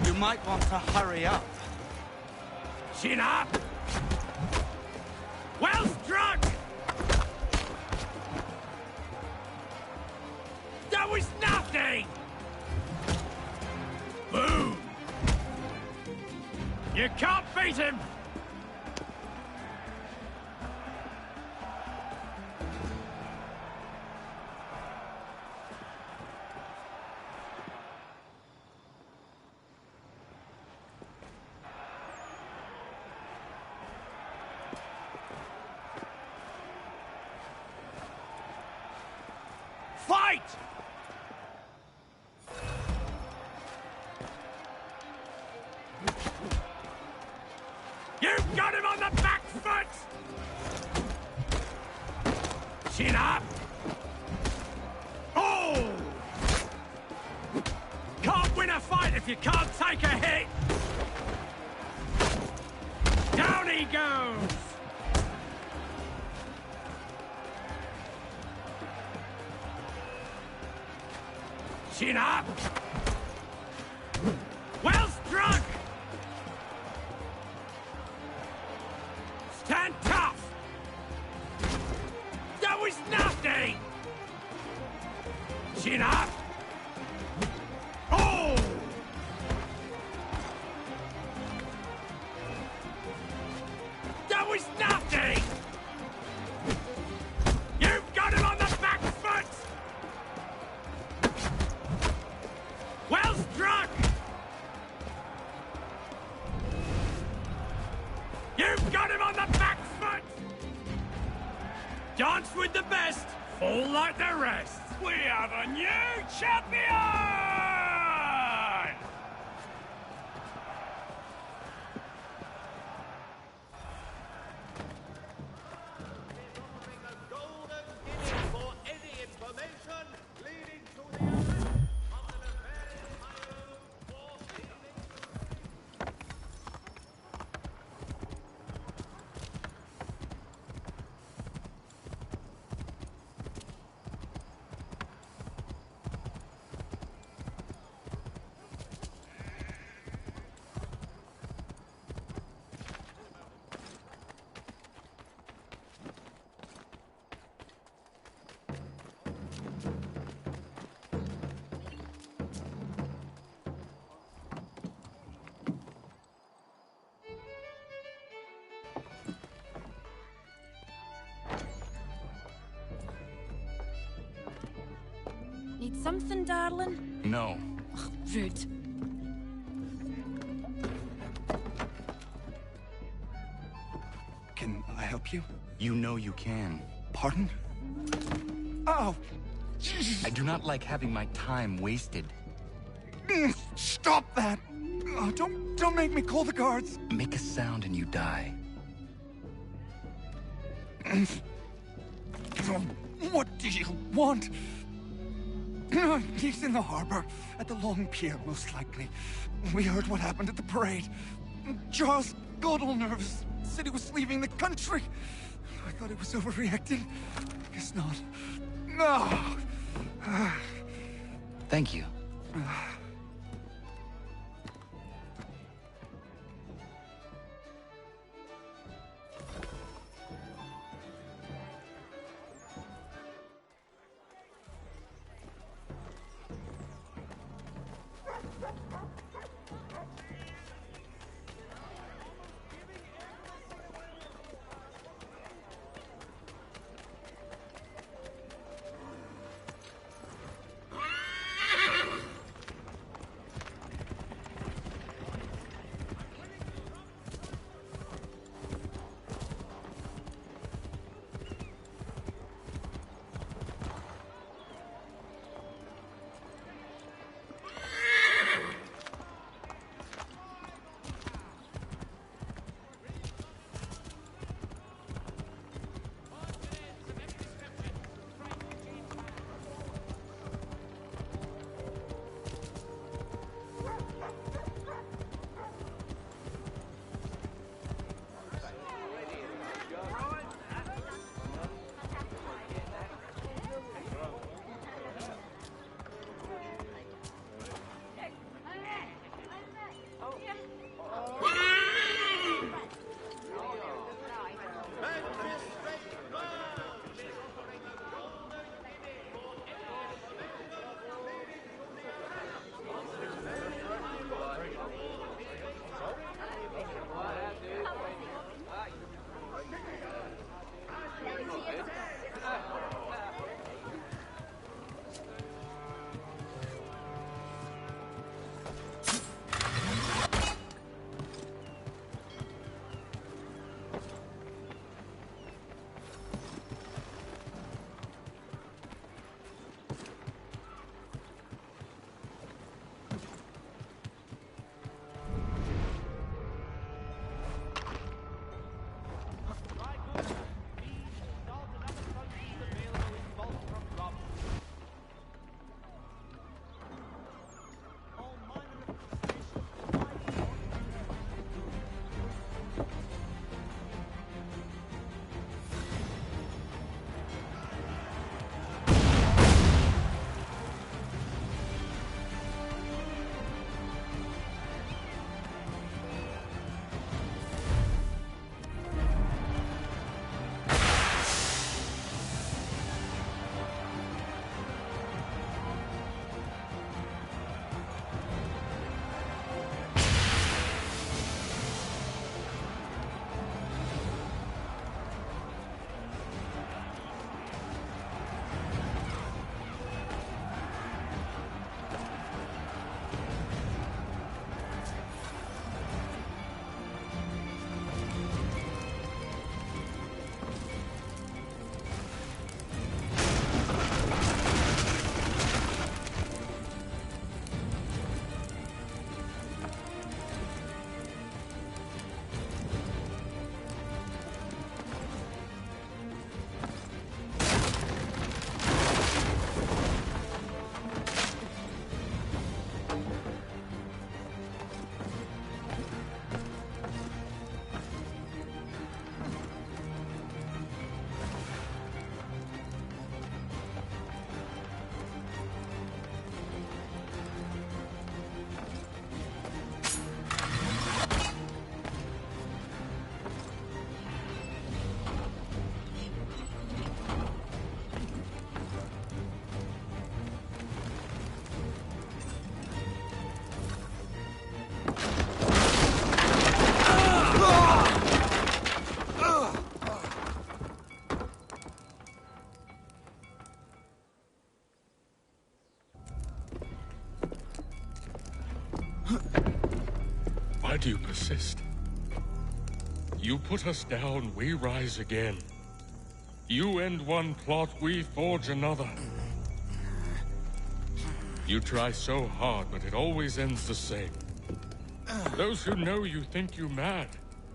S12: You might want to hurry up.
S6: Chin up! Well struck! That was nothing! Boom! You can't beat him! Fight! You've got him on the back foot! Chin up! Oh! Can't win a fight if you can't take a hit! Down he goes! Chin up! Well struck! Stand tough! That was nothing! Chin up! Oh! That was nothing! You've got him on the back foot! Well struck! You've got him on the back foot! Dance with the best, fall like the rest. We have a new champion!
S18: something, darling?
S3: No.
S18: Ugh, rude.
S3: Can I help you? You know you can.
S6: Pardon? Oh!
S3: I do not like having my time wasted.
S6: Stop that! Oh, don't make me call the guards!
S3: Make a sound and you die.
S6: What do you want? He's in the harbor, at the Long Pier, most likely. We heard what happened at the parade. Charles got all nervous, said he was leaving the country. I thought he was overreacting. Guess not. No!
S3: Thank you.
S10: Why do you persist? You put us down, we rise again. You end one plot, we forge another. You try so hard, but it always ends the same. Those who know you think you mad,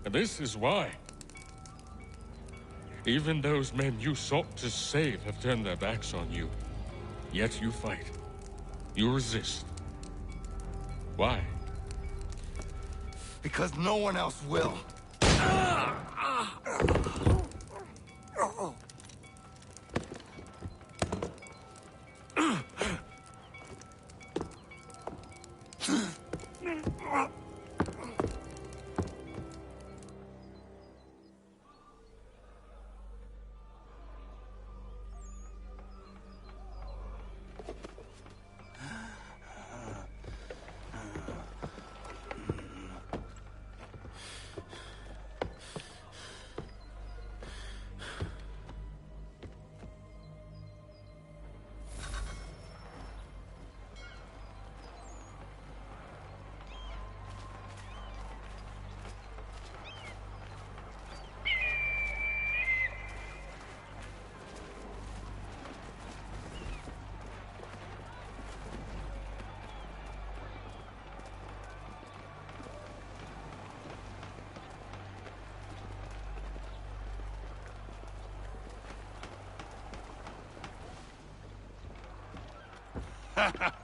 S10: and this is why. Even those men you sought to save have turned their backs on you. Yet you fight. You resist. Why?
S3: Because no one else will.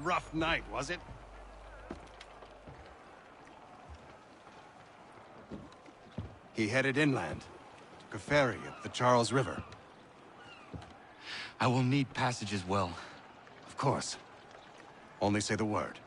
S8: Rough night, was it? He headed inland. Took a ferry up the Charles River.
S3: I will need passage as well.
S8: Of course. Only say the word.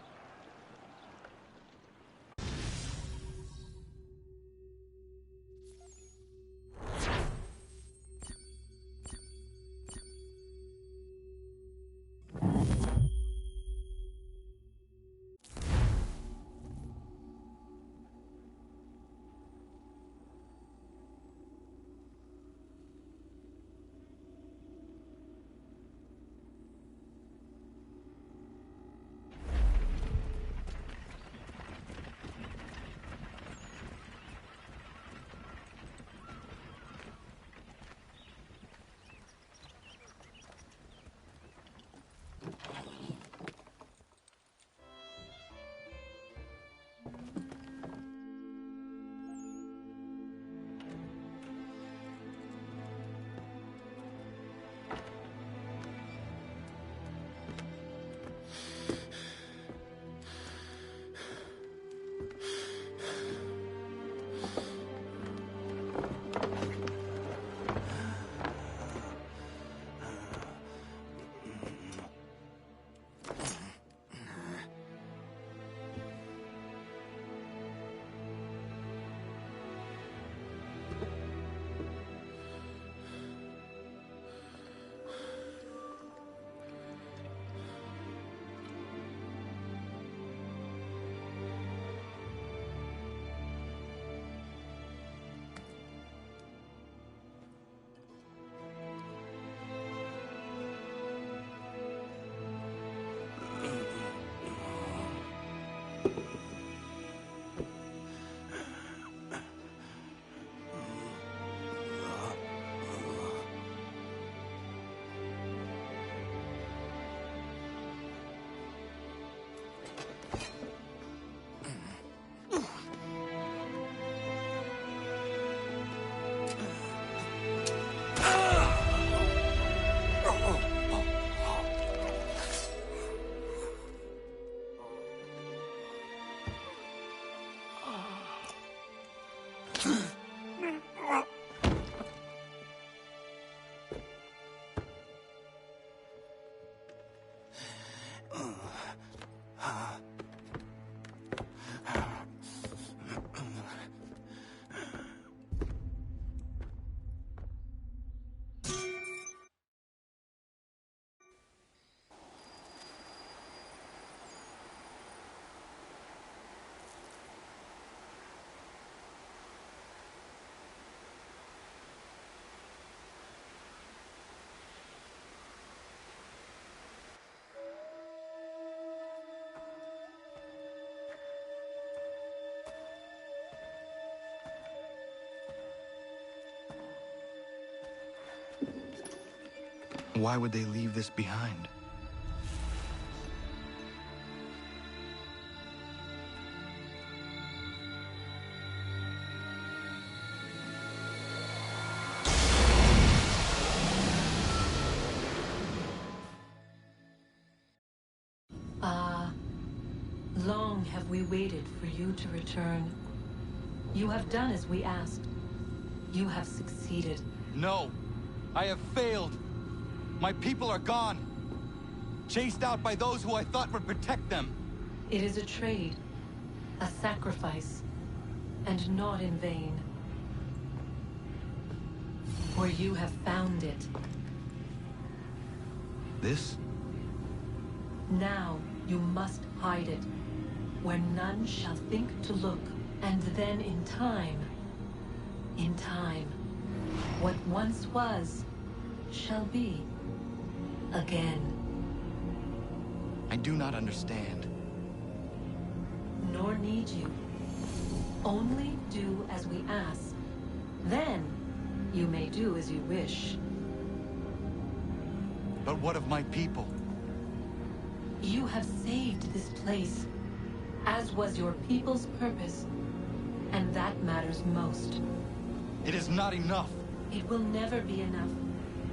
S3: Why would they leave this behind?
S4: Long have we waited for you to return. You have done as we asked. You have succeeded.
S3: No! I have failed! My people are gone! Chased out by those who I thought would protect them!
S4: It is a trade, a sacrifice, and not in vain. For you have found it.
S3: This?
S4: Now you must hide it, where none shall think to look, and then in time, what once was, shall be again.
S3: I do not understand.
S4: Nor need you. Only do as we ask. Then, you may do as you wish.
S3: But what of my people?
S4: You have saved this place, as was your people's purpose, and that matters most.
S3: It is not enough.
S4: It will never be enough.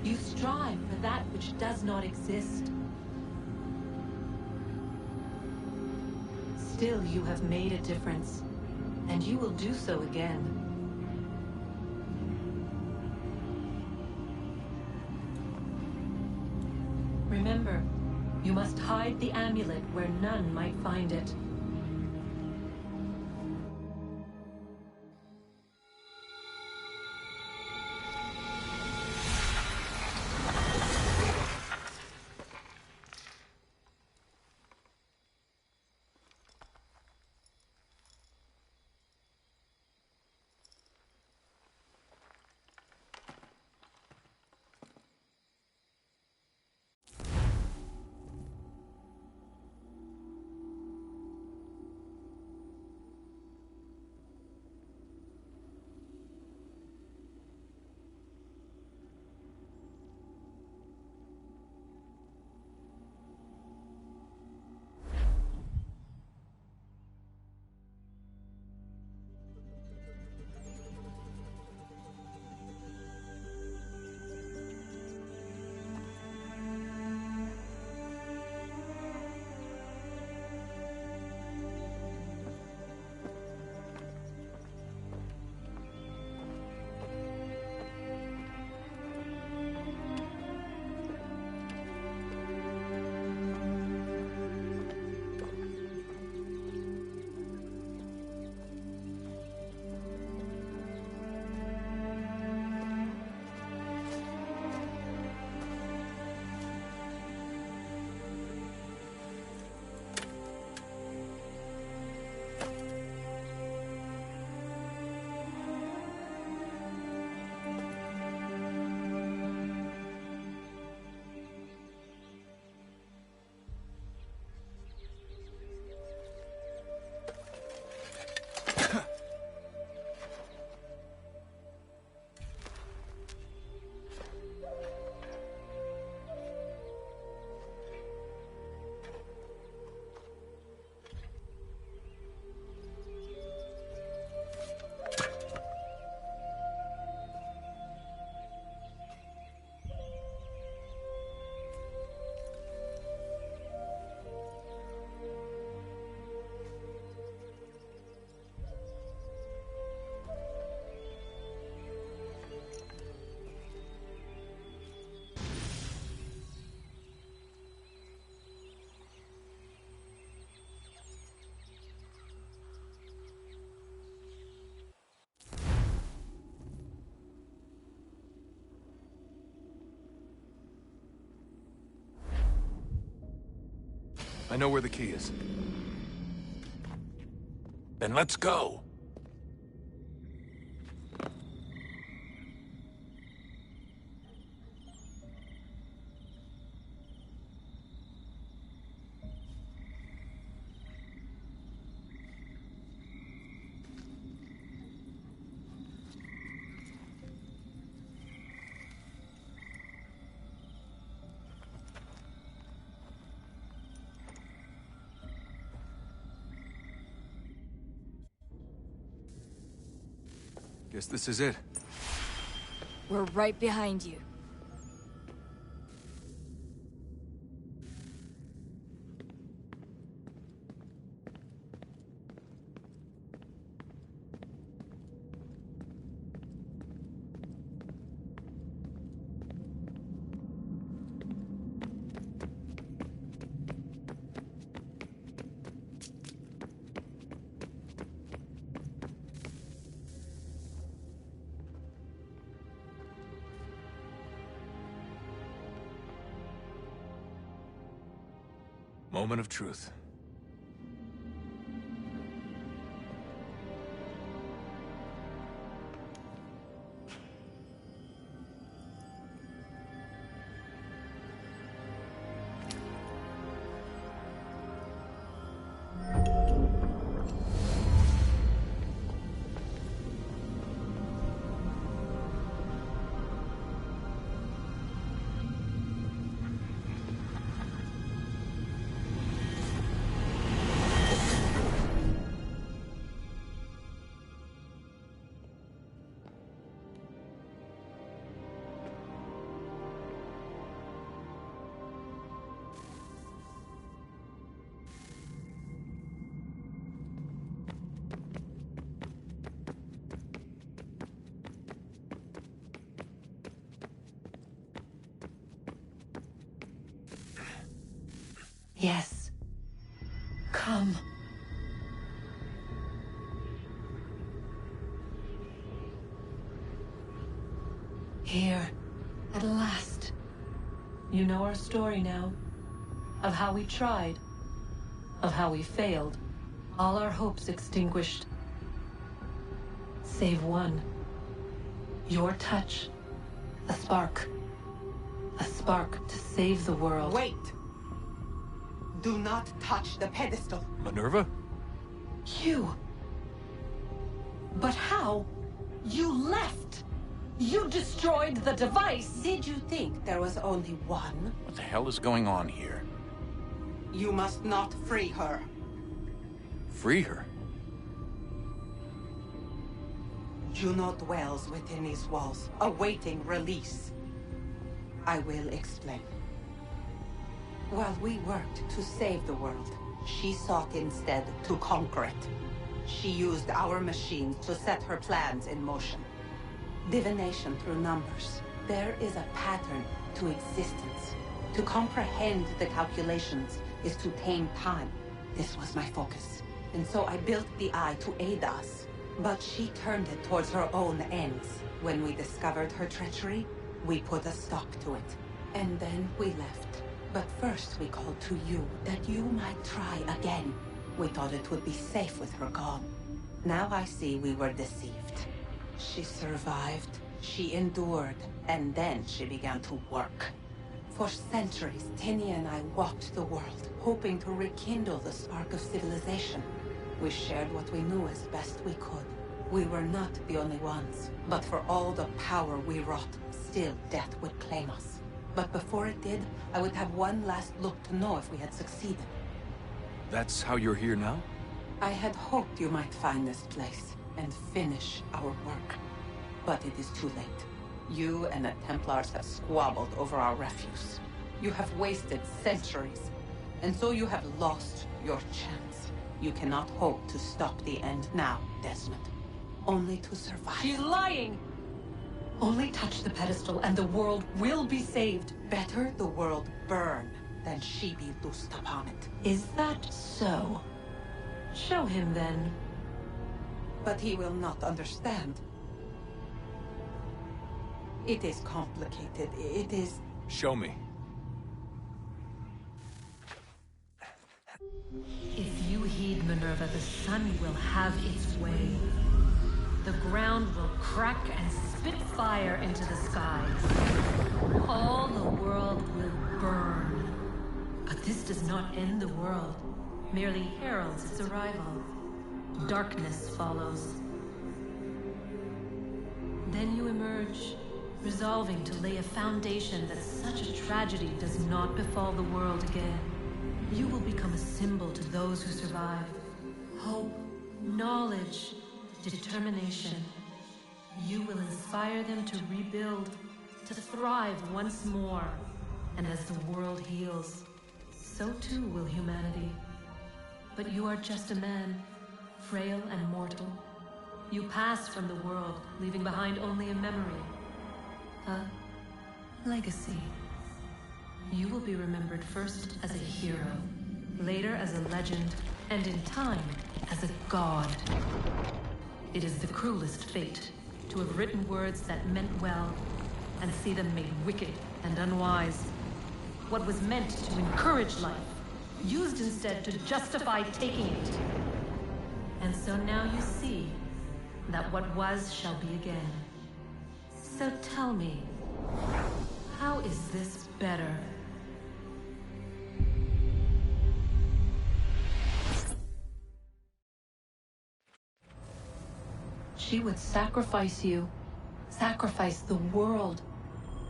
S4: You strive for that which does not exist. Still, you have made a difference, and you will do so again. Remember, you must hide the amulet where none might find it.
S6: I know where the key is. Then let's go!
S5: Guess this is it.
S14: We're right behind you.
S5: Moment of truth.
S4: Yes. Come. Here, at last. You know our story now. Of how we tried. Of how we failed. All our hopes extinguished. Save one. Your touch. A spark. A spark to save the world.
S19: Wait! Do not touch the pedestal.
S5: Minerva?
S4: You. But how? You left. You destroyed the device.
S19: Did you think there was only one?
S15: What the hell is going on here?
S19: You must not free her.
S15: Free her?
S19: Juno dwells within these walls, awaiting release. I will explain. While we worked to save the world, she sought instead to conquer it. She used our machines to set her plans in motion. Divination through numbers. There is a pattern to existence. To comprehend the calculations is to tame time. This was my focus. And so I built the Eye to aid us. But she turned it towards her own ends. When we discovered her treachery, we put a stop to it. And then we left. But first we called to you, that you might try again. We thought it would be safe with her gone. Now I see we were deceived. She survived, she endured, and then she began to work. For centuries, Tinia and I walked the world, hoping to rekindle the spark of civilization. We shared what we knew as best we could. We were not the only ones, but for all the power we wrought, still death would claim us. But before it did, I would have one last look to know if we had succeeded.
S5: That's how you're here now?
S19: I had hoped you might find this place and finish our work. But it is too late. You and the Templars have squabbled over our refuse. You have wasted centuries, and so you have lost your chance. You cannot hope to stop the end now, Desmond. Only to survive.
S4: She's lying! Only touch the pedestal and the world will be saved.
S19: Better the world burn than she be loosed upon it.
S4: Is that so? Show him then.
S19: But he will not understand. It is complicated. It is...
S5: Show me.
S4: If you heed Minerva, the sun will have its way. The ground will crack and spit fire into the skies. All the world will burn. But this does not end the world, merely heralds its arrival. Darkness follows. Then you emerge, resolving to lay a foundation that such a tragedy does not befall the world again. You will become a symbol to those who survive. Hope, knowledge, determination. You will inspire them to rebuild, to thrive once more. And as the world heals, so too will humanity. But you are just a man, frail and mortal. You pass from the world, leaving behind only a memory. A legacy. You will be remembered first as a hero, later as a legend, and in time, as a god. It is the cruelest fate to have written words that meant well, and see them made wicked and unwise. What was meant to encourage life, used instead to justify taking it. And so now you see that what was shall be again. So tell me, how is this better? She would sacrifice you, sacrifice the world,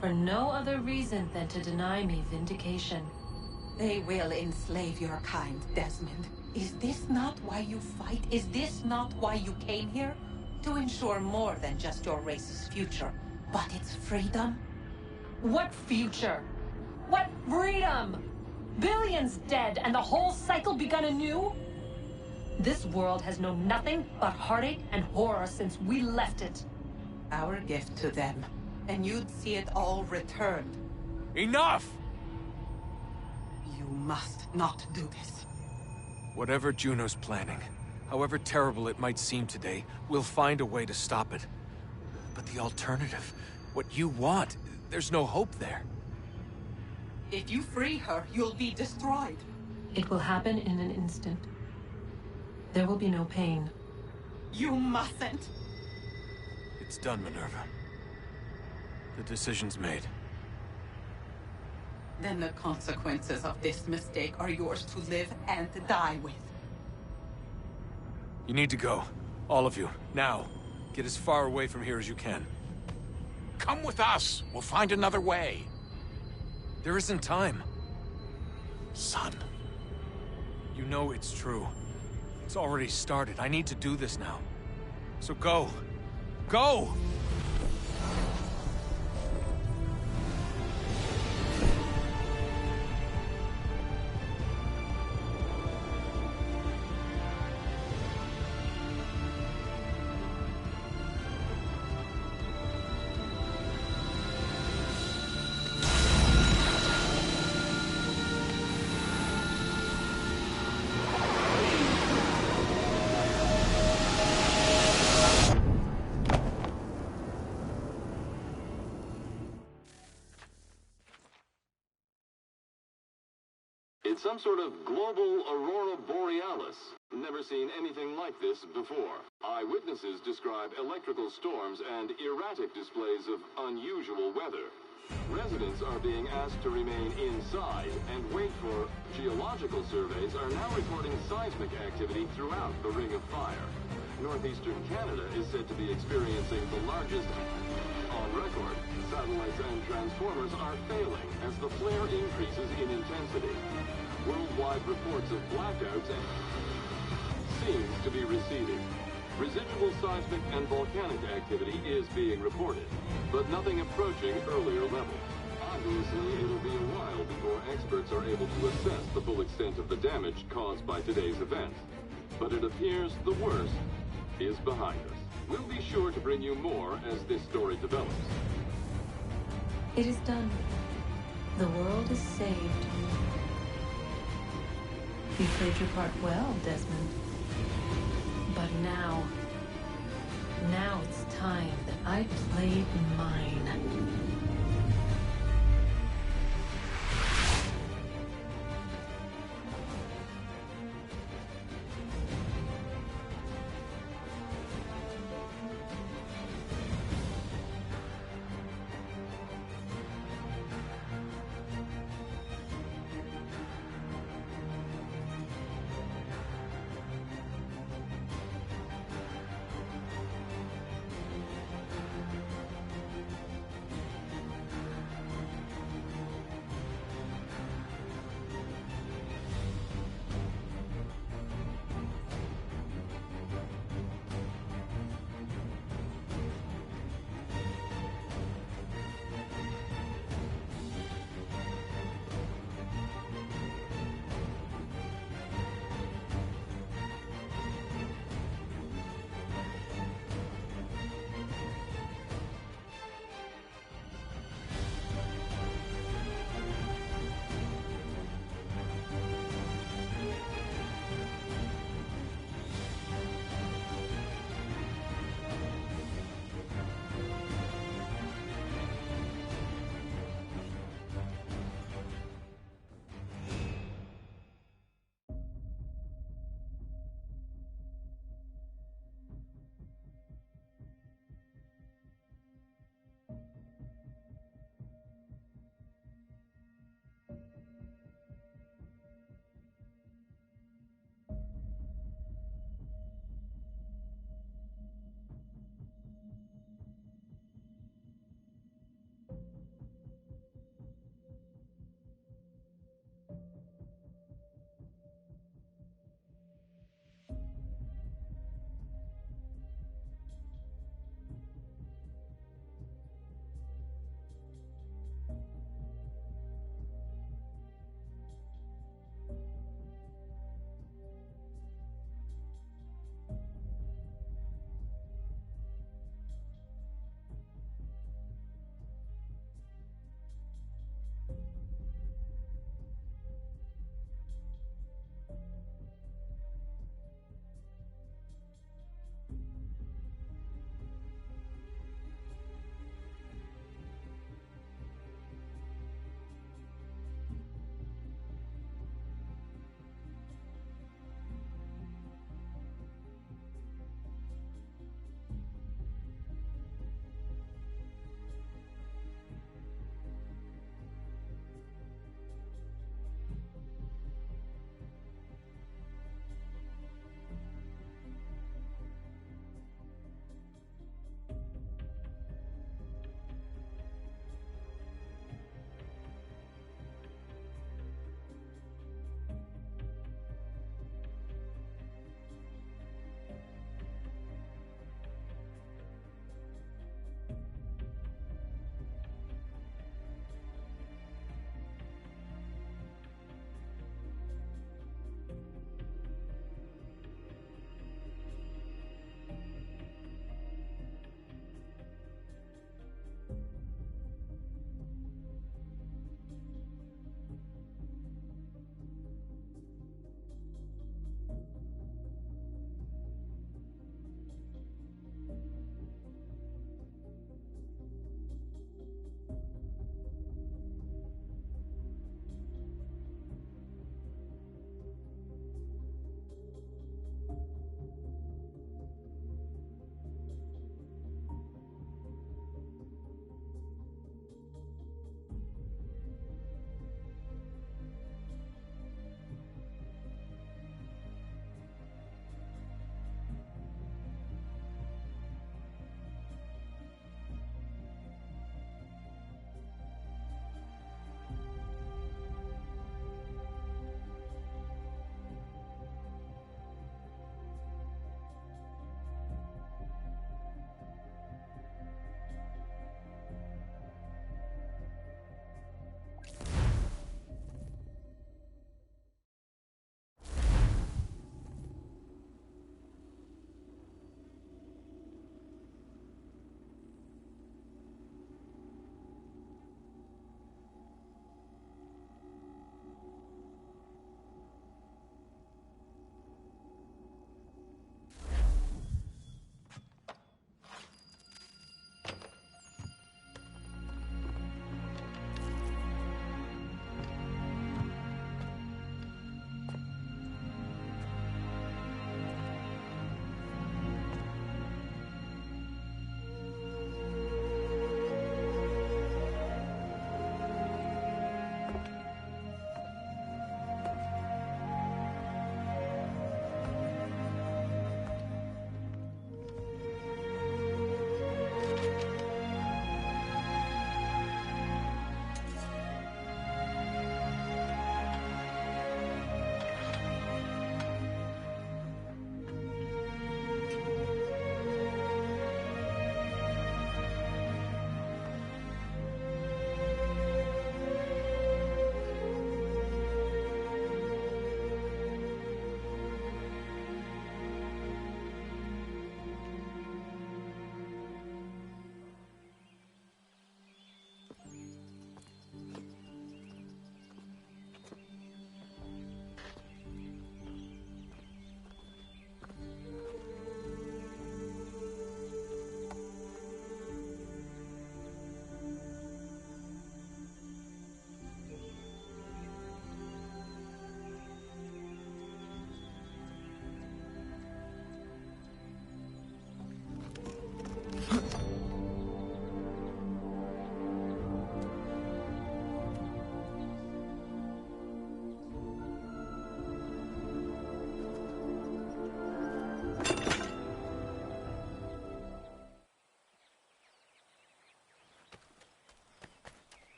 S4: for no other reason than to deny me vindication.
S19: They will enslave your kind, Desmond. Is this not why you fight? Is this not why you came here? To ensure more than just your race's future, but its freedom?
S4: What future? What freedom? Billions dead and the whole cycle begun anew? This world has known nothing but heartache and horror since we left it.
S19: Our gift to them, and you'd see it all returned.
S5: Enough!
S19: You must not do this.
S5: Whatever Juno's planning, however terrible it might seem today, we'll find a way to stop it. But the alternative, what you want, there's no hope there.
S19: If you free her, you'll be destroyed.
S4: It will happen in an instant. There will be no pain.
S19: You mustn't.
S5: It's done, Minerva. The decision's made.
S19: Then the consequences of this mistake are yours to live and die with.
S5: You need to go. All of you. Now. Get as far away from here as you can.
S16: Come with us. We'll find another way.
S5: There isn't time.
S16: Son.
S5: You know it's true. It's already started. I need to do this now. So go. Go!
S17: It's some sort of global aurora borealis. Never seen anything like this before. Eyewitnesses describe electrical storms and erratic displays of unusual weather. Residents are being asked to remain inside and wait for geological surveys are now reporting seismic activity throughout the Ring of Fire. Northeastern Canada is said to be experiencing the largest on record. Satellites and transformers are failing as the flare increases in intensity. Worldwide reports of blackouts seem to be receding. Residual seismic and volcanic activity is being reported, but nothing approaching earlier levels. Obviously, it'll be a while before experts are able to assess the full extent of the damage caused by today's event. But it appears the worst is behind us. We'll be sure to bring you more as this story develops.
S4: It is done. The world is saved. You played your part well, Desmond. But now it's time that I played mine.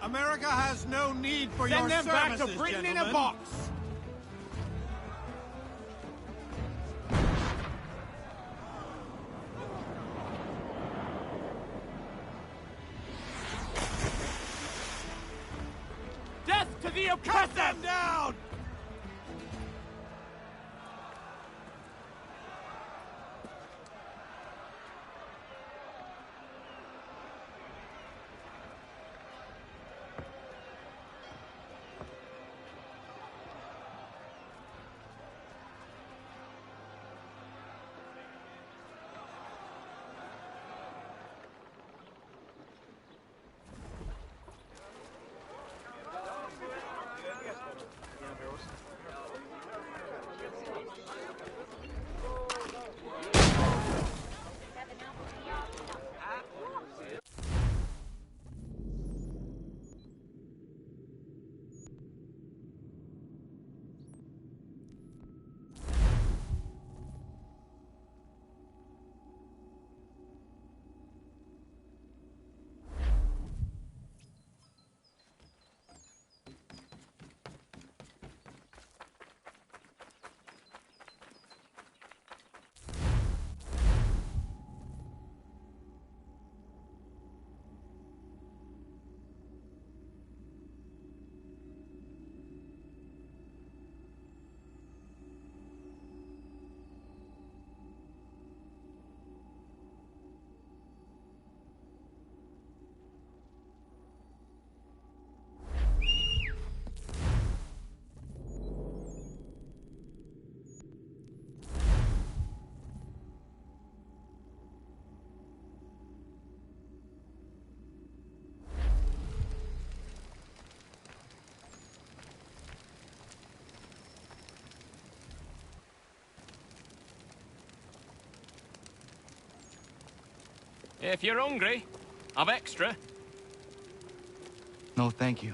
S6: America has no need for
S7: Send
S6: your
S7: them back to
S6: services,
S7: Britain in a
S6: gentlemen.
S7: box! Death to the oppressor!
S6: Cut them down!
S11: If you're hungry, I've extra.
S3: No, thank you.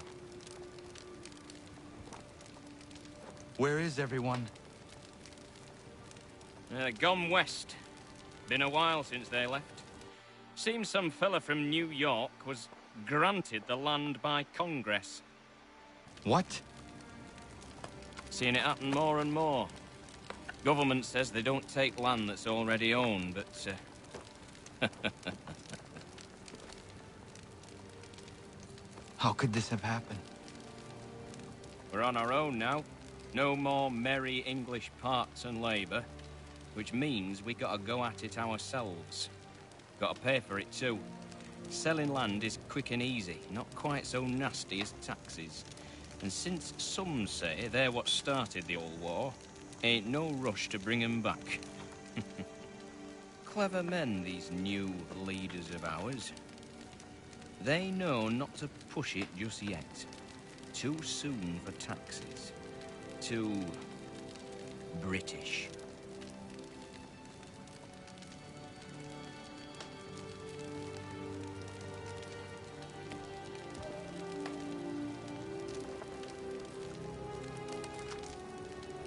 S3: Where is everyone?
S11: Gone west. Been a while since they left. Seems some fella from New York was granted the land by Congress.
S3: What?
S11: Seeing it happen more and more. Government says they don't take land that's already owned, but
S3: How could this have happened?
S11: we're on our own now. No more merry English parts and labour, which means we gotta go at it ourselves. Gotta pay for it too. Selling land is quick and easy, not quite so nasty as taxes. And since some say they're what started the old war, ain't no rush to bring 'em back. Clever men, these new leaders of ours. They know not to push it just yet. Too soon for taxes. Too British.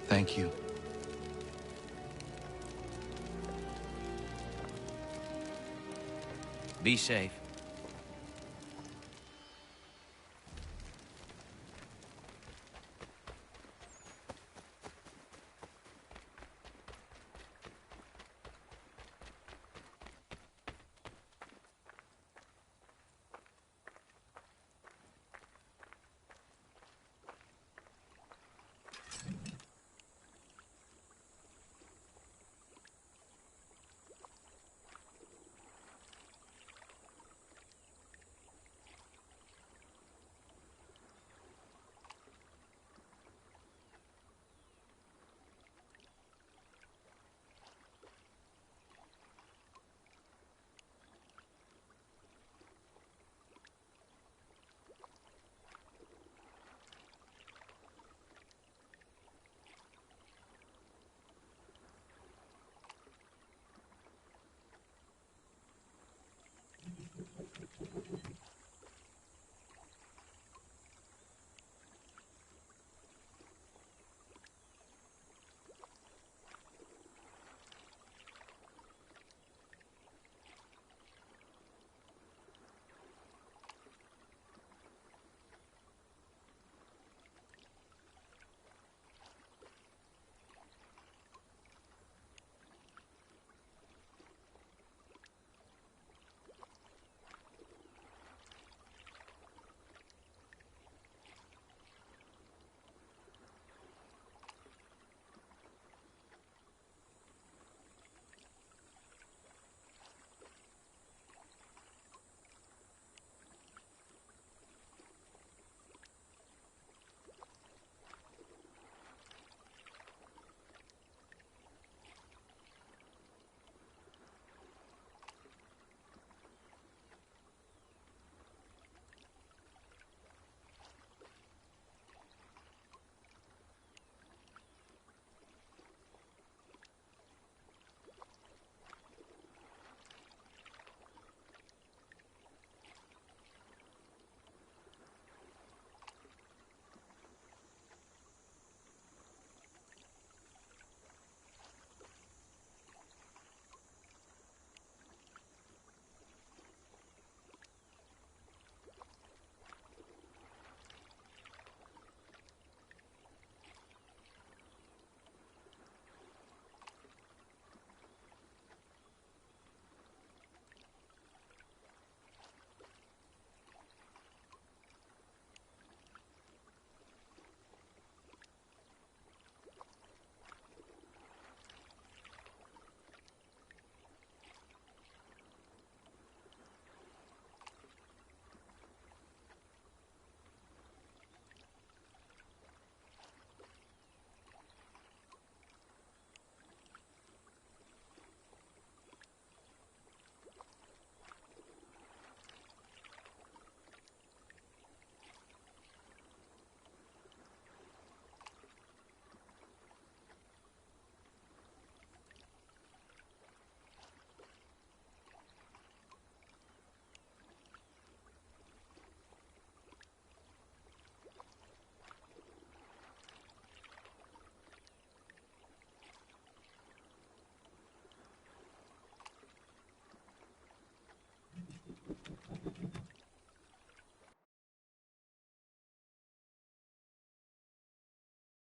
S3: Thank you.
S11: Be safe.